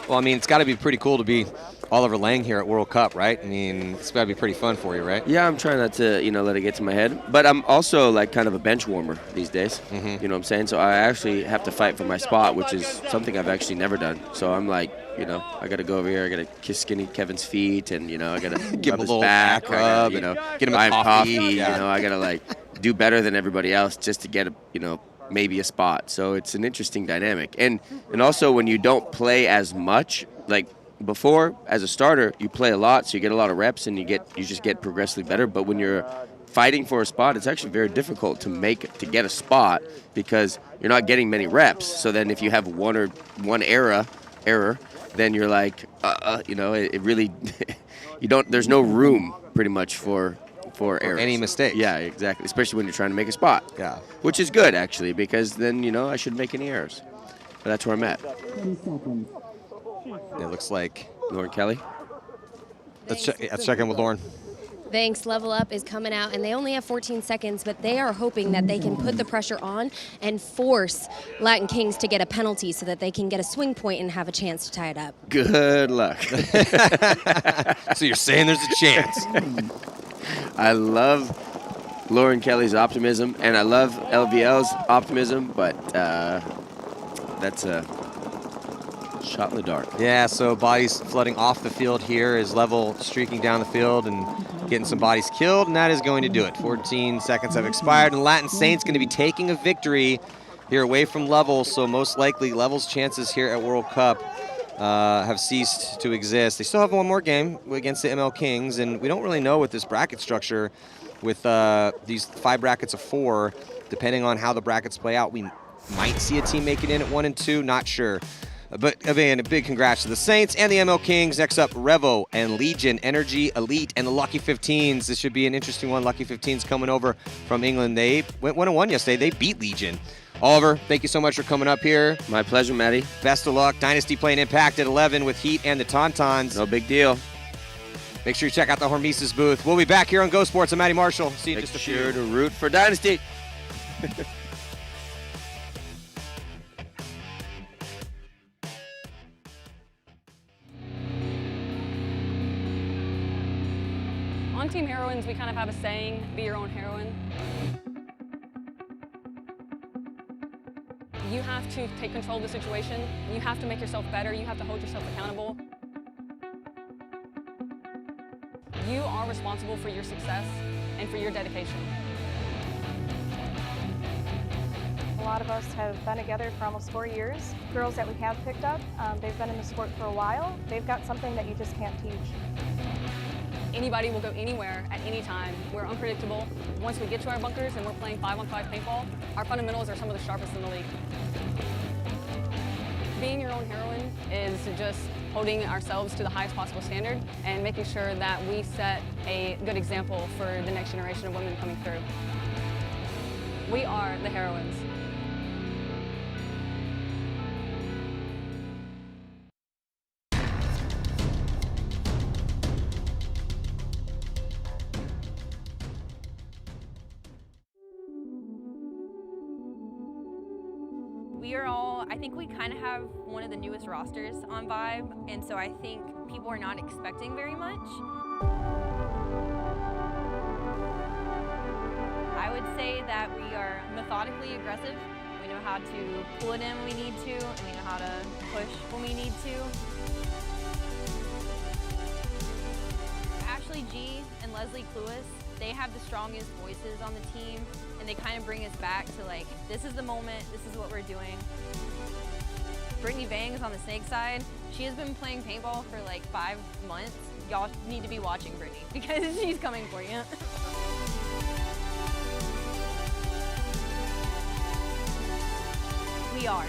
Well, I mean, it's got to be pretty cool to be Oliver Lang here at World Cup, right? I mean, it's got to be pretty fun for you, right? Yeah, I'm trying not to, let it get to my head. But I'm also like kind of a bench warmer these days. Mm-hmm. You know what I'm saying? So I actually have to fight for my spot, which is something I've actually never done. So I'm like, I got to go over here. I got to kiss Skinny Kevin's feet, and I got to give him a little back rub, get him a coffee. Yeah. I got to like do better than everybody else just to get maybe a spot. So it's an interesting dynamic. And also when you don't play as much, like before as a starter, you play a lot, so you get a lot of reps and you just get progressively better. But when you're fighting for a spot, it's actually very difficult to get a spot because you're not getting many reps. So then if you have one error, then you're like, it really there's no room pretty much for errors. Any mistakes. Yeah, exactly. Especially when you're trying to make a spot. Yeah. Which is good, actually, because then, I shouldn't make any errors. But that's where I'm at. It looks like Lauren Kelly. Let's check in with Lauren. Thanks. Level Up is coming out, and they only have 14 seconds, but they are hoping that they can put the pressure on and force Latin Kings to get a penalty so that they can get a swing point and have a chance to tie it up. Good luck. So you're saying there's a chance. I love Lauren Kelly's optimism, and I love LVL's optimism, but that's a shot in the dark. Yeah, so bodies flooding off the field here is Level streaking down the field and getting some bodies killed, and that is going to do it. 14 seconds have expired, and Latin Saints going to be taking a victory here away from Level, so most likely Level's chances here at World Cup have ceased to exist. They still have one more game against the ML Kings, and we don't really know with this bracket structure with these 5 brackets of 4, depending on how the brackets play out, we might see a team make it in at 1 and 2, not sure. But again, a big congrats to the Saints and the ML Kings. Next up, Revo and Legion, Energy, Elite, and the Lucky 15s. This should be an interesting one. Lucky 15s coming over from England. They went 1-1 yesterday. They beat Legion. Oliver, thank you so much for coming up here. My pleasure, Matty. Best of luck. Dynasty playing Impact at 11 with Heat and the Tauntauns. No big deal. Make sure you check out the Hormesis booth. We'll be back here on Go Sports. I'm Matty Marshall. See you in just a few. Make sure to root for Dynasty. On Team Heroines, we kind of have a saying, be your own heroine. You have to take control of the situation. You have to make yourself better. You have to hold yourself accountable. You are responsible for your success and for your dedication. A lot of us have been together for almost 4 years. Girls that we have picked up, they've been in the sport for a while. They've got something that you just can't teach. Anybody will go anywhere at any time. We're unpredictable. Once we get to our bunkers and we're playing 5-on-5 paintball, our fundamentals are some of the sharpest in the league. Being your own heroine is just holding ourselves to the highest possible standard and making sure that we set a good example for the next generation of women coming through. We are the heroines. I think we kind of have one of the newest rosters on Vibe, and so I think people are not expecting very much. I would say that we are methodically aggressive. We know how to pull it in when we need to, and we know how to push when we need to. Ashley G and Leslie Cluis, they have the strongest voices on the team, and they kind of bring us back to like, this is the moment, this is what we're doing. Brittany Bangs on the snake side, she has been playing paintball for like 5 months. Y'all need to be watching Brittany because she's coming for you. We are.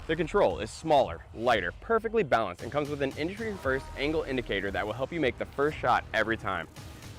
The control is smaller, lighter, perfectly balanced, and comes with an industry-first angle indicator that will help you make the first shot every time.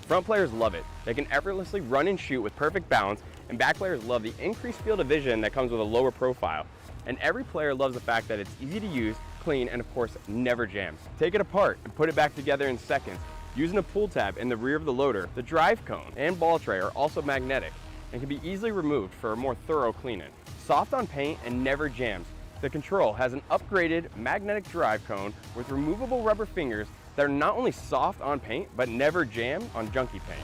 Front players love it. They can effortlessly run and shoot with perfect balance, and back players love the increased field of vision that comes with a lower profile. And every player loves the fact that it's easy to use, clean, and of course, never jams. Take it apart and put it back together in seconds. Using a pull tab in the rear of the loader, the drive cone and ball tray are also magnetic and can be easily removed for a more thorough cleaning. Soft on paint and never jams. The control has an upgraded magnetic drive cone with removable rubber fingers that are not only soft on paint, but never jam on junky paint.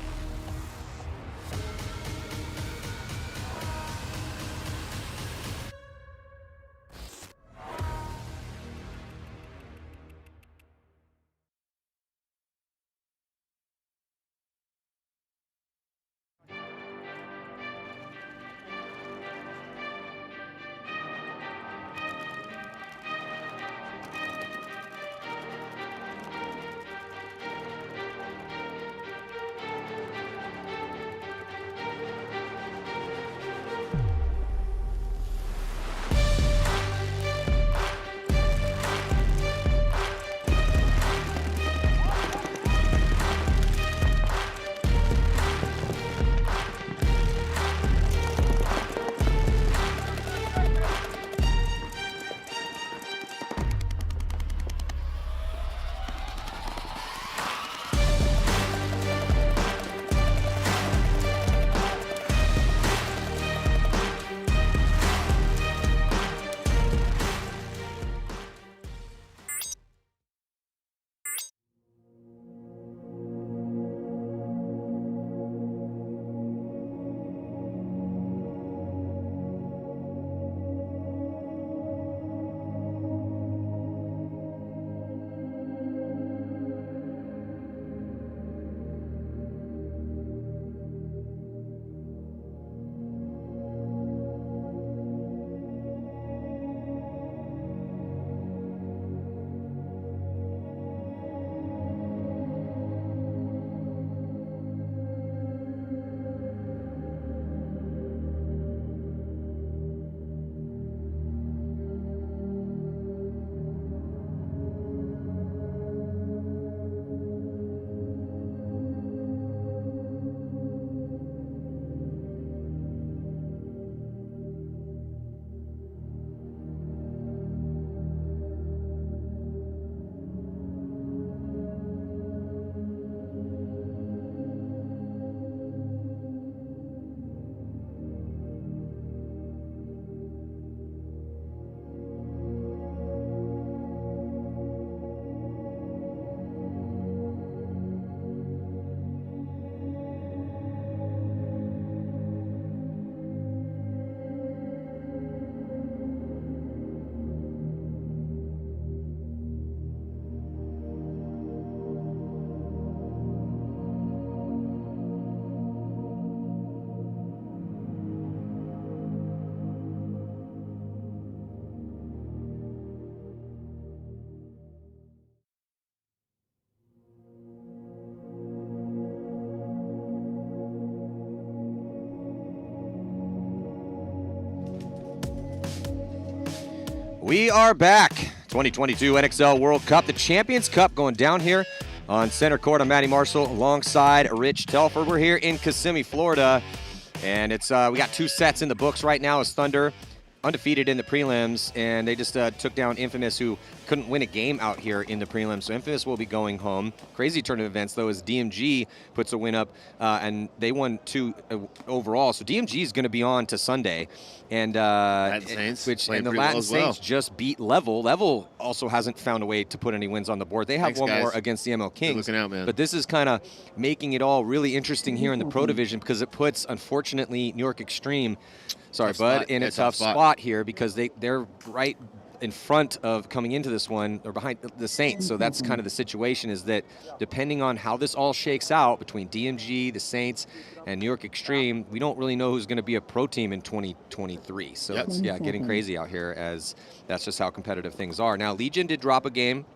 We are back. 2022 NXL World Cup, the Champions Cup going down here on center court. I'm Matty Marshall alongside Rich Telford. We're here in Kissimmee, Florida, and it's we got 2 sets in the books right now as Thunder undefeated in the prelims, and they just took down Infamous, who couldn't win a game out here in the prelims. So Infamous will be going home. Crazy turn of events, though, as DMG puts a win up, and they won 2 overall. So DMG is going to be on to Sunday. And the Latin Saints just beat Level. Level also hasn't found a way to put any wins on the board. They have one more against the ML Kings. Looking out, man. But this is kind of making it all really interesting here in the Pro Division, because it puts, unfortunately, New York Extreme, sorry, Bud, in a tough spot here, because they're right in front of, coming into this one, or behind the Saints. So that's kind of the situation, is that depending on how this all shakes out between DMG, the Saints, and New York Extreme, we don't really know who's going to be a pro team in 2023. So it's getting crazy out here, as that's just how competitive things are. Now, Legion did drop a game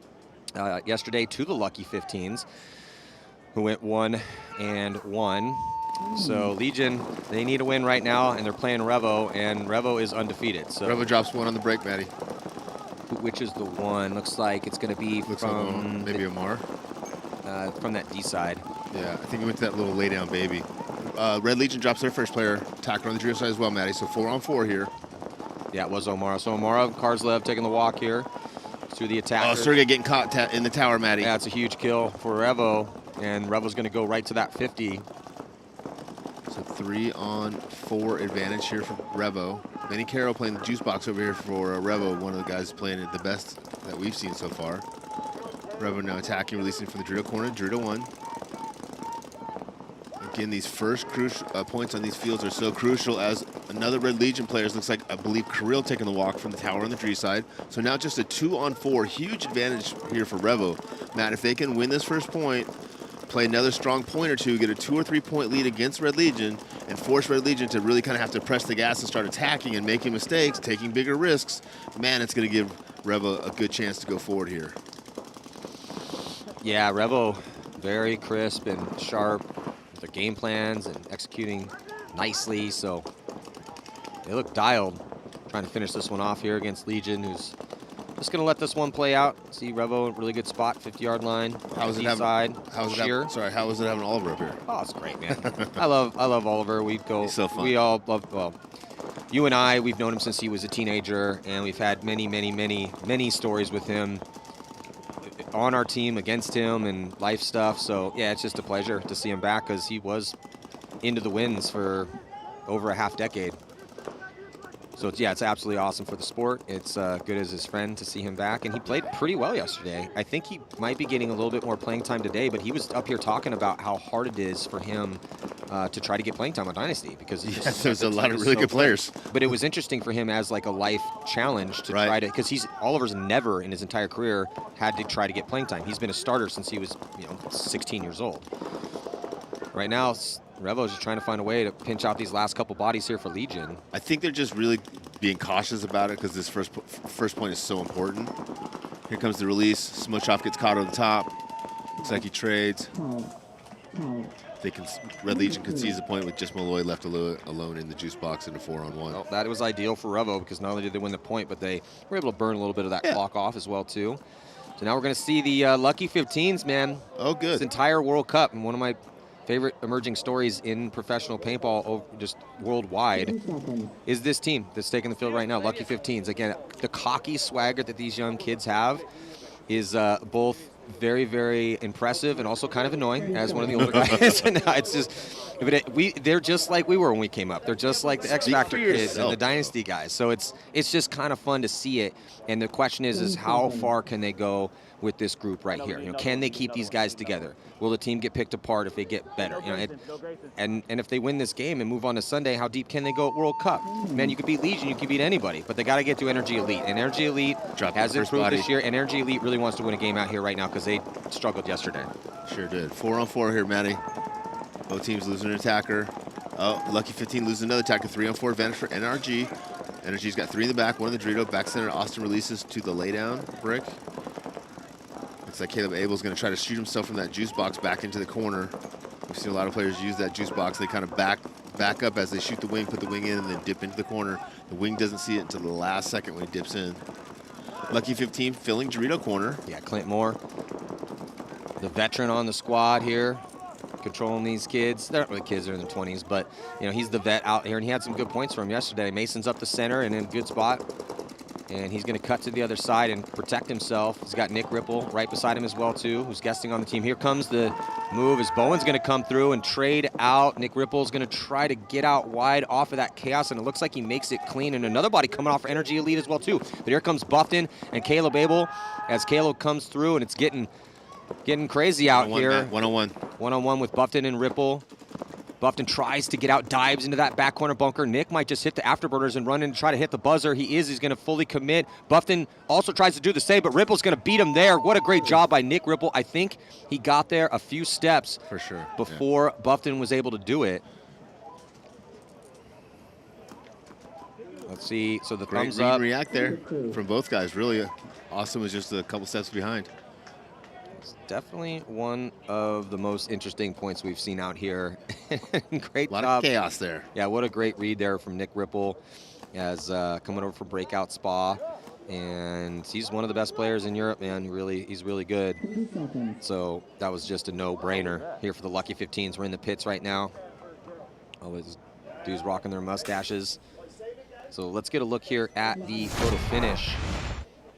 yesterday to the Lucky 15s, who went 1-1. So Legion, they need a win right now, and they're playing Revo, and Revo is undefeated. So Revo drops 1 on the break, Matty. which is the one. Looks like it's going to be from maybe Amar. From that D side. Yeah, I think he went to that little lay down baby. Red Legion drops their first player. Attacker on the Drew side as well, Maddie. So 4-on-4 here. Yeah, it was Omara. So Omara, Karslev taking the walk here through the attacker. Oh, Sergey getting caught in the tower, Maddie. Yeah, it's a huge kill for Revo, and Revo's going to go right to that 50. So 3-on-4 advantage here for Revo. Benny Carroll playing the juice box over here for Revo, one of the guys playing it the best that we've seen so far. Revo now attacking, releasing from the Drito corner. Drito 1. Again, these first points on these fields are so crucial as another Red Legion player looks like, I believe, Kirill taking the walk from the tower on the Dree side. So now just a 2-on-4, huge advantage here for Revo. Matt, if they can win this first point, play another strong point or two, get a 2 or 3 point lead against Red Legion, and force Red Legion to really kind of have to press the gas and start attacking and making mistakes, taking bigger risks, man, it's going to give Revo a good chance to go forward here. Yeah, Revo very crisp and sharp with their game plans and executing nicely. So they look dialed, trying to finish this one off here against Legion, who's just going to let this one play out. See Revo, really good spot, 50-yard line. How is it having? How is it having Oliver up here? Oh, it's great, man. I love Oliver. He's so fun. We all love. Well, you and I, we've known him since he was a teenager, and we've had many stories with him on our team, against him, and life stuff. So yeah, it's just a pleasure to see him back because he was into the wins for over a half decade. So it's absolutely awesome for the sport. It's good as his friend to see him back, and he played pretty well yesterday. I think he might be getting a little bit more playing time today, but he was up here talking about how hard it is for him to try to get playing time on Dynasty because there's a lot of really good players. But it was interesting for him as like a life challenge to try to, because Oliver's never in his entire career had to try to get playing time. He's been a starter since he was 16 years old. Right now, Revo's just trying to find a way to pinch out these last couple bodies here for Legion. I think they're just really being cautious about it because this first point is so important. Here comes the release. Smushov gets caught on the top. Looks like he trades. Red Legion concedes the point with just Malloy left alone in the juice box in a 4-on-1. Well, that was ideal for Revo because not only did they win the point, but they were able to burn a little bit of that clock off as well, too. So now we're going to see the Lucky 15s, man. Oh, good. This entire World Cup, and one of my favorite emerging stories in professional paintball just worldwide is this team that's taking the field right now, Lucky 15s. Again, the cocky swagger that these young kids have is both very, very impressive and also kind of annoying as one of the older guys. And it's just, they're just like we were when we came up. They're just like the X Factor kids and the Dynasty guys. So it's just kind of fun to see it. And the question is how far can they go with this group right here? Can they keep these guys together? Will the team get picked apart if they get better? And if they win this game and move on to Sunday, how deep can they go at World Cup? Man, you could beat Legion, you could beat anybody, but they got to get to Energy Elite. And Energy Elite has improved this year, and Energy Elite really wants to win a game out here right now because they struggled yesterday. Sure did. 4-on-4 here, Matty. Both teams losing an attacker. Oh, Lucky 15 loses another attacker. 3-on-4 advantage for NRG. NRG's got 3 in the back, 1 in the Dorito. Back center, Austin releases to the laydown brick. Looks like Caleb Abel's going to try to shoot himself from that juice box back into the corner. We've seen a lot of players use that juice box. They kind of back up as they shoot the wing, put the wing in, and then dip into the corner. The wing doesn't see it until the last second when he dips in. Lucky 15 filling Dorito corner. Yeah, Clint Moore, the veteran on the squad here, controlling these kids. They're not really kids, they're in their 20s, but he's the vet out here, and he had some good points for him yesterday. Mason's up the center and in a good spot. And he's going to cut to the other side and protect himself. He's got Nick Ripple right beside him as well, too, who's guesting on the team. Here comes the move as Bowen's going to come through and trade out. Nick Ripple's going to try to get out wide off of that chaos, and it looks like he makes it clean. And another body coming off for Energy Elite as well, too. But here comes Buffton and Caleb Abel as Caleb comes through, and it's getting crazy out here. 1-on-1. 1-on-1 with Buffton and Ripple. Buffton tries to get out, dives into that back corner bunker. Nick might just hit the afterburners and run in and try to hit the buzzer. He's going to fully commit. Buffton also tries to do the same, but Ripple's going to beat him there. What a great job by Nick Ripple. I think he got there a few steps for sure before Buffton was able to do it. Let's see. So the thumbs up. React there from both guys. Really awesome. Was just a couple steps behind. Definitely one of the most interesting points we've seen out here. Great job. A lot of chaos there. Yeah, what a great read there from Nick Ripple as coming over from Breakout Spa. And he's one of the best players in Europe, man. He's really good. So that was just a no-brainer here for the Lucky 15s. We're in the pits right now. All these dudes rocking their mustaches. So let's get a look here at the photo finish.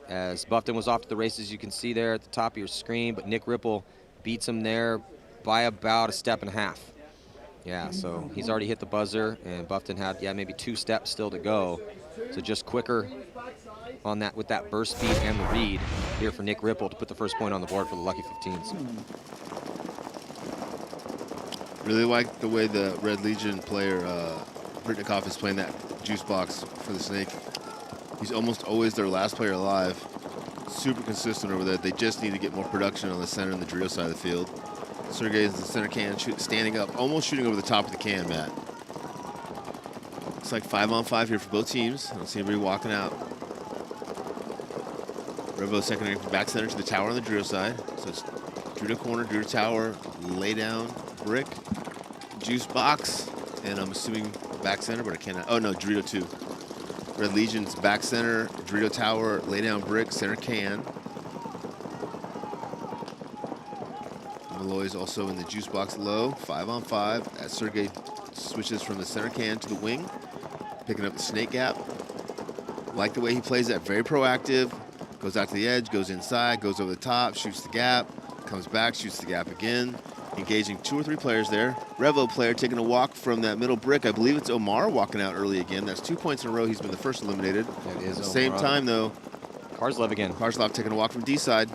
As Buffton was off to the races, you can see there at the top of your screen, but Nick Ripple beats him there by about a step and a half. Yeah, so he's already hit the buzzer, and Buffton had, maybe 2 steps still to go. So just quicker on that with that burst speed and the read here for Nick Ripple to put the first point on the board for the Lucky 15s. Really like the way the Red Legion player, Britnikoff, is playing that juice box for the Snake. He's almost always their last player alive. Super consistent over there. They just need to get more production on the center and the Dorito side of the field. Sergey is the center can, standing up, almost shooting over the top of the can, Matt. It's like 5-on-5 here for both teams. I don't see anybody walking out. Revo secondary from back center to the tower on the Dorito side. So it's Dorito corner, Dorito tower, lay down, brick, juice box, and I'm assuming back center, but I cannot. Oh no, Dorito 2. Red Legion's back center, Dorito tower, lay down brick, center can. Malloy's also in the juice box low, 5-on-5, as Sergey switches from the center can to the wing, picking up the snake gap. Like the way he plays that, very proactive, goes out to the edge, goes inside, goes over the top, shoots the gap, comes back, shoots the gap again, engaging 2 or 3 players there. Revo player taking a walk from that middle brick. I believe it's Omar walking out early again. That's 2 points in a row. He's been the first eliminated. That is At the same time, though, Karslev again. Karslev taking a walk from D side.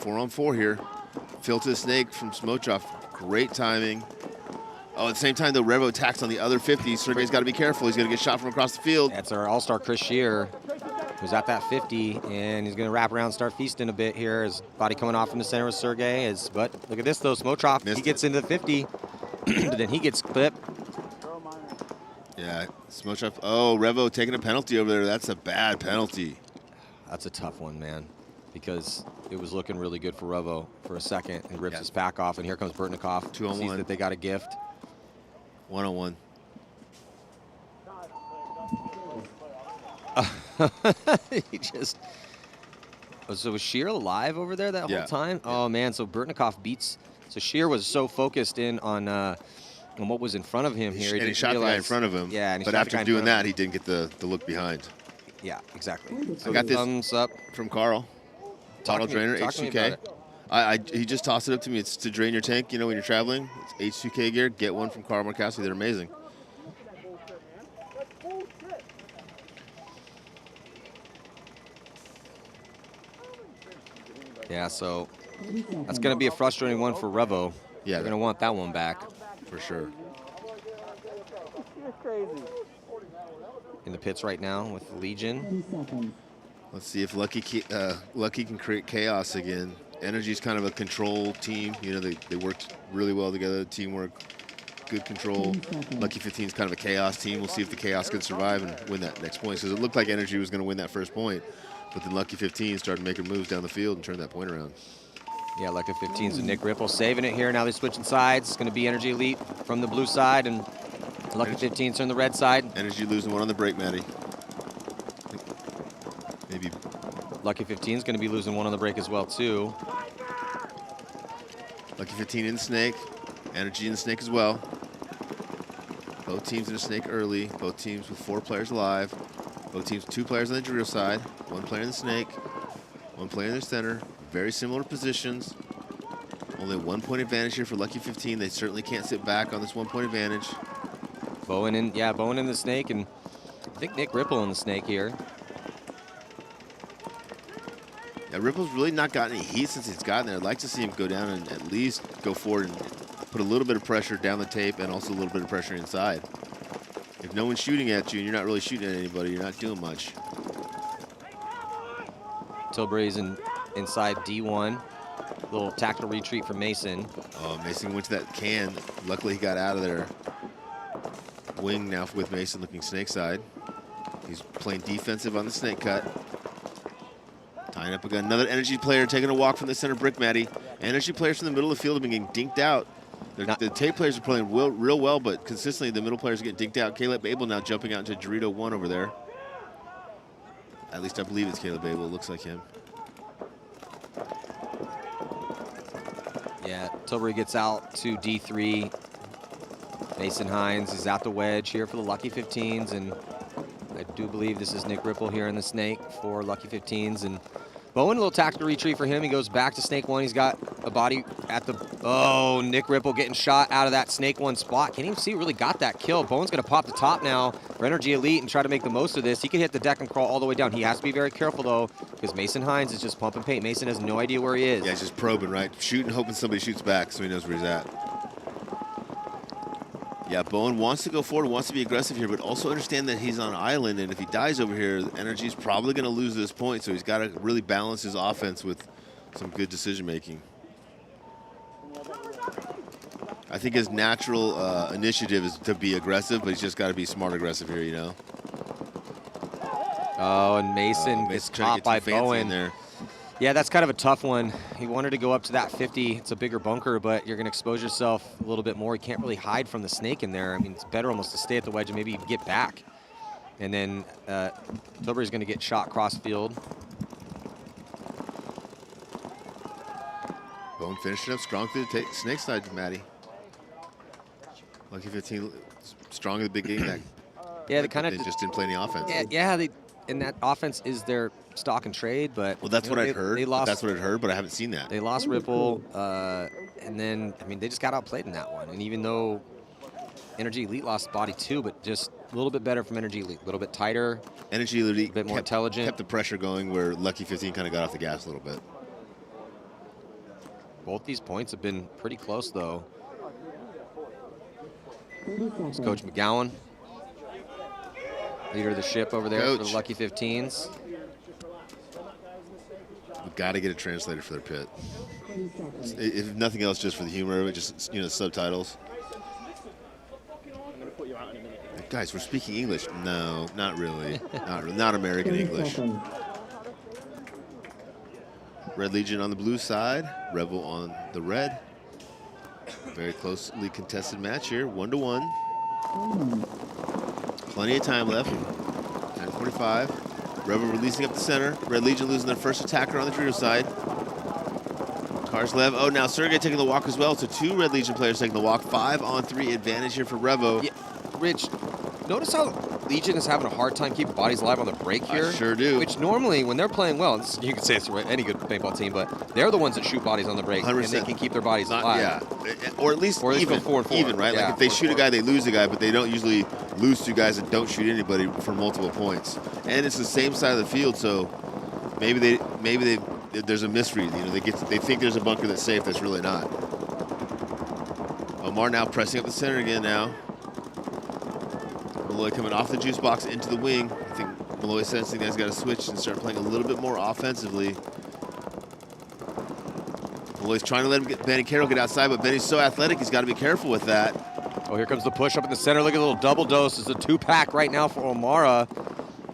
4-on-4 here. Phil to the snake from Smotrov. Great timing. Oh, at the same time, though, Revo attacks on the other 50. Sergey's got to be careful. He's going to get shot from across the field. That's our all-star Chris Shear, who's at that 50, and he's going to wrap around and start feasting a bit here. His body coming off from the center with Sergey. But look at this, though. Smotrov, he gets into the 50, but then he gets clipped. Yeah, Smotrov. Oh, Revo taking a penalty over there. That's a bad penalty. That's a tough one, man, because it was looking really good for Revo for a second and rips his pack off, and here comes Burtnikoff. 2-on-1. Sees that they got a gift. 1-on-1. He just. So was Shear alive over there that whole time? Yeah. Oh man! So Burtnikoff beats. So Shear was so focused in on what was in front of him here. And he shot the guy in front of him. Yeah, and but after doing that, he didn't get the look behind. Yeah, exactly. So I got this thumbs up from Carl. Bottle drainer, H2K. He just tossed it up to me. It's to drain your tank, when you're traveling. It's H2K gear. Get one from Carl Markowski. They're amazing. Yeah, so that's going to be a frustrating one for Revo. Yeah, they're going to want that one back. For sure. In the pits right now with Legion. Let's see if Lucky can create chaos again. Energy's kind of a control team. They worked really well together, teamwork, good control. Lucky 15's kind of a chaos team. We'll see if the chaos can survive and win that next point. Because it looked like Energy was going to win that first point. But then Lucky 15 started making moves down the field and turned that point around. Yeah, Lucky 15's and Nick Ripple saving it here. Now they're switching sides. It's going to be Energy Elite from the blue side, and Lucky 15's on the red side. Energy losing one on the break, Matty. Maybe Lucky 15's going to be losing one on the break as well, too. Lucky 15 in the snake. Energy in the snake as well. Both teams in the snake early. Both teams with 4 players alive. Both teams 2 players on the drill side. 1 player in the snake. 1 player in the center. Very similar positions. Only 1 point advantage here for Lucky 15. They certainly can't sit back on this 1 point advantage. Bowen in the snake, and I think Nick Ripple in the snake here. Yeah, Ripple's really not gotten any heat since he's gotten there. I'd like to see him go down and at least go forward and put a little bit of pressure down the tape and also a little bit of pressure inside. If no one's shooting at you and you're not really shooting at anybody, you're not doing much. Tilbury's inside D1. Little tactical retreat from Mason. Oh, Mason went to that can. Luckily, he got out of there. Wing now with Mason looking snake side. He's playing defensive on the snake cut. Tying up again. Another Energy player taking a walk from the center brick, Matty. Energy players from the middle of the field have been getting dinked out. The tape players are playing real well, but consistently the middle players are getting dinked out. Caleb Abel now jumping out into Dorito 1 over there. At least I believe it's Caleb Abel. It looks like him. Yeah, Tilbury gets out to D3. Mason Hines is at the wedge here for the Lucky 15s, and I do believe this is Nick Ripple here in the snake for Lucky 15s. And Bowen, a little tactical retreat for him. He goes back to snake 1. He's got a body at the, oh, Nick Ripple getting shot out of that snake 1 spot. Can't even see, really got that kill. Bowen's gonna pop the top now for Energy Elite and try to make the most of this. He can hit the deck and crawl all the way down. He has to be very careful though, because Mason Hines is just pumping paint. Mason has no idea where he is. Yeah, he's just probing, right? Shooting, hoping somebody shoots back so he knows where he's at. Yeah, Bowen wants to go forward, wants to be aggressive here, but also understand that he's on island, and if he dies over here, Energy's probably going to lose this point, so he's got to really balance his offense with some good decision-making. I think his natural initiative is to be aggressive, but he's just got to be smart aggressive here, you know? Oh, and Mason gets caught by Bowen there. Yeah, that's kind of a tough one. He wanted to go up to that 50. It's a bigger bunker, but you're going to expose yourself a little bit more. You can't really hide from the snake in there. I mean, it's better almost to stay at the wedge and maybe even get back. And then Tilbury's going to get shot cross field. Bowen finishing up strong through the snake side, Matty. Lucky 15, strong in the big game. Yeah, they kind of just didn't play any offense. Yeah, and that offense is their stock and trade, but well, that's what I've heard. They lost, that's what I've heard, but I haven't seen that. They lost Ripple, and then I mean they just got outplayed in that one. And even though Energy Elite lost body too, but just a little bit better from Energy Elite, a little bit tighter. Energy Elite, a bit more intelligent, kept the pressure going where Lucky 15 kind of got off the gas a little bit. Both these points have been pretty close though. It's Coach McGowan, leader of the ship over there for the Lucky 15s. We've got to get a translator for their pit. If nothing else, just for the humor, just, you know, subtitles. Guys, we're speaking English. No, not really. Not American English. Red Legion on the blue side, Rebel on the red. Very closely contested match here, 1-1. Plenty of time left. 9:45. Rebel releasing up the center. Red Legion losing their first attacker on the Dorito side. Karslev. Oh, now Sergey taking the walk as well. So 2 Red Legion players taking the walk. 5-on-3 advantage here for Revo. Yeah, Rich, notice how Legion is having a hard time keeping bodies alive on the break here. I sure do. Which normally, when they're playing well, you can say it's any good paintball team, but they're the ones that shoot bodies on the break, 100%. and they can keep their bodies alive. Yeah, or at least even, go 4-4. Even, right? Yeah, like if they shoot a guy, they lose a guy, but they don't usually lose 2 guys that don't shoot anybody for multiple points. And it's the same side of the field, so maybe there's a misread. You know, they think there's a bunker that's safe that's really not. Omar now pressing up the center again now. Malloy coming off the juice box into the wing. I think Malloy sensing that he's got to switch and start playing a little bit more offensively. Malloy's trying to let Benny Carroll get outside, but Benny's so athletic, he's got to be careful with that. Oh, here comes the push up in the center. Look at the little double dose. It's a 2-pack right now for Omara.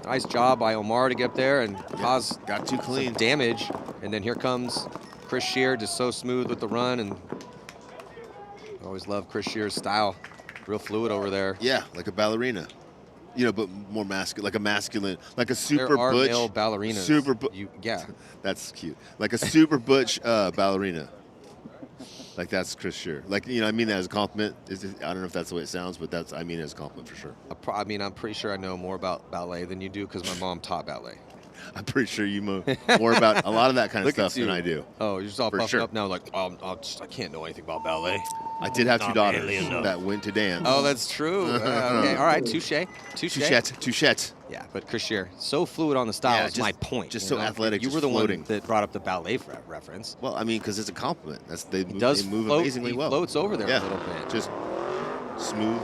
Nice job by Omar to get up there and cause got too clean damage. And then here comes Chris Shear, just so smooth with the run. And I always love Chris Shear's style. Real fluid over there. Yeah, like a ballerina. You know, but more masculine, like a super there are butch. Male ballerinas. Super yeah. That's cute. Like a super butch ballerina. Like that's Chris Shear. Like, you know, I mean that as a compliment. I don't know if that's the way it sounds, but I mean it as a compliment for sure. I mean, I'm pretty sure I know more about ballet than you do because my mom taught ballet. I'm pretty sure you know more about a lot of that kind of stuff than I do. Oh, you're just all puffing up now like, I can't know anything about ballet. I did have 2 daughters that went to dance. Oh, that's true. Okay, all right, touche. Yeah, but Chris Shear, so fluid on the style is my point. Just so athletic, You were the one that brought up the ballet reference. Well, I mean, because it's a compliment. They move float, amazingly well. He floats over there a little bit. Just smooth.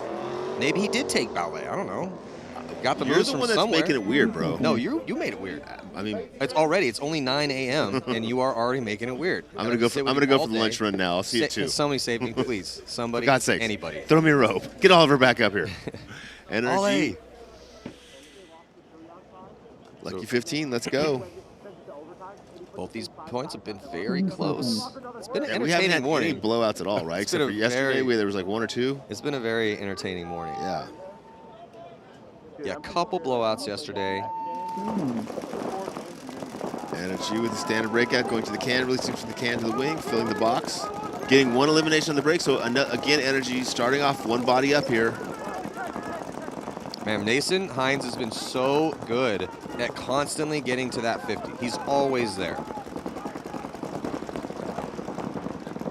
Maybe he did take ballet. I don't know. Got the You're moves the from one that's somewhere. making it weird, bro. No, you made it weird. I mean, it's only 9 a.m. and you are already making it weird. I'm gonna go for the lunch run now. I'll see it too. Somebody save me, please. Somebody. For God's sake. Anybody. Throw me a rope. Get Oliver back up here. Energy. Lucky 15. Let's go. Both these points have been very close. It's been an entertaining we haven't had morning. any blowouts at all, right? Except for yesterday, where there was like 1 or 2. It's been a very entertaining morning. Yeah. Yeah, a couple blowouts yesterday. Energy with the standard breakout, going to the can, releasing from the can to the wing, filling the box. Getting one elimination on the break, so again, Energy starting off one body up here. Man, Mason Hines has been so good at constantly getting to that 50. He's always there.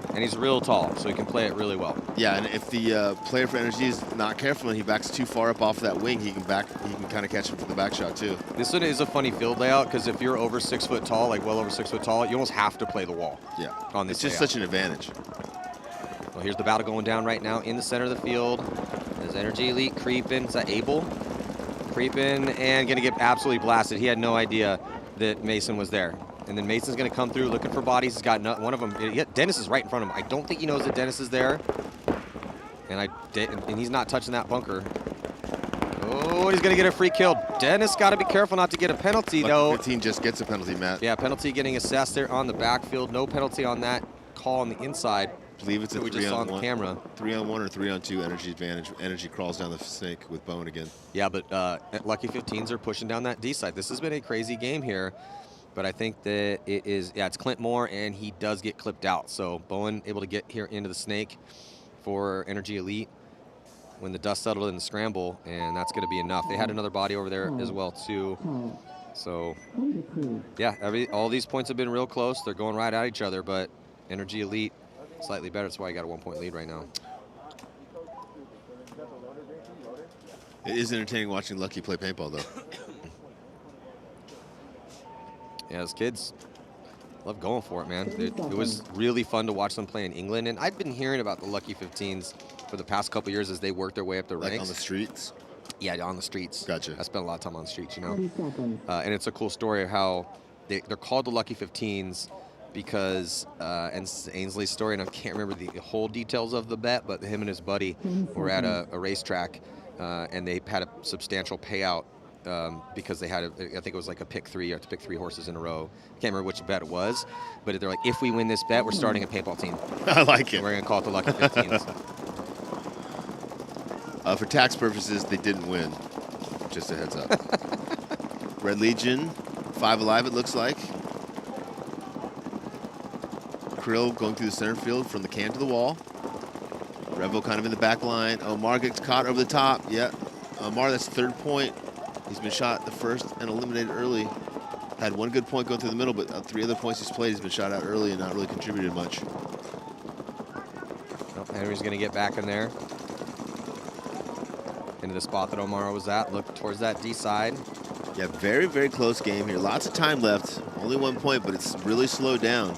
And he's real tall, so he can play it really well. Yeah, and if the player for Energy is not careful and he backs too far up off that wing, he can kind of catch him from the back shot too. This one is a funny field layout because if you're over 6 foot tall, like well over 6 foot tall, you almost have to play the wall. Yeah, on this it's just layout. such an advantage. Well, here's the battle going down right now in the center of the field. There's Energy Elite creeping. Is that Abel? Creeping and going to get absolutely blasted. He had no idea that Mason was there. And then Mason's going to come through looking for bodies. He's got one of them. Dennis is right in front of him. I don't think he knows that Dennis is there. And he's not touching that bunker. Oh, he's going to get a free kill. Dennis got to be careful not to get a penalty, though. 15 just gets a penalty, Matt. Yeah, penalty getting assessed there on the backfield. No penalty on that call on the inside. I believe it's a we just saw on the camera. 3-on-1 or 3-on-2 Energy advantage. Energy crawls down the snake with Bowen again. Yeah, but Lucky 15s are pushing down that D side. This has been a crazy game here. But I think that it is, it's Clint Moore, and he does get clipped out. So Bowen able to get here into the snake for Energy Elite when the dust settled in the scramble, and that's going to be enough. They had another body over there as well, too. So, yeah, all these points have been real close. They're going right at each other, but Energy Elite slightly better. That's why I got a 1-point lead right now. It is entertaining watching Lucky play paintball, though. Yeah, as kids, love going for it, man. It was really fun to watch them play in England, and I've been hearing about the Lucky 15s for the past couple years as they work their way up the ranks. Like on the streets? Yeah, on the streets. Gotcha. I spent a lot of time on the streets, you know. And it's a cool story of how they're called the Lucky 15s because, and Ainsley's story, and I can't remember the whole details of the bet, but him and his buddy were at a racetrack, and they had a substantial payout because they had, I think it was like a pick 3, you have to pick 3 horses in a row. I can't remember which bet it was, but they're like, if we win this bet, we're starting a paintball team. I like it. We're going to call it the Lucky 15s. For tax purposes, they didn't win. Just a heads up. Red Legion, 5 alive, it looks like. Krill going through the center field from the can to the wall. Revo kind of in the back line. Omar gets caught over the top. Yeah, Omar, that's 3rd point. He's been shot the first and eliminated early. Had 1 good point going through the middle, but 3 other points he's played, he's been shot out early and not really contributed much. Oh, Henry's going to get back in there. Into the spot that Omar was at. Look towards that D side. Yeah, very, very close game here. Lots of time left. Only 1 point, but it's really slowed down.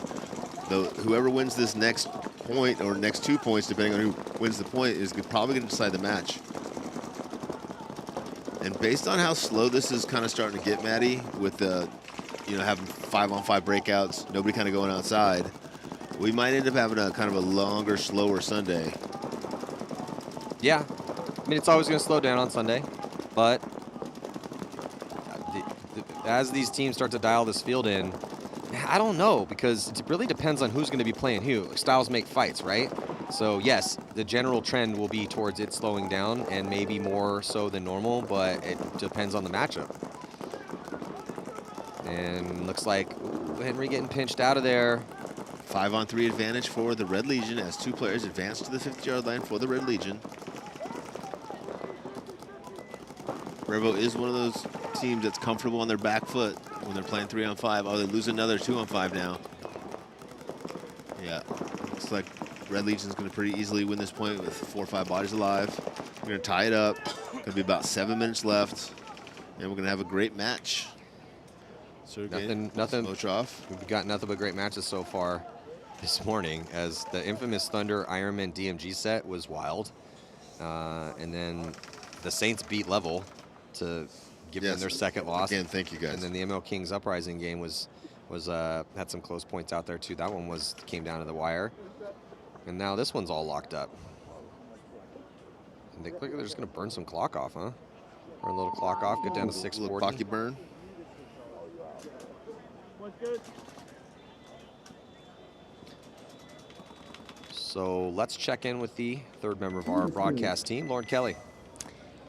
Though whoever wins this next point or next 2 points, depending on who wins the point, is probably going to decide the match. And based on how slow this is kind of starting to get, Maddie, with having 5-on-5 breakouts, nobody kind of going outside, we might end up having a kind of a longer, slower Sunday. Yeah, I mean, it's always going to slow down on Sunday, but as these teams start to dial this field in, I don't know, because it really depends on who's going to be playing who. Styles make fights, right? So, yes, the general trend will be towards it slowing down, and maybe more so than normal, but it depends on the matchup. And looks like Henry getting pinched out of there. 5-on-3 advantage for the Red Legion as 2 players advance to the 50-yard line for the Red Legion. Revo is one of those teams that's comfortable on their back foot when they're playing 3-on-5. Oh, they lose another 2-on-5 now. Yeah, looks like Red Legion's going to pretty easily win this point with 4 or 5 bodies alive. We're going to tie it up. Going to be about 7 minutes left, and we're going to have a great match. So nothing. We've got nothing but great matches so far this morning, as the infamous Thunder Ironman DMG set was wild, and then the Saints beat Level to give them their 2nd loss. Again, thank you guys. And then the ML Kings Uprising game was had some close points out there too. That one came down to the wire, and now this one's all locked up. And they're just going to burn some clock off, huh? Burn a little clock off, get down to 6:40. A little pocket burn. So let's check in with the 3rd member of our broadcast team, Lauren Kelly.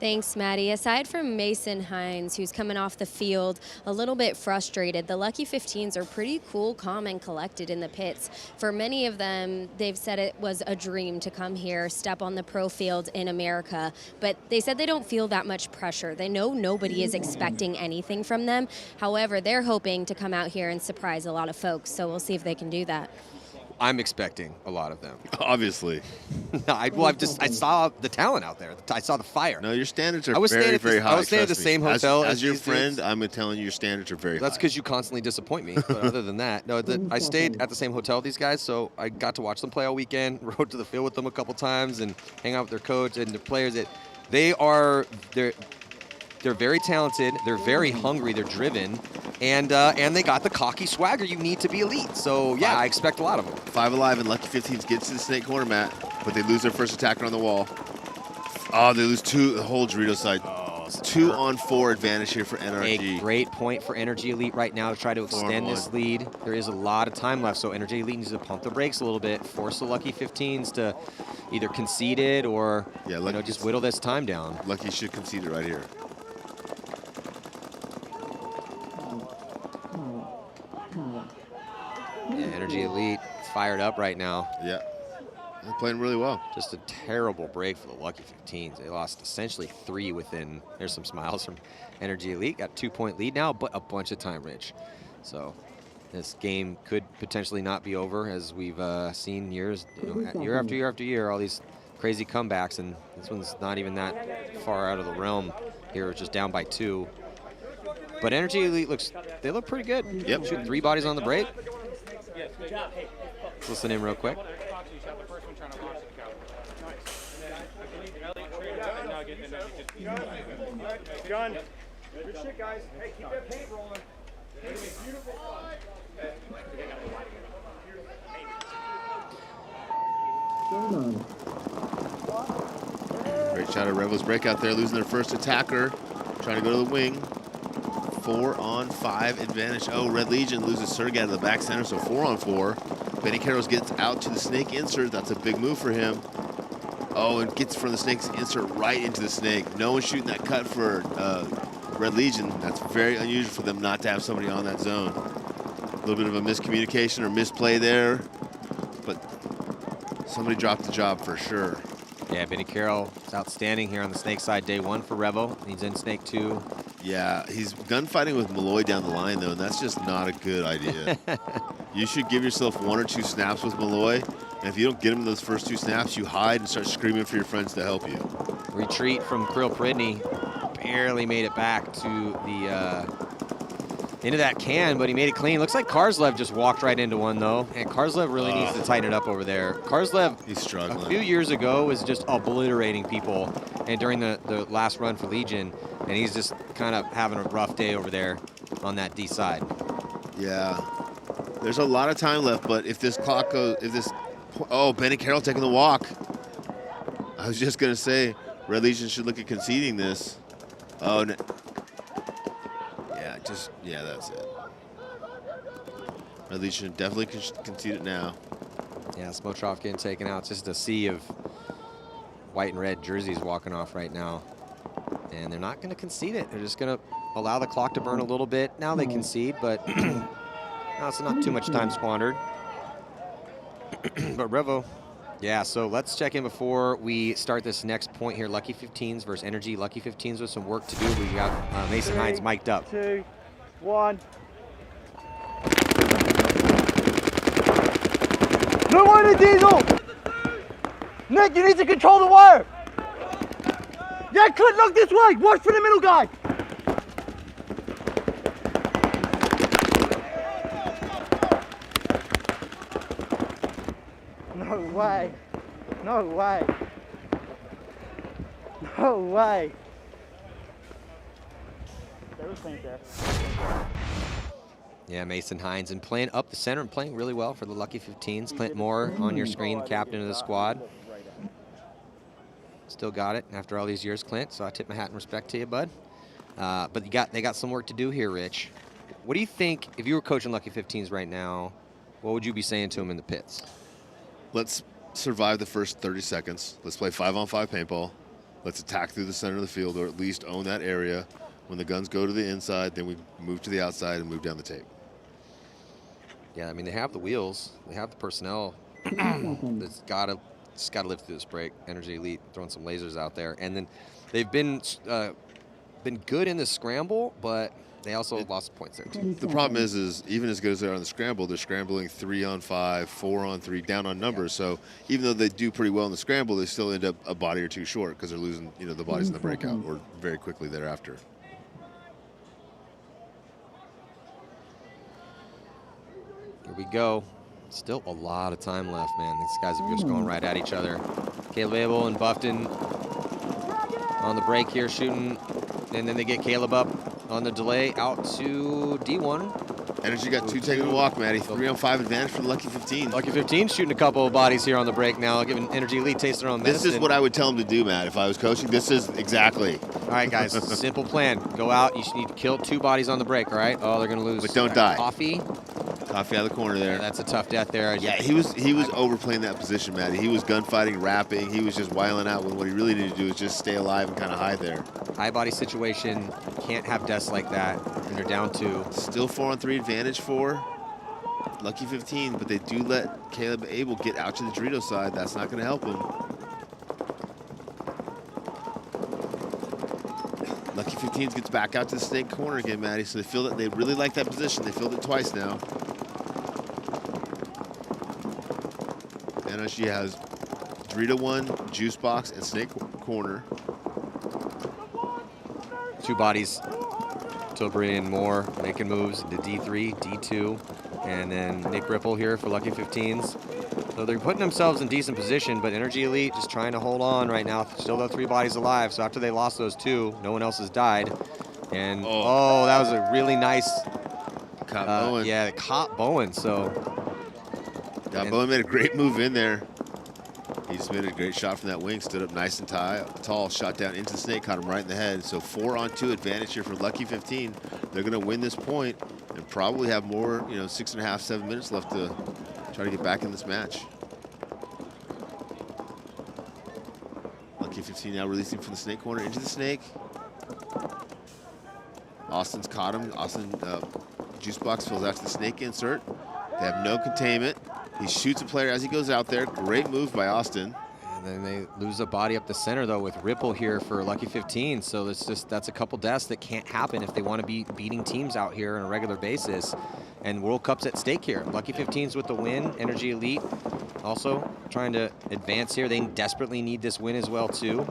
Thanks, Maddie. Aside from Mason Hines, who's coming off the field a little bit frustrated, the Lucky 15s are pretty cool, calm, and collected in the pits. For many of them, they've said it was a dream to come here, step on the pro field in America, but they said they don't feel that much pressure. They know nobody is expecting anything from them. However, they're hoping to come out here and surprise a lot of folks, so we'll see if they can do that. I'm expecting a lot of them. Obviously. I saw the talent out there. I saw the fire. No, your standards are very high. I was staying at the same hotel as your these friend. dudes. I'm telling you, your standards are very high. That's because you constantly disappoint me. But other than that, no, I stayed at the same hotel with these guys, so I got to watch them play all weekend. Rode to the field with them a couple times and hang out with their coach and the players. They're very talented. They're very hungry. They're driven, and they got the cocky swagger you need to be elite. So yeah, I expect a lot of them. 5 Alive and Lucky 15s get to the snake corner, Matt, but they lose their first attacker on the wall. Oh, they lose the whole Dorito side. 2-on-4 advantage here for NRG. A great point for Energy Elite right now to try to extend this lead. There is a lot of time left, so Energy Elite needs to pump the brakes a little bit, force the Lucky 15s to either concede it or just whittle this time down. Lucky should concede it right here. Yeah, Energy Elite fired up right now. Yeah, they're playing really well. Just a terrible break for the Lucky 15s. They lost essentially 3 within. There's some smiles from Energy Elite. Got 2-point lead now, but a bunch of time, Rich. So this game could potentially not be over, as we've seen year after year after year, all these crazy comebacks, and this one's not even that far out of the realm here. It's just down by 2. But Energy Elite they look pretty good. Yep. Shoot 3 bodies on the break. Let's listen in real quick. John, good shit, guys. Hey, keep that paint rolling. Great shot of Rebels break out there, losing their first attacker, trying to go to the wing. 4-on-5 advantage. Oh, Red Legion loses Sergey out of the back center, so 4-on-4. Benny Carroll gets out to the snake insert. That's a big move for him. Oh, and gets from the snake's insert right into the snake. No one's shooting that cut for Red Legion. That's very unusual for them not to have somebody on that zone. A little bit of a miscommunication or misplay there, but somebody dropped the job for sure. Yeah, Benny Carroll is outstanding here on the snake side day 1 for Revo. He's in snake 2. Yeah, he's gunfighting with Malloy down the line, though, and that's just not a good idea. You should give yourself 1 or 2 snaps with Malloy, and if you don't get him those first 2 snaps, you hide and start screaming for your friends to help you. Retreat from Krill Pridney. Barely made it back to the into that can, but he made it clean. Looks like Karslev just walked right into one, though. And Karslev really needs to tighten it up over there. Karslev, he's struggling. A few years ago, was just obliterating people, and during the last run for Legion, and he's just kind of having a rough day over there on that D side. Yeah, there's a lot of time left, but if this clock goes, oh, Benny Carroll taking the walk. I was just gonna say, Red Legion should look at conceding this. Oh, no. Yeah, that's it. Red Legion definitely concede it now. Yeah, Smotrov getting taken out. It's just a sea of white and red jerseys walking off right now. And they're not going to concede it. They're just going to allow the clock to burn a little bit. Now they concede, but no, it's not too much time squandered. But Revo, yeah, so let's check in before we start this next point here. Lucky 15s versus Energy. Lucky 15s with some work to do. We got Mason Hines mic'd up. 2, 1. No wire to Diesel! Nick, you need to control the wire! Yeah, Clint, look this way! Watch for the middle guy! No way. No way. No way. There. Yeah, Mason Hines, and playing up the center and playing really well for the Lucky 15s. Clint Moore on your screen, captain of the squad. Still got it after all these years, Clint, so I tip my hat in respect to you, bud. But they got some work to do here, Rich. What do you think, if you were coaching Lucky 15s right now, what would you be saying to them in the pits? Let's survive the first 30 seconds. Let's play 5-on-5 paintball. Let's attack through the center of the field, or at least own that area. When the guns go to the inside, then we move to the outside and move down the tape. Yeah, I mean, they have the wheels. They have the personnel. It's just gotta live through this break. Energy Elite throwing some lasers out there. And then they've been good in the scramble, but they also lost points there, too. The problem is even as good as they are on the scramble, they're scrambling 3-on-5, 4-on-3, down on numbers. So even though they do pretty well in the scramble, they still end up a body or two short because they're losing, the bodies in the breakout or very quickly thereafter. Here we go. Still a lot of time left, man. These guys are just going right at each other. Caleb Abel and Buffton on the break here shooting. And then they get Caleb up on the delay out to D1. Energy got 2 taking a walk, Maddie. 3-on-5 advantage for the Lucky 15. Lucky 15 shooting a couple of bodies here on the break now, giving Energy Elite taste their own medicine. This is what I would tell them to do, Matt. If I was coaching, this is exactly. All right, guys, simple plan. Go out. You need to kill 2 bodies on the break, all right? Oh, they're going to lose. But don't die. Coffee out of the corner there. Yeah, that's a tough death there. Yeah, he was overplaying that position, Maddie. He was gunfighting, rapping. He was just wiling out when what he really needed to do is just stay alive and kind of hide there. High body situation. Can't have deaths like that when you're down 2. Still 4-on-3 advantage for Lucky 15, but they do let Caleb Abel get out to the Dorito side. That's not going to help him. Lucky 15 gets back out to the snake corner again, Maddie. So they feel that they really like that position. They filled it twice now. And she has Dorito 1, Juice Box, and Snake Corner. 2 bodies. Tilbury and Moore making moves to D3, D2, and then Nick Ripple here for Lucky 15s. So they're putting themselves in decent position, but Energy Elite just trying to hold on right now. Still have 3 bodies alive, so after they lost those 2, no one else has died. And, oh that was a really nice... Caught Bowen. Yeah, caught Bowen, so... Bowen made a great move in there. He just made a great shot from that wing, stood up nice and tall, shot down into the snake, caught him right in the head. So 4-on-2 advantage here for Lucky 15. They're going to win this point and probably have more, 6.5, 7 minutes left to try to get back in this match. Lucky 15 now releasing from the snake corner into the snake. Austin's caught him. Austin, Juice Box fills out to the snake insert. They have no containment. He shoots a player as he goes out there. Great move by Austin. And then they lose a body up the center, though, with Ripple here for Lucky 15. So that's a couple deaths that can't happen if they want to be beating teams out here on a regular basis. And World Cup's at stake here. Lucky 15's with the win. Energy Elite also trying to advance here. They desperately need this win as well, too.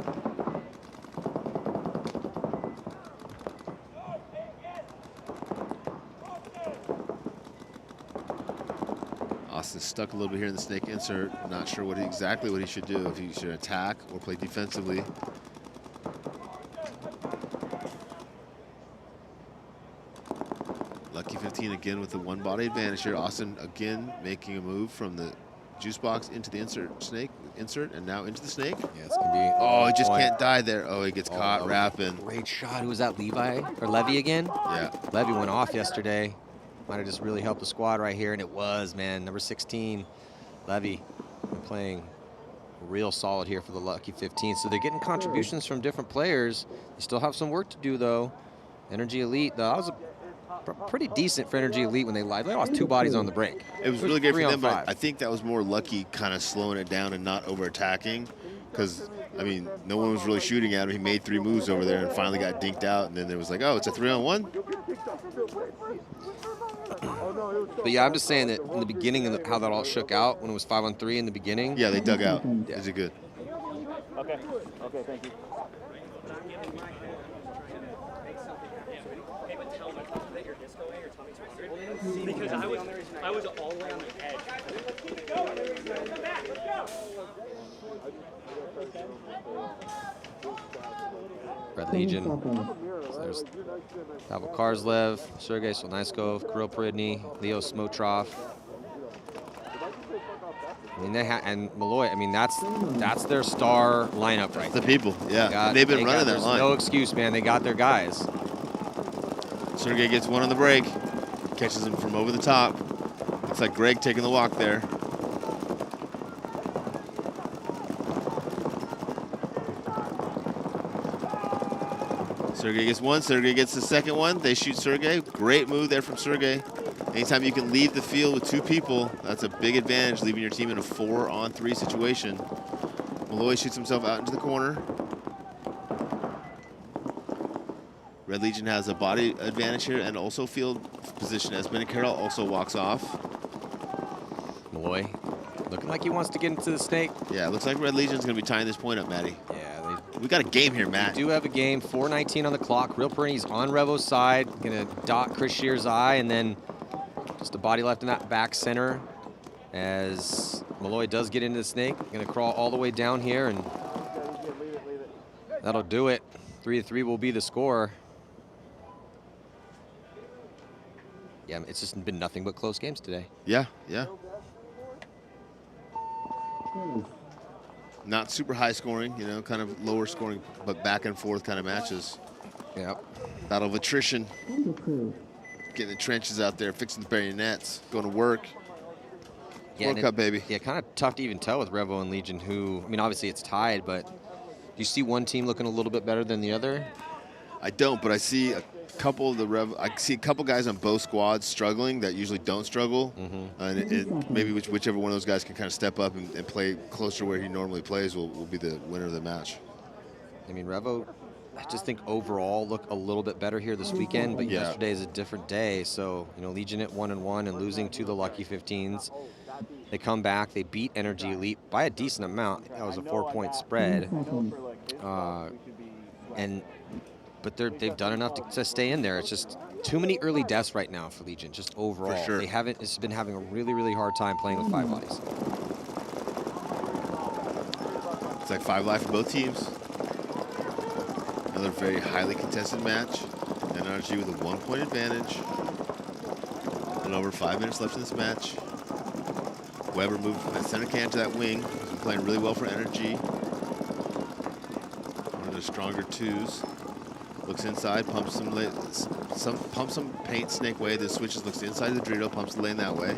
Austin stuck a little bit here in the snake insert. Not sure exactly what he should do. If he should attack or play defensively. Lucky 15 again with the 1-body advantage here. Austin again making a move from the Juice Box into the insert, and now into the snake. Yeah, it's gonna be. Oh, he just can't die there. Oh, he gets caught wrapping. Great shot. Who was that? Levi or Levy again? Yeah. Levy went off yesterday. Might have just really helped the squad right here, and it was, man. Number 16, Levy, playing real solid here for the Lucky 15. So they're getting contributions from different players. They still have some work to do, though. Energy Elite, that was pretty decent for Energy Elite when they lost 2 bodies on the break. It was really good for them, but I think that was more Lucky kind of slowing it down and not over-attacking. Because, I mean, no one was really shooting at him. He made 3 moves over there and finally got dinked out. And then there was like, oh, it's a 3-on-1? But yeah, I'm just saying that in the beginning of how that all shook out when it was 5-on-3 in the beginning. Yeah, they dug out. Yeah. Is it good? Okay, thank you. Because I was all the way on the edge. Red Legion. So there's Pavel Karslev, Sergey Solnaiskov, Kirill Pridny, Leo Smotrov. I mean, and Malloy. I mean, that's their star lineup right there. The people, yeah. They've been running that line. No excuse, man. They got their guys. Sergey gets one on the break, catches him from over the top. Looks like Greg taking the walk there. Sergey gets one. Sergey gets the second one. They shoot Sergey. Great move there from Sergey. Anytime you can leave the field with 2 people, that's a big advantage, leaving your team in a 4-on-3 situation. Malloy shoots himself out into the corner. Red Legion has a body advantage here and also field position as Benny Carroll also walks off. Malloy looking like he wants to get into the snake. Yeah, it looks like Red Legion's going to be tying this point up, Maddie. Yeah, we got a game here, Matt. We do have a game. 4:19 on the clock. Real Perini's on Revo's side. Going to dot Chris Shear's eye, and then just a body left in that back center as Malloy does get into the snake. Going to crawl all the way down here, and that'll do it. 3-3 will be the score. Yeah, it's just been nothing but close games today. Yeah, yeah. Not super high scoring, you know, kind of lower scoring, but back and forth kind of matches. Yep. Battle of attrition. Getting the trenches out there, fixing the bury nets, going to work. Yeah, World Cup, baby. Yeah, kind of tough to even tell with Revo and Legion, who, I mean, obviously it's tied, but do you see one team looking a little bit better than the other? I don't, but I see a couple of I see a couple guys on both squads struggling that usually don't struggle, and maybe whichever one of those guys can kind of step up and play closer where he normally plays will be the winner of the match. I mean, Revo, I just think overall look a little bit better here this weekend, but yesterday is a different day. So, you know, Legion at 1-1 and losing to the Lucky 15s. They come back, they beat Energy Elite by a decent amount. That was a 4-point spread. But they've done enough to stay in there. It's just too many early deaths right now for Legion, just overall. For sure. They haven't, it's been having a really, really hard time playing with 5 bodies. It's like 5 life for both teams. Another very highly contested match. NRG with a 1-point advantage. And over 5 minutes left in this match. Weber moved from that center can to that wing. He's been playing really well for Energy. One of the stronger 2s. Looks inside, pumps some paint snake way. Then switches, looks inside the Dorito, pumps the lane that way.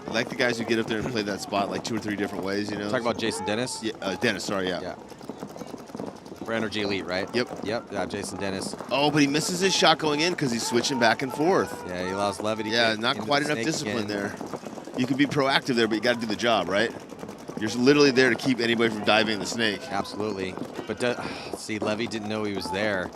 I like the guys who get up there and play that spot like 2 or 3 different ways, you know. Talking about Jason Dennis? Yeah, Dennis, sorry, yeah. For Energy Elite, right? Yep. Yeah, Jason Dennis. Oh, but he misses his shot going in because he's switching back and forth. Yeah, he allows Levy to get not quite enough discipline there. You can be proactive there, but you got to do the job, right? You're literally there to keep anybody from diving in the snake. Absolutely. But see, Levy didn't know he was there.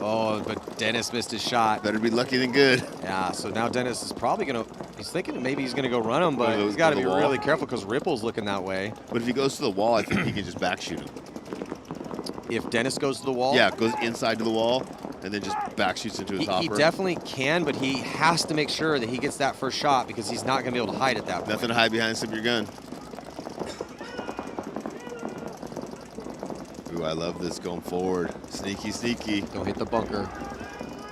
Oh, but Dennis missed his shot. Better be lucky than good. Yeah, so now Dennis is probably going to, he's thinking maybe he's going to go run him, but he's got to be really careful because Ripple's looking that way. But if he goes to the wall, I think he can just back shoot him. If Dennis goes to the wall? Yeah, goes inside to the wall and then just back shoots into his hopper. He definitely can, but he has to make sure that he gets that first shot because he's not going to be able to hide at that point. Nothing to hide behind except your gun. Ooh, I love this going forward. Sneaky, sneaky. Don't hit the bunker.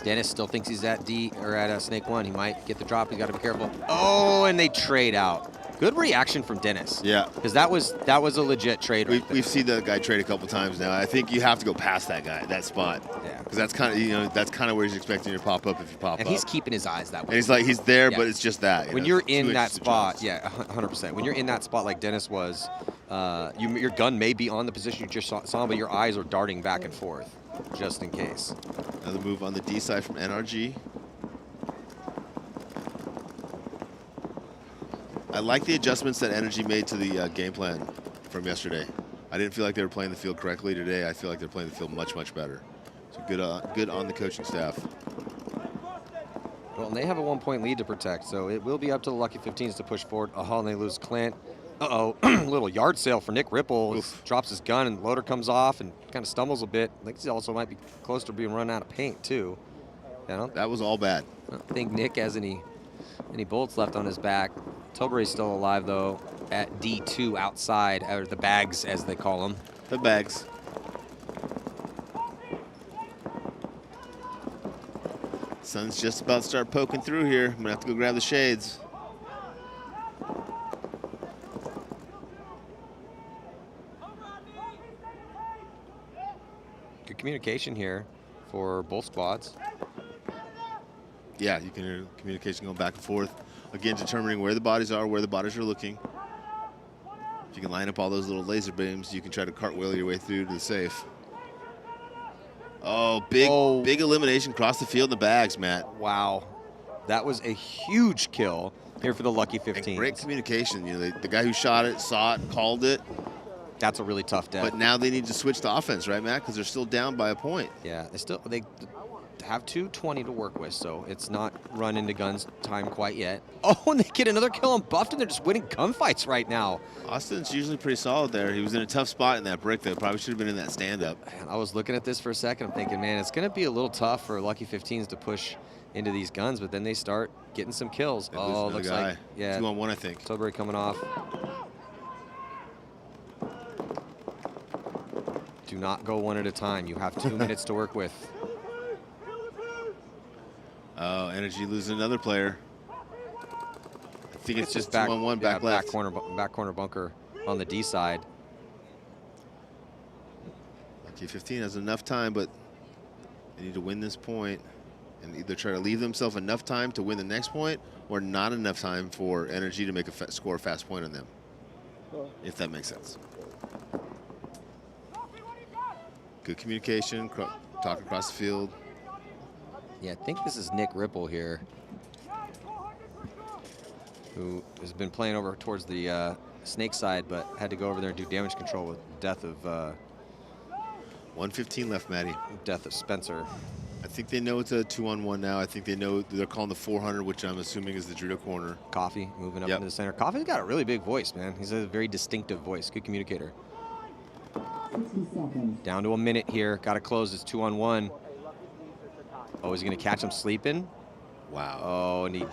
Dennis still thinks he's at snake 1. He might get the drop. He's got to be careful. Oh, and they trade out. Good reaction from Dennis. Yeah. Because that was a legit trade. We've seen that guy trade a couple times now. I think you have to go past that guy, that spot. Yeah. Because that's kind of where he's expecting you to pop up if you pop up. And he's keeping his eyes that way. And he's there, but it's just that. When you're in that spot, 100%. When you're in that spot like Dennis was, your gun may be on the position you just saw, but your eyes are darting back and forth, just in case. Another move on the D side from NRG. I like the adjustments that Energy made to the game plan from yesterday. I didn't feel like they were playing the field correctly today. I feel like they're playing the field much, much better. So good on the coaching staff. Well, and they have a 1-point lead to protect, so it will be up to the Lucky 15s to push forward. And they lose Clint. Uh-oh, little yard sale for Nick Ripple. Drops his gun and loader comes off and kind of stumbles a bit. I think he also might be close to being run out of paint too. That was all bad. I don't think Nick has any bullets left on his back. Tilbury's still alive though at D2 outside, or the bags as they call them. The bags. Sun's just about to start poking through here. I'm gonna have to go grab the shades. Good communication here for both squads. Yeah, you can hear communication going back and forth. Again, determining where the bodies are, where the bodies are looking. If you can line up all those little laser beams, you can try to cartwheel your way through to the safe. Oh, big elimination across the field in the bags, Matt. Wow. That was a huge kill here for the Lucky 15s. And great communication. You know, the guy who shot it, saw it, called it. That's a really tough death. But now they need to switch to offense, right, Matt? Because they're still down by a point. Yeah, they have 2:20 to work with, so it's not run into guns time quite yet. Oh, and they get another kill on Buffton. They're just winning gunfights right now. Austin's usually pretty solid there. He was in a tough spot in that brick, though. Probably should have been in that stand-up. Man, I was looking at this for a second. I'm thinking, man, it's going to be a little tough for Lucky 15s to push into these guns, but then they start getting some kills. Oh, looks like, yeah. 2-on-1, I think. Tilbury coming off. Do not go one at a time. You have 2 minutes to work with. Oh, Energy losing another player. I think it's just back, 2-on-1 back left. Back corner bunker on the D side. Lucky 15 has enough time, but they need to win this point and either try to leave themselves enough time to win the next point or not enough time for Energy to make score a fast point on them, if that makes sense. Good communication, talk across the field. Yeah, I think this is Nick Ripple here, who has been playing over towards the snake side, but had to go over there and do damage control with death of 1:15 left, Matty. Death of Spencer. I think they know it's a 2-on-1 now. I think they know they're calling the 400, which I'm assuming is the judo corner. Coffee moving up into the center. Coffee's got a really big voice, man. He's a very distinctive voice. Good communicator. Down to a minute here. Got to close this 2-on-1. Oh, is he going to catch him sleeping? Wow. Oh, and he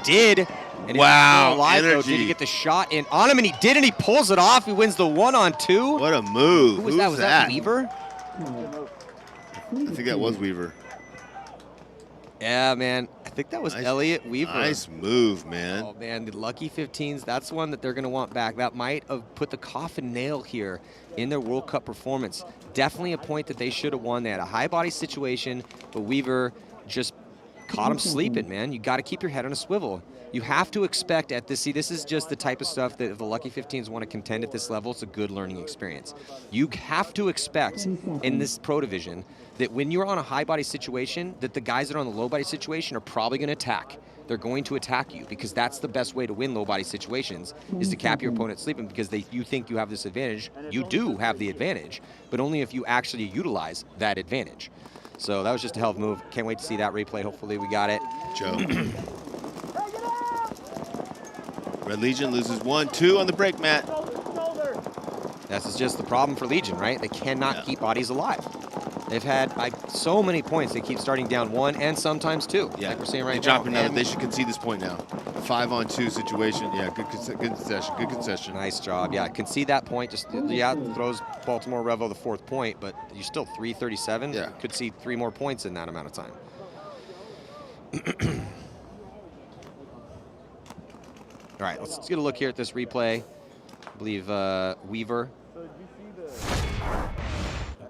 did. And wow. Alive, though. Did he get the shot in on him? And he did, and he pulls it off. He wins the 1-on-2. What a move. Who was that? Was that Weaver? I think that was Weaver. Yeah, man. I think that was Elliot Weaver. Nice move, man. Oh, man. The Lucky 15s, that's one that they're going to want back. That might have put the coffin nail here in their World Cup performance. Definitely a point that they should have won. They had a high body situation, but Weaver just caught him sleeping, man. You got to keep your head on a swivel. You have to expect at this. See, this is just the type of stuff that if the Lucky 15s want to contend at this level, it's a good learning experience. You have to expect in this pro division that when you're on a high body situation, that the guys that are on the low body situation are probably going to attack. They're going to attack you because that's the best way to win low body situations is to cap your opponent sleeping because you think you have this advantage. You do have the advantage, but only if you actually utilize that advantage. So that was just a hell of a move. Can't wait to see that replay. Hopefully we got it. Joe. Red Legion loses 1-2 on the break, Matt. That's just the problem for Legion, right? They cannot keep bodies alive. They've had so many points. They keep starting down 1 and sometimes 2. Yeah, like we're seeing right now. Dropping now. They should concede this point now. 5-on-2 situation. Yeah, good concession. Good concession. Nice job. Yeah, concede that point. Just throws Baltimore Revo the 4th point, but you're still 3:37. Yeah, could see 3 more points in that amount of time. All right, let's get a look here at this replay. I believe Weaver.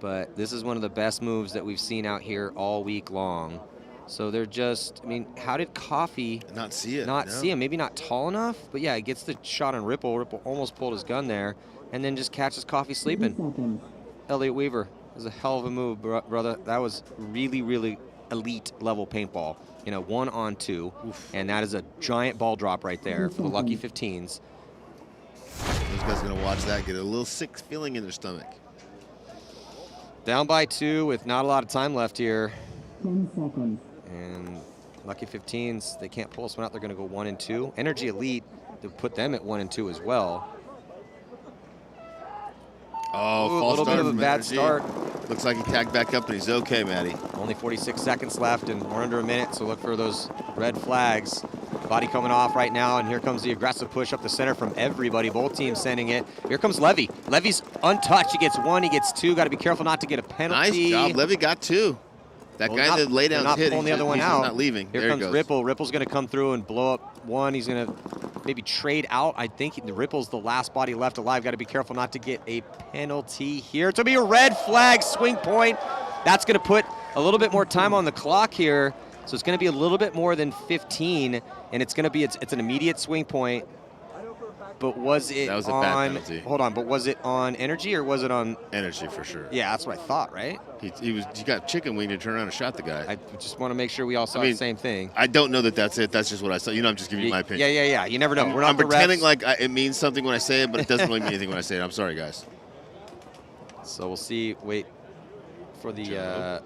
But this is one of the best moves that we've seen out here all week long. So they're just, I mean, how did Coffee not see it? See him? Maybe not tall enough, but yeah, he gets the shot on Ripple. Ripple almost pulled his gun there, and then just catches Coffee sleeping. Elliot Weaver, that was a hell of a move, brother. That was really, really elite level paintball. You know, 1-on-2, and that is a giant ball drop right there for the Lucky 15s. Those guys are gonna watch that, get a little sick feeling in their stomach. Down by 2 with not a lot of time left here. 10 seconds. And Lucky 15s, they can't pull this one out. They're going to go 1-2. Energy Elite, they put them at 1-2 as well. Oh, a little bit of a bad start. Looks like he tagged back up, and he's okay, Matty. Only 46 seconds left, and we're under a minute, so look for those red flags. Body coming off right now, and here comes the aggressive push up the center from everybody. Both teams sending it. Here comes Levy. Levy's untouched. He gets 1, he gets 2. Got to be careful not to get a penalty. Nice job. Levy got 2. That guy that lay down hit, pulling the other one out. Not leaving. Here comes Ripple. Ripple's going to come through and blow up 1. He's going to maybe trade out. I think the Ripple's the last body left alive. Got to be careful not to get a penalty here. To be a red flag, swing point. That's going to put a little bit more time on the clock here. So it's going to be a little bit more than 15, and it's going to be it's an immediate swing point. But was it That was a on, bad penalty. Hold on, but was it on energy or was it on? Energy for sure. Yeah, that's what I thought, right? He got chicken wing to turn around and shot the guy. I just want to make sure we all saw the same thing. I don't know that that's it. That's just what I saw. I'm just giving you my opinion. Yeah. You never know. We're not I'm the pretending refs. like it means something when I say it, but it doesn't really mean anything when I say it. I'm sorry, guys. So we'll see. Wait for the.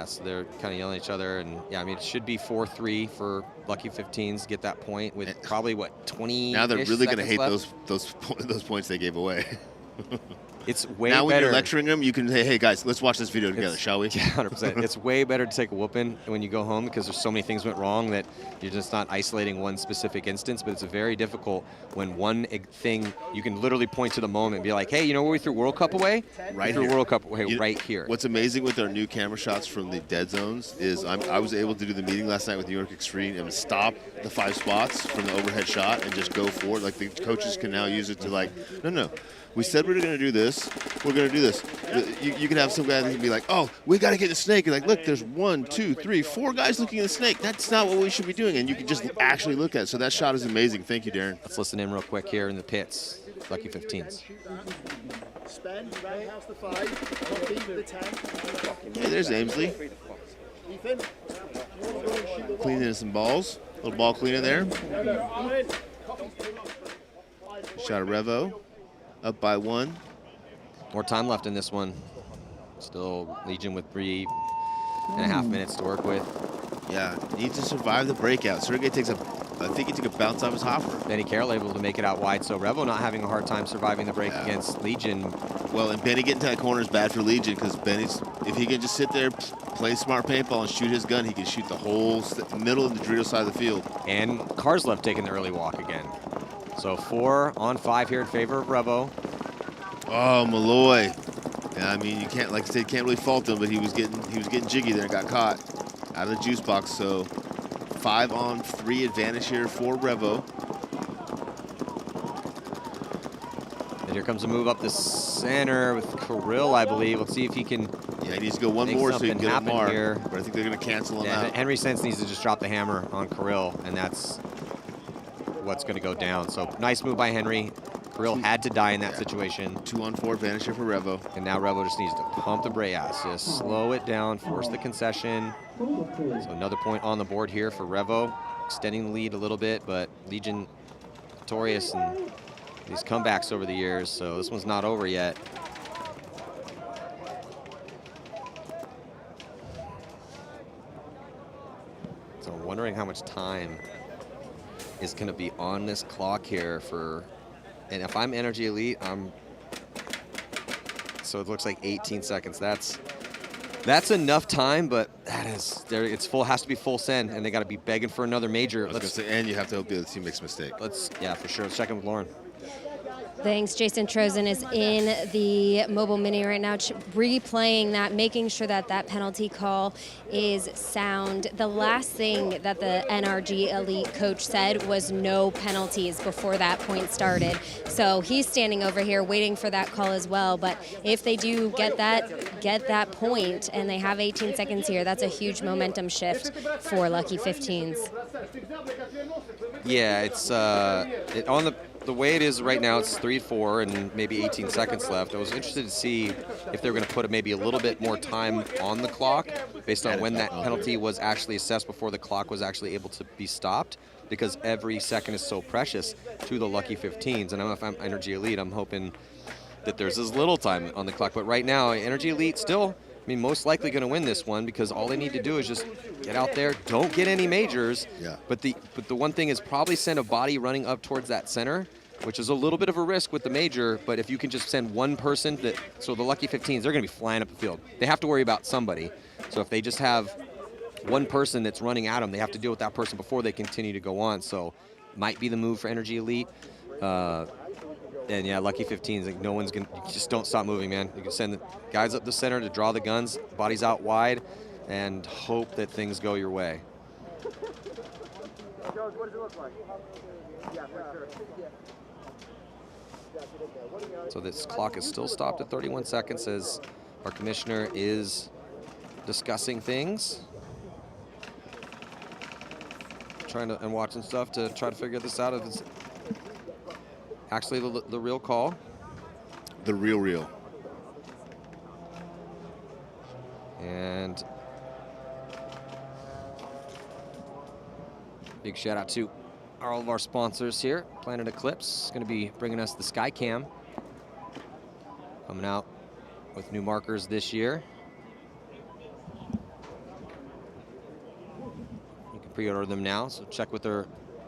So they're kind of yelling at each other, and it should be 4-3 for Lucky 15s. Get that point with probably 20. Now they're really going to hate left? those points they gave away. It's way now when better. you're lecturing them, you can say, "Hey guys, let's watch this video together, shall we?" Yeah, 100%. It's way better to take a whooping when you go home because there's so many things went wrong that you're just not isolating one specific instance. But it's very difficult when one thing you can literally point to the moment and be like, "Hey, you know where we threw World Cup away? Right threw here. World Cup away right here." What's amazing with our new camera shots from the dead zones is I was able to do the meeting last night with New York Extreme and stop the 5 spots from the overhead shot and just go for it. Like the coaches can now use it to no. We said we were going to do this. We're going to do this. You can have some guy that can be like, oh, we got to get the snake. And like, look, there's 1, 2, 3, 4 guys looking at the snake. That's not what we should be doing. And you can just actually look at it. So that shot is amazing. Thank you, Darren. Let's listen in real quick here in the pits. Lucky 15s. Spend, roundhouse the 5, beat the 10. Hey, there's Amesley. Ethan, Cleaning some balls. A little ball cleaner there. Shot of Revo. Up by 1. More time left in this one. Still Legion with 3.5 minutes to work with. Yeah, needs to survive the breakout. Sergey I think he took a bounce off his hopper. Benny Carroll able to make it out wide, so Revo not having a hard time surviving the break against Legion. Well, and Benny getting to that corner is bad for Legion because if he can just sit there, play smart paintball, and shoot his gun, he can shoot the whole middle of the Dorito side of the field. And Karslev taking the early walk again. So 4 on 5 here in favor of Revo. Oh, Malloy. Yeah, I mean, you can't, like I said, can't really fault him, but he was getting jiggy there and got caught out of the juice box. So 5 on 3 advantage here for Revo. And here comes a move up the center with Kirill, I believe. Let's see if he can. Yeah, he needs to go one more so he can get a mark. Here. But I think they're going to cancel him out. Henry Sense needs to just drop the hammer on Kirill, and that's what's going to go down. So nice move by Henry. Kirill had to die in that situation. 2 on 4 advantage here for Revo. And now Revo just needs to pump the brake ass. Just slow it down, force the concession. So another point on the board here for Revo, extending the lead a little bit, but Legion notorious in these comebacks over the years, so this one's not over yet. So I'm wondering how much time is going to be on this clock here for, and if I'm Energy Elite, so it looks like 18 seconds. That's enough time, but it's full, has to be full send, and they got to be begging for another major. And you have to hope the other team makes a mistake. Yeah, for sure. Let's check in with Lauren. Thanks. Jason Trozen is in the mobile mini right now, replaying that, making sure that that penalty call is sound. The last thing that the NRG Elite coach said was no penalties before that point started. So he's standing over here waiting for that call as well. But if they do get that point and they have 18 seconds here, that's a huge momentum shift for Lucky 15s. Yeah, it's on the way it is right now, it's 3-4 and maybe 18 seconds left. I was interested to see if they were going to put maybe a little bit more time on the clock based on when that penalty was actually assessed before the clock was actually able to be stopped, because every second is so precious to the Lucky 15s. And I don't know if I'm Energy Elite, I'm hoping that there's as little time on the clock. But right now, Energy Elite still, most likely going to win this one, because all they need to do is just get out there, don't get any majors. Yeah. But the one thing is probably send a body running up towards that center, which is a little bit of a risk with the major. But if you can just send one person, so the Lucky 15s, they're going to be flying up the field. They have to worry about somebody. So if they just have one person that's running at them, they have to deal with that person before they continue to go on. So might be the move for Energy Elite. And yeah, Lucky 15s, like no one's going to, just don't stop moving, man. You can send the guys up the center to draw the guns, bodies out wide, and hope that things go your way. What does it look like? Yeah, for sure. So this clock is still stopped at 31 seconds as our commissioner is discussing things. Trying to, and watching stuff to try to figure this out. actually the real call. The real. And big shout out to all of our sponsors here. Planet Eclipse is going to be bringing us the Skycam. Coming out with new markers this year. You can pre-order them now, so check with their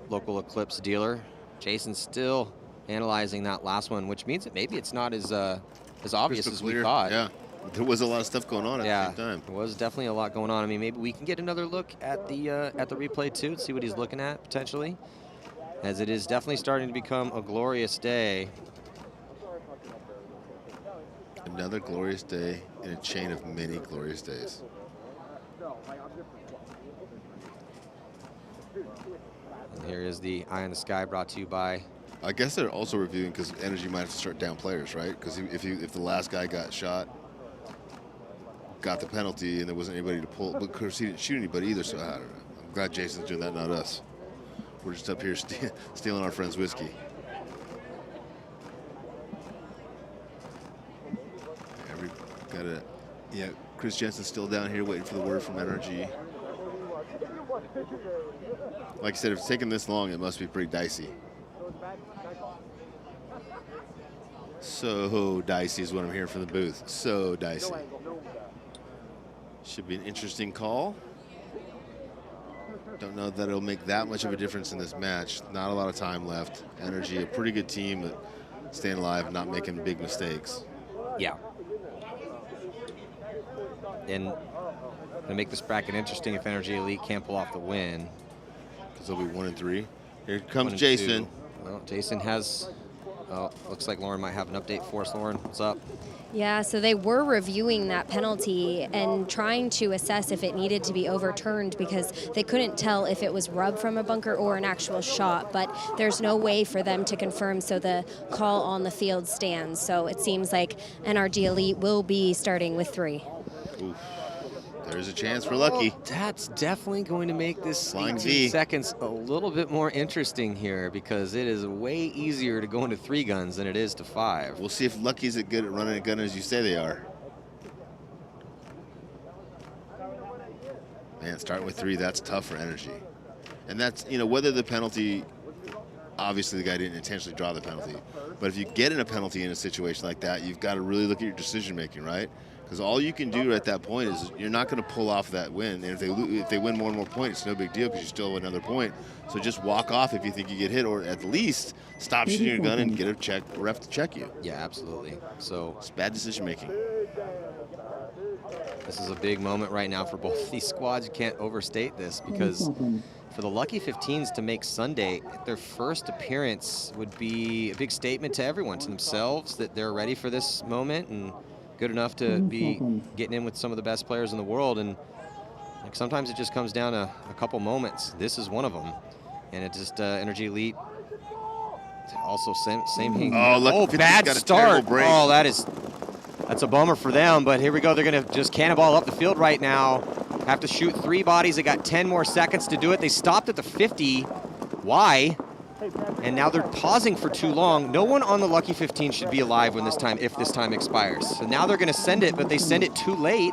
local Eclipse dealer. Jason's still analyzing that last one, which means that maybe it's not as obvious as we thought. Yeah, there was a lot of stuff going on at the same time. There was definitely a lot going on. I mean, maybe we can get another look at the replay too, see what he's looking at potentially, as it is definitely starting to become a glorious day. Another glorious day in a chain of many glorious days. And here is the Eye in the Sky, brought to you by. I guess they're also reviewing because Energy might have to start down players, right? Because if the last guy got shot, got the penalty, and there wasn't anybody to pull, but of course he didn't shoot anybody either. So I don't know. I'm glad Jason's doing that, not us. We're just up here stealing our friend's whiskey. Yeah, Chris Jensen's still down here waiting for the word from Energy. Like I said, if it's taking this long, it must be pretty dicey. So dicey is what I'm hearing from the booth. So dicey. Should be an interesting call. Don't know that it'll make that much of a difference in this match. Not a lot of time left. Energy, a pretty good team, but staying alive and not making big mistakes. Yeah. And to make this bracket interesting, if Energy Elite can't pull off the win, because they'll be 1 and 3. Here comes Jason. Well, Jason has. Looks like Lauren might have an update for us. Lauren, what's up? Yeah, so they were reviewing that penalty and trying to assess if it needed to be overturned because they couldn't tell if it was rubbed from a bunker or an actual shot, but there's no way for them to confirm, so the call on the field stands. So it seems like NRG Elite will be starting with 3. Oof. There's a chance for Lucky. Well, that's definitely going to make this Flying 18 V. seconds a little bit more interesting here because it is way easier to go into 3 guns than it is to 5. We'll see if Lucky's as good at running a gun as you say they are. Man, starting with 3, that's tough for Energy. And that's, whether the penalty, obviously the guy didn't intentionally draw the penalty, but if you get in a penalty in a situation like that, you've got to really look at your decision making, right? Because all you can do at that point is you're not going to pull off that win. And if they win more and more points, it's no big deal because you still have another point. So just walk off if you think you get hit, or at least stop shooting your gun and get a ref to check you. Yeah, absolutely. So it's bad decision making. This is a big moment right now for both these squads. You can't overstate this because for the Lucky 15s to make Sunday their first appearance would be a big statement to everyone, to themselves, that they're ready for this moment and good enough to be getting in with some of the best players in the world. And like, sometimes it just comes down to a couple moments. This is one of them. And it just Energy Elite also same thing. Oh, bad start. Oh, that's a bummer for them, but here we go. They're going to just cannonball up the field right now. Have to shoot 3 bodies. They got 10 more seconds to do it. They stopped at the 50. Why? And now they're pausing for too long. No one on the Lucky 15 should be alive if this time expires. So now they're going to send it, but they send it too late.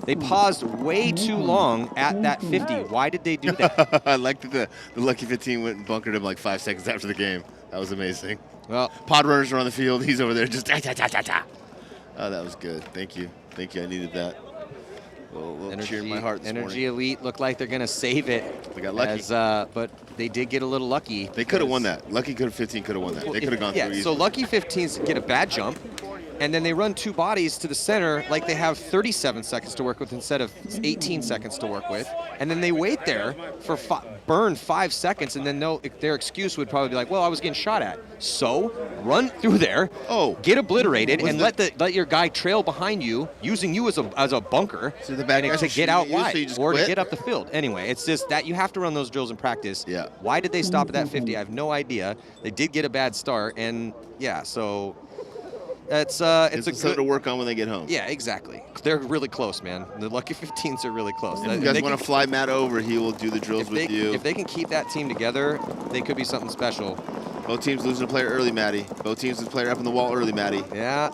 They paused way too long at that 50. Why did they do that? I like that the Lucky 15 went and bunkered him like 5 seconds after the game. That was amazing. Well, pod runners are on the field. He's over there just ta-ta-ta-ta-ta. Oh, that was good. Thank you. Thank you. I needed that. Little cheer in my heart this Energy morning. Elite looked like they're going to save it. They got lucky. But they did get a little lucky. They could have won that. Lucky 15 could have won that. They could have gone through easily. So Lucky 15s get a bad jump, and then they run 2 bodies to the center like they have 37 seconds to work with instead of 18 seconds to work with. And then they wait there for burn 5 seconds, and then their excuse would probably be like, well, I was getting shot at. So run through there, get obliterated, and let your guy trail behind you, using you as a bunker so the bad to get out wide or quit? to get up the field. Anyway, it's just that you have to run those drills in practice. Yeah. Why did they stop at that 50? I have no idea. They did get a bad start, and yeah, so it's something to work on when they get home. Yeah, exactly. They're really close, man. The Lucky 15s are really close. If you guys want to fly Matt over, he will do the drills with you. If they can keep that team together, they could be something special. Both teams losing a player early, Maddie. Both teams losing a player up in the wall early, Maddie. Yeah,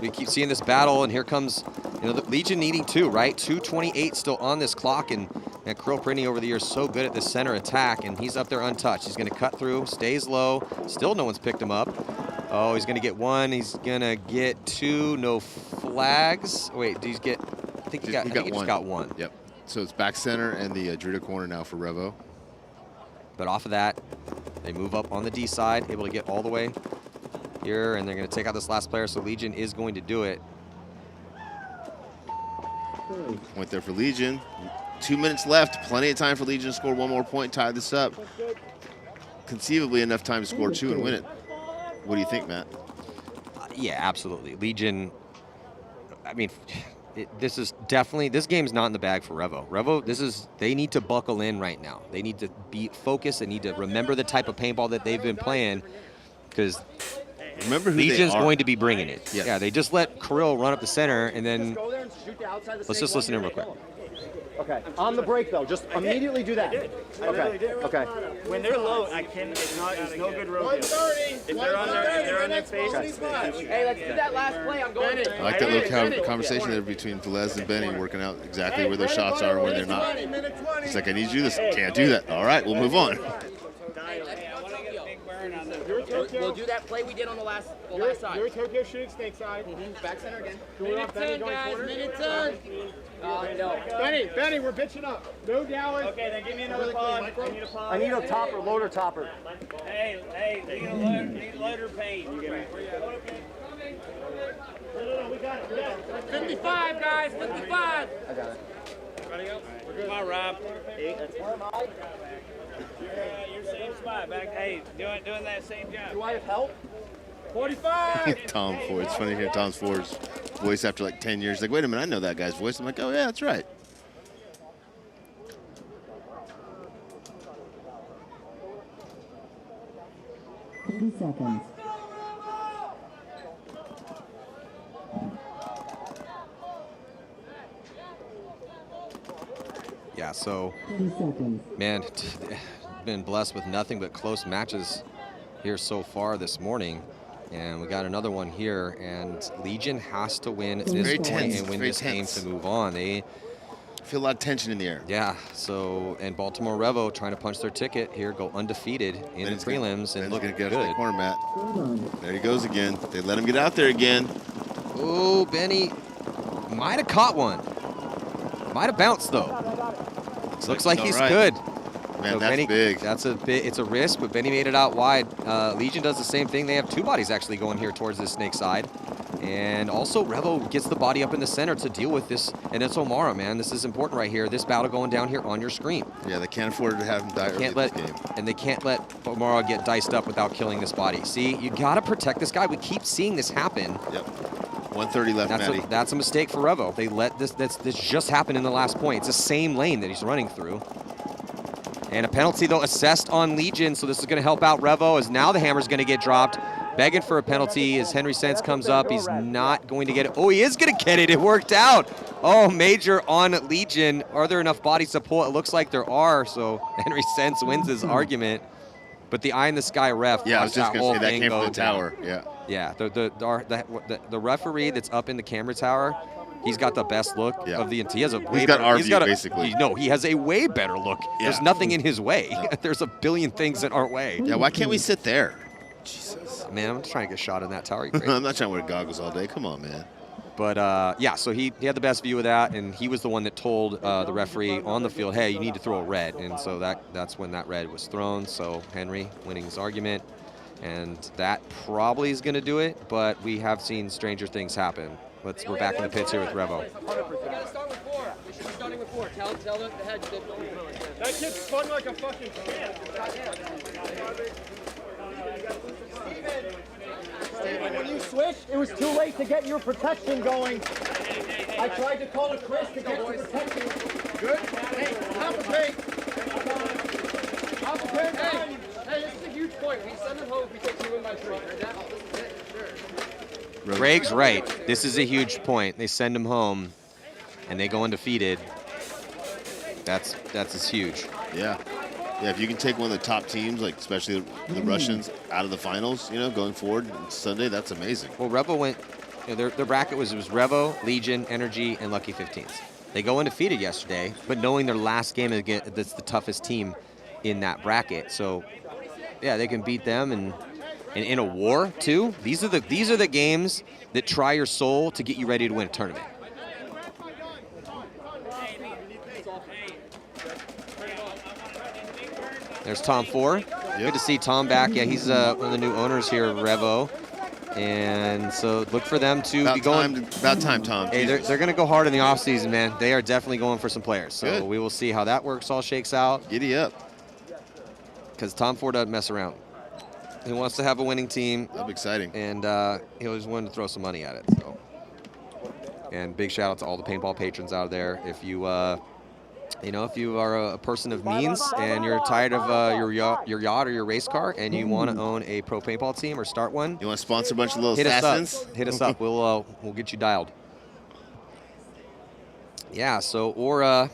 we keep seeing this battle, and here comes, the Legion needing 2, right? 2:28 still on this clock, and Krill Prinny over the years so good at this center attack, and he's up there untouched. He's going to cut through, stays low. Still no one's picked him up. Oh, he's going to get 1. He's going to get 2. No flags. Wait, did he get? I think he just got 1. Yep. So it's back center and the Drita corner now for Revo. But off of that, they move up on the D side, able to get all the way here, and they're going to take out this last player, so Legion is going to do it. Point there for Legion. 2 minutes left. Plenty of time for Legion to score 1 more point, tie this up. Conceivably enough time to score 2 and win it. What do you think, Matt? Yeah, absolutely. Legion, I mean, this is definitely, this game's not in the bag for Revo. Revo, they need to buckle in right now. They need to be focused. They need to remember the type of paintball that they've been playing, because remember who Legion's they are. going to be bringing it. Yes. Yeah, they just let Kirill run up the center, and then let's just listen to him real quick. Okay. On the break though, just immediately do that. Okay. Okay. When they're low, it's no good rodeo. If they're on their face, Hey, let's do that last play. I'm going in. I like that little conversation there between Velez and Benny, working out exactly where their shots are and where they're not. He's like, I need you to do this. Can't do that. All right, we'll move on. We'll do that play we did on the last side. You're Tokyo shooting snake side. Back center again. Minute 10, guys. Minute 10. No. Benny, we're bitching up. No Dowers. Okay, then give me another pause. I need a topper, loader topper. Hey, need loader paint. No, we got it. 55, guys, 55. I got it. Ready up? Come on, Rob. You're same spot back. Hey, doing that same job. Do I have help? 45. Tom Ford. It's funny to hear Tom Ford's voice after like 10 years. Like, wait a minute, I know that guy's voice. I'm like, oh, yeah, that's right. Seconds. Yeah, so, 30 seconds. man, been blessed with nothing but close matches here so far this morning. And we got another one here, and Legion has to win this Very point tense, and win very this tense. game to move on. They feel a lot of tension in the air. Yeah, so, and Baltimore Revo trying to punch their ticket here, go undefeated in the prelims, and look going to good. get to the corner, Matt. There he goes again. They let him get out there again. Oh, Benny might have caught one. Might have bounced, though. Looks like he's right. good. Man, So that's Benny, big. It's a risk, but Benny made it out wide. Legion does the same thing. They have 2 bodies actually going here towards this snake side. And also Revo gets the body up in the center to deal with this. And it's O'Mara, man. This is important right here. This battle going down here on your screen. Yeah, they can't afford to have him die early in this game. And they can't let O'Mara get diced up without killing this body. See, you got to protect this guy. We keep seeing this happen. Yep. 130 left, Matty. That's a mistake for Revo. They let this just happened in the last point. It's the same lane that he's running through. And a penalty, though, assessed on Legion, so this is going to help out Revo, as now the hammer's going to get dropped. Begging for a penalty as Henry Sense comes up. He's not going to get it. Oh, he is going to get it. It worked out. Oh, major on Legion. Are there enough bodies to pull? It looks like there are, so Henry Sense wins his argument. But the eye in the sky ref. Yeah, I was just going to say that came from the down. tower. Yeah. Yeah, the referee that's up in the camera tower, he's got the best look of the. He has a way. He's got our view, basically. He has a way better look. Yeah. There's nothing in his way. No. There's a billion things in our way. Yeah, why can't we sit there? Jesus. Man, I'm just trying to get a shot in that tower. I'm not trying to wear goggles all day. Come on, man. But, yeah, so he had the best view of that, and he was the one that told the referee on the field, hey, you need to throw a red. And so that's when that red was thrown. So Henry winning his argument. And that probably is going to do it, but we have seen stranger things happen. We're back in the pits here with Revo. We got to start with 4. We should be starting with 4. Tell the head to get going. That kid spun like a fucking Steven, when you switched, it was too late to get your protection going. I tried to call it Chris to get your protection. Good? Hey, half a paint. Half a paint. Hey, this is a huge point. We send them home if we take 2 in by 3. Heard that? Sure. Greg's right. This is a huge point. They send him home, and they go undefeated. That's huge. Yeah. Yeah, if you can take one of the top teams, like especially the Russians, out of the finals, going forward Sunday, that's amazing. Well, Revo went, their bracket was Revo, Legion, Energy, and Lucky 15s. They go undefeated yesterday, but knowing their last game that's the toughest team in that bracket. So, yeah, they can beat them and in a war too. These are the games that try your soul to get you ready to win a tournament. There's Tom 4. Yep. Good to see Tom back. Yeah, he's one of the new owners here of Revo. And so look for them to be going. About time, Tom. Hey, they're going to go hard in the offseason, man. They are definitely going for some players. So Good. We will see how that all shakes out. Giddy up. Because Tom Ford doesn't mess around. He wants to have a winning team. That'll be exciting. And he always wanted to throw some money at it. So. And big shout out to all the paintball patrons out there. If you if you are a person of means and you're tired of your yacht or your race car and you want to own a pro paintball team or start one, you want to sponsor a bunch of little hit assassins? us up. Hit us up. We'll get you dialed. Yeah. So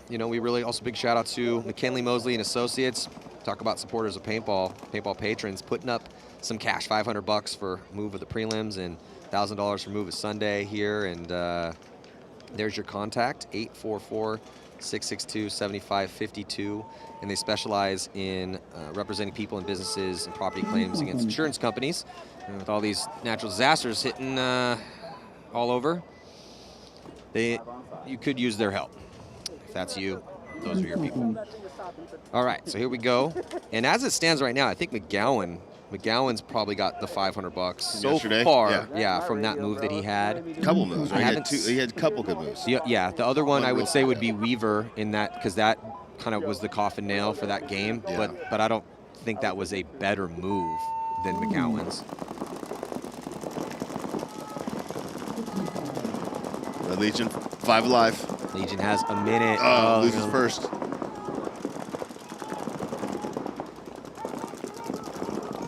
we really also big shout out to McKinley Mosley and Associates. Talk about supporters of paintball patrons putting up some cash, $500 for move of the prelims and $1,000 for move of Sunday here. And there's your contact, 844-662-7552, and they specialize in representing people and businesses and property claims against insurance companies. And with all these natural disasters hitting all over, you could use their help. If that's you, those are your people. All right, so here we go. And as it stands right now, I think McGowan's probably got the $500 so far. Yeah, from that move that he had. Couple moves. Right? He had a couple good moves. Yeah. The other one I would say would be Weaver in that, because that kind of was the coffin nail for that game. Yeah. But I don't think that was a better move than McGowan's. Legion, 5 alive. Legion has a minute. Loses first.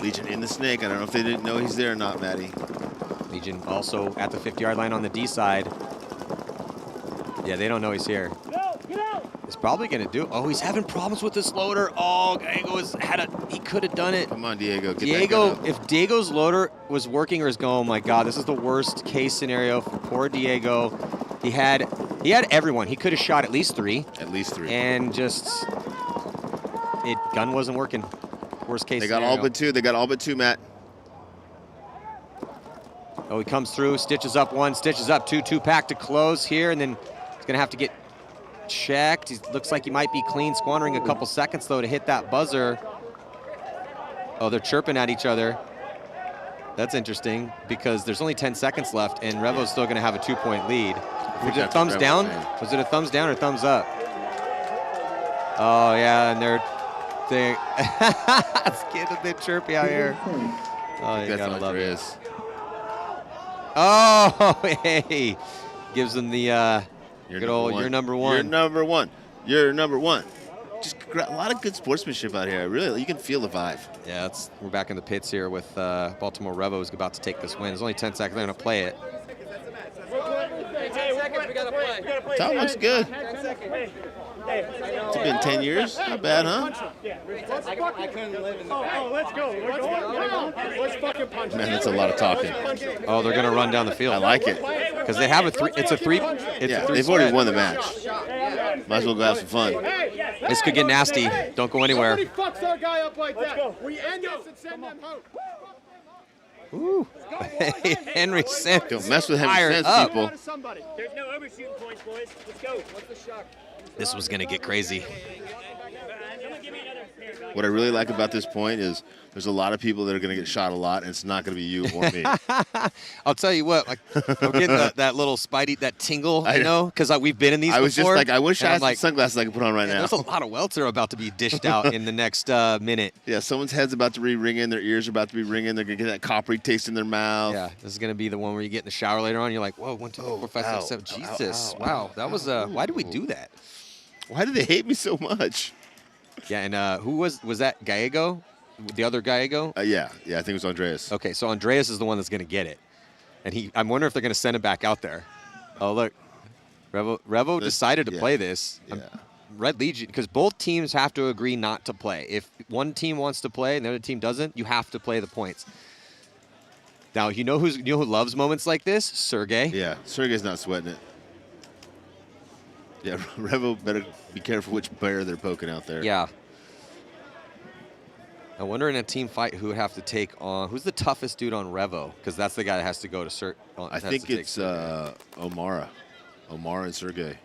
Legion in the snake. I don't know if they didn't know he's there or not, Maddie. Legion also at the 50-yard line on the D side. Yeah, they don't know he's here. He's probably going to do. Oh, he's having problems with this loader. Oh, Diego he could have done it. Come on, Diego. If Diego's loader was working or is going, oh my God, this is the worst case scenario for poor Diego. He had everyone. He could have shot at least 3. And just gun wasn't working. Worst case scenario. They got all but two, Matt. Oh, he comes through, stitches up 1, stitches up 2, 2-pack to close here, and then he's going to have to get checked. He looks like he might be clean, squandering a couple seconds, though, to hit that buzzer. Oh, they're chirping at each other. That's interesting, because there's only 10 seconds left, and Revo's still going to have a 2-point lead. Was it a thumbs down? Was it a thumbs down or thumbs up? Oh, yeah, and it's getting a bit chirpy out here. Oh, you gotta love it. Oh, hey. Gives him the good old, you're number one. You're number one. You're number one. Just a lot of good sportsmanship out here. Really, you can feel the vibe. Yeah, we're back in the pits here with Baltimore Revo is about to take this win. There's only 10 seconds. They're going to play it. 10 seconds, we got to play. That looks good. 10 seconds. It's been 10 years. Not bad, huh? I couldn't live in the back. Oh, let's go. Let's fucking punch. Man, that's a lot of talking. Oh, they're going to run down the field. I like it. Because they have it's a three. They've already won the match. Might as well go have some fun. This could get nasty. Don't go anywhere. Somebody fucks our guy up like that. We end this and send them home. Ooh. Hey, Henry Sims. Don't mess with Henry Sims, people. There's no overshooting points, boys. Let's go. What's the shock? This was going to get crazy. What I really like about this point is there's a lot of people that are going to get shot a lot, and it's not going to be you or me. I'll tell you what, I'm getting that little spidey, that tingle, because we've been in these before. I was just like, I wish I had some sunglasses I could put on right now. There's a lot of welter about to be dished out in the next minute. Yeah, someone's head's about to be ringing, their ears are about to be ringing, they're going to get that coppery taste in their mouth. Yeah, this is going to be the one where you get in the shower later on, you're like, whoa, 1, 2, 3, 4, 5, 6, 7, Jesus. Wow, that was, why did we do that? Why do they hate me so much? Yeah, and who was that Gallego? The other Gallego? Yeah, I think it was Andreas. Okay, so Andreas is the one that's going to get it. And I'm wondering if they're going to send him back out there. Oh, look. Revo decided to play this. Yeah. Red Legion, because both teams have to agree not to play. If one team wants to play and the other team doesn't, you have to play the points. Now, you know who loves moments like this? Sergey. Yeah, Sergey's not sweating it. Yeah, Revo better be careful which bear they're poking out there. Yeah. I wonder in a team fight who would have to take on, who's the toughest dude on Revo? Because that's the guy that has to go to I think it's Omara. Omara and Sergey.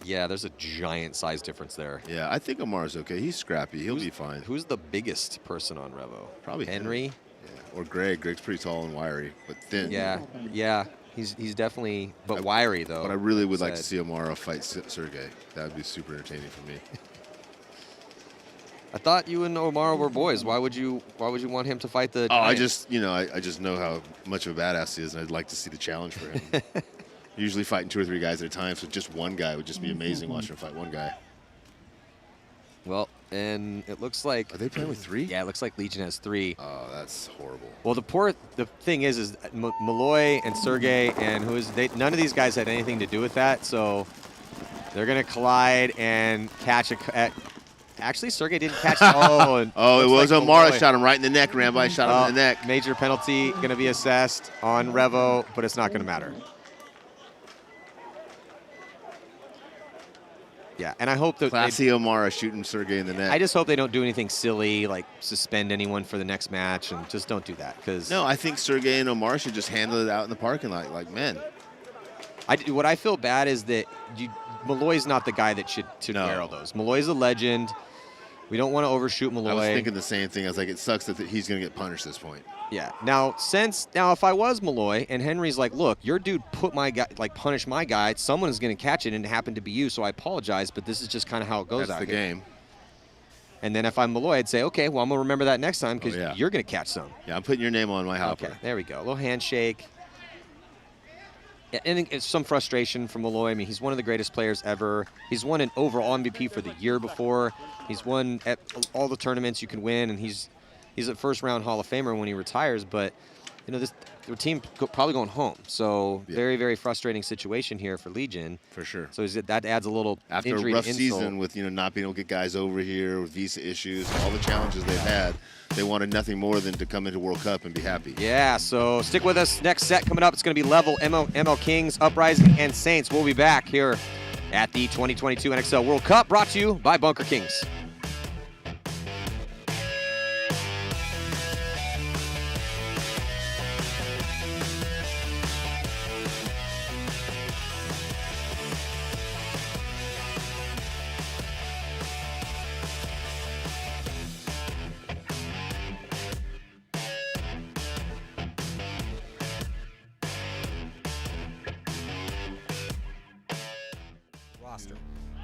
Yeah, there's a giant size difference there. Yeah, I think Omara's okay. He's scrappy. He'll be fine. Who's the biggest person on Revo? Probably Henry. Yeah. Or Greg. Greg's pretty tall and wiry, but thin. Yeah. He's definitely, but wiry though. But I really would like to see Omara fight Sergey. That would be super entertaining for me. I thought you and Omar were boys. Why would you want him to fight the Oh, I giant? just know how much of a badass he is, and I'd like to see the challenge for him. Usually fighting 2 or 3 guys at a time, so just one guy would just be amazing watching him fight one guy. Well, and it looks like... Are they playing with 3? Yeah, it looks like Legion has 3. Oh, that's horrible. Well, the thing is Malloy and Sergey and none of these guys had anything to do with that, so they're going to collide and catch actually, Sergey didn't catch it. It was like Omara Malloy. shot him right in the neck. Rambo shot him in the neck. Major penalty going to be assessed on Revo, but it's not going to matter. Yeah, and I hope that Classy Omara shooting Sergey in the neck. I just hope they don't do anything silly, like suspend anyone for the next match, and just don't do that. No, I think Sergey and Omar should just handle it out in the parking lot like men. What I feel bad is that Malloy's not the guy that should barrel those. Malloy's a legend. We don't want to overshoot Malloy. I was thinking the same thing. I was like, it sucks that he's going to get punished at this point. Yeah. Now, if I was Malloy and Henry's like, look, your dude put my guy, like, punish my guy. Someone is going to catch it, and it happened to be you. So I apologize, but this is just kind of how it goes. That's the game. And then if I'm Malloy, I'd say, okay, well, I'm going to remember that next time because you're going to catch some. Yeah, I'm putting your name on my hopper. Okay, there we go. A little handshake. Yeah, and it's some frustration from Malloy. I mean, he's one of the greatest players ever. He's won an overall MVP for the year before. He's won at all the tournaments you can win, and he's a first-round Hall of Famer when he retires. But their team probably going home. So very, very frustrating situation here for Legion. For sure. So that adds a little after injury a rough to insult. season with not being able to get guys over here with visa issues, all the challenges they've had. They wanted nothing more than to come into World Cup and be happy. Yeah, so stick with us. Next set coming up, it's going to be level ML Kings, Uprising, and Saints. We'll be back here at the 2022 NXL World Cup, brought to you by Bunker Kings.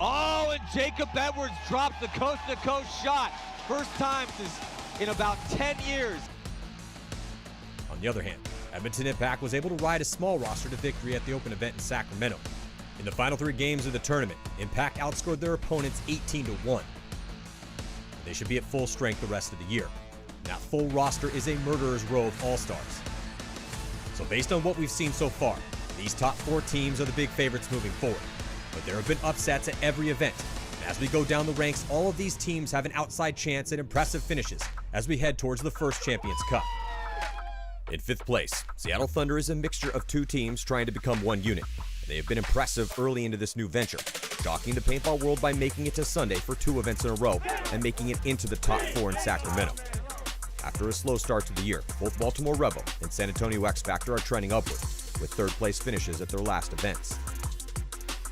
Oh, and Jacob Edwards dropped the coast-to-coast shot. First time in about 10 years. On the other hand, Edmonton Impact was able to ride a small roster to victory at the open event in Sacramento. In the final 3 games of the tournament, Impact outscored their opponents 18-1. They should be at full strength the rest of the year. That full roster is a murderer's row of all-stars. So based on what we've seen so far, these top 4 teams are the big favorites moving forward. But there have been upsets at every event. And as we go down the ranks, all of these teams have an outside chance at impressive finishes as we head towards the first Champions Cup. In 5th place, Seattle Thunder is a mixture of 2 teams trying to become one unit. They have been impressive early into this new venture, shocking the paintball world by making it to Sunday for 2 events in a row and making it into the top 4 in Sacramento. After a slow start to the year, both Baltimore Rebel and San Antonio X Factor are trending upward, with 3rd place finishes at their last events.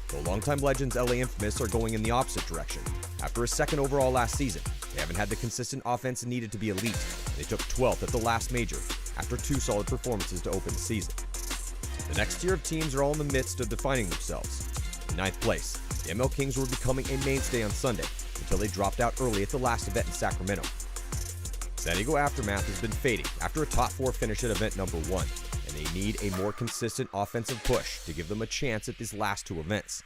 The longtime legends LA Infamous are going in the opposite direction. After a 2nd overall last season, they haven't had the consistent offense needed to be elite. They took 12th at the last major after 2 solid performances to open the season. The next tier of teams are all in the midst of defining themselves. In 9th place, the ML Kings were becoming a mainstay on Sunday until they dropped out early at the last event in Sacramento. San Diego Aftermath has been fading after a top 4 finish at event number 1. And they need a more consistent offensive push to give them a chance at these last 2 events.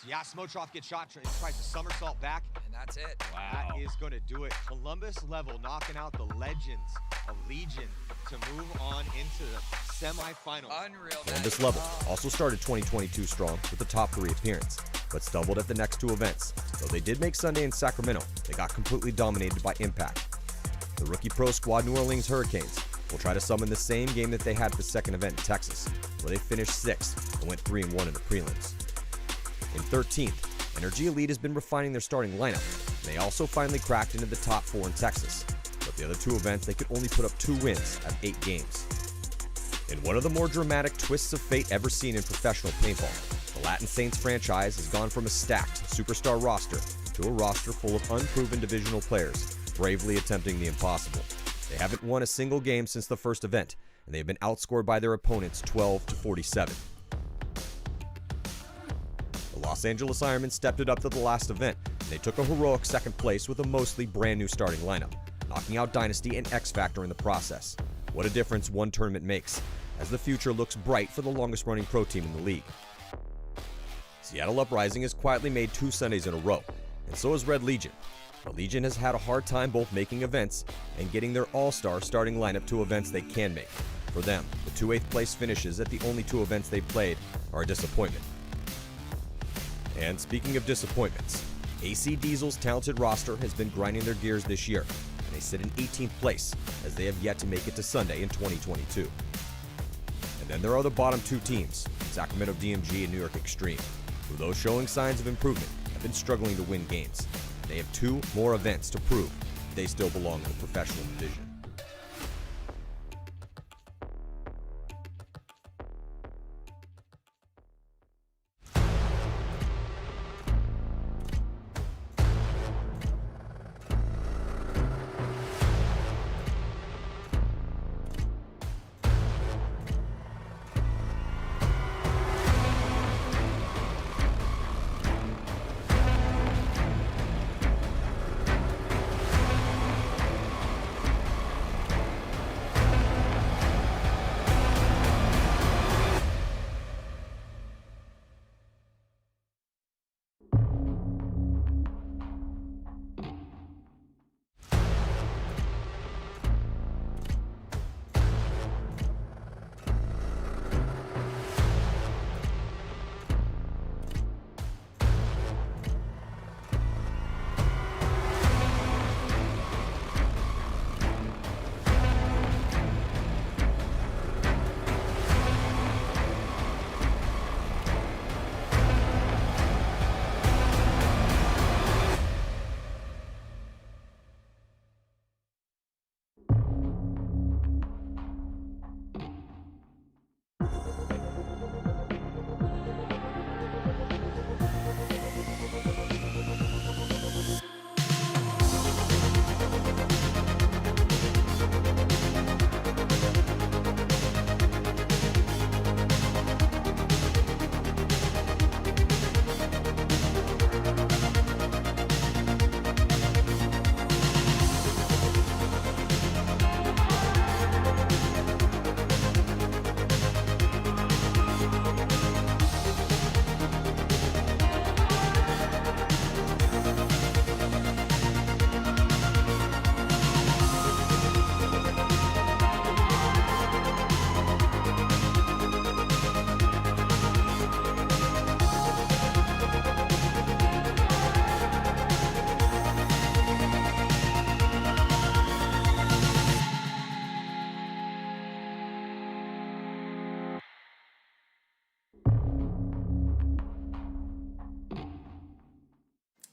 Yeah, Smotroff gets shot, tries to somersault back. And that's it. Wow. That is going to do it. Columbus level knocking out the legends of Legion to move on into the semifinals. Unreal. Columbus level also started 2022 strong with the top 3 appearance, but stumbled at the next 2 events. Though they did make Sunday in Sacramento, they got completely dominated by Impact. The rookie pro squad New Orleans Hurricanes will try to summon the same game that they had at the second event in Texas, where they finished 6th and went 3-1 in the prelims. In 13th, Energy Elite has been refining their starting lineup, and they also finally cracked into the top 4 in Texas. But the other 2 events, they could only put up 2 wins out of 8 games. In one of the more dramatic twists of fate ever seen in professional paintball, the Latin Saints franchise has gone from a stacked superstar roster to a roster full of unproven divisional players, bravely attempting the impossible. They haven't won a single game since the first event, and they have been outscored by their opponents 12-47. The Los Angeles Ironmen stepped it up to the last event, and they took a heroic second place with a mostly brand new starting lineup, knocking out Dynasty and X Factor in the process. What a difference one tournament makes, as the future looks bright for the longest running pro team in the league. Seattle Uprising has quietly made 2 Sundays in a row, and so has Red Legion. The Legion has had a hard time both making events and getting their all-star starting lineup to events they can make. For them, the 2 8th place finishes at the only 2 events they've played are a disappointment. And speaking of disappointments, AC Diesel's talented roster has been grinding their gears this year, and they sit in 18th place as they have yet to make it to Sunday in 2022. And then there are the bottom 2 teams, Sacramento DMG and New York Extreme, who, though showing signs of improvement, have been struggling to win games. They have 2 more events to prove they still belong in the professional division.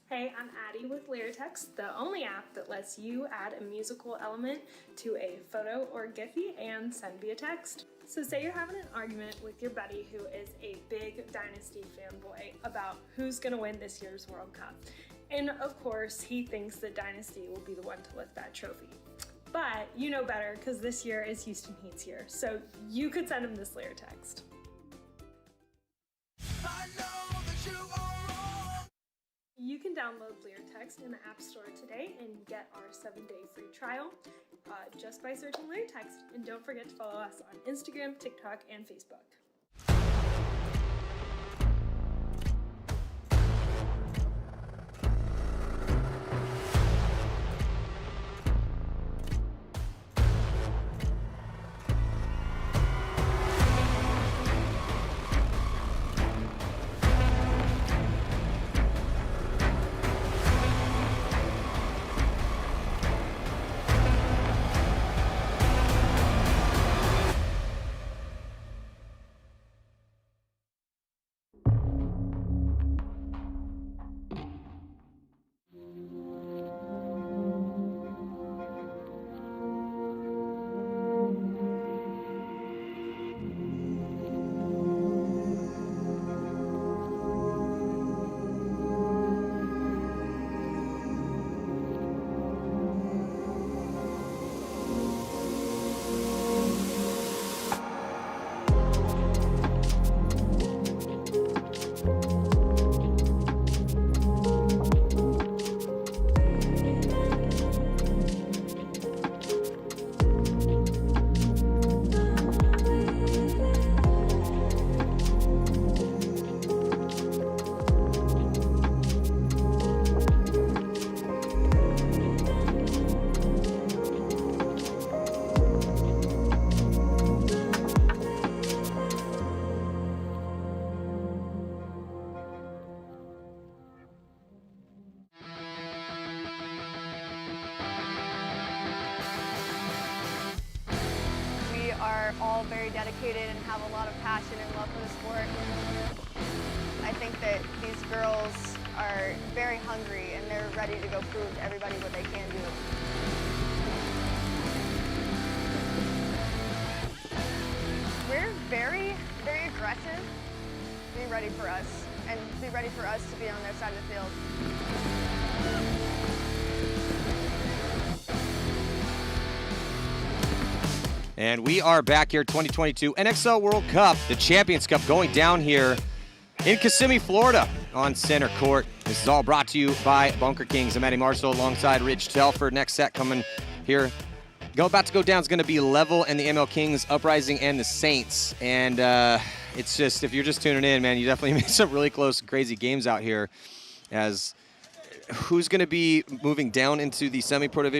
Hey, I'm Addie with Lyrics, the only app that lets you add a musical element to a photo or Giphy and send via text. So say you're having an argument with your buddy who is a big Dynasty fanboy about who's going to win this year's World Cup. And of course, he thinks that Dynasty will be the one to lift that trophy. But you know better because this year is Houston Heat's year. So you could send him this lyric text. You can download Lyric in the App Store today and get our 7-day free trial just by searching Lyric. And don't forget to follow us on Instagram, TikTok, and Facebook. dedicated and have a lot of passion and love for the sport. I think that these girls are very hungry and they're ready to go prove to everybody what they can do. We're very, very aggressive. Be ready for us, and be ready for us to be on their side of the field. And we are back here, 2022 NXL World Cup, the Champions Cup going down here in Kissimmee, Florida on center court. This is all brought to you by Bunker Kings. I'm Eddie Marshall alongside Rich Telford. Next set coming here. About to go down is going to be Level and the ML Kings, Uprising and the Saints. And it's just, if you're just tuning in, man, you definitely made some really close, crazy games out here. As who's going to be moving down into the semi-pro division?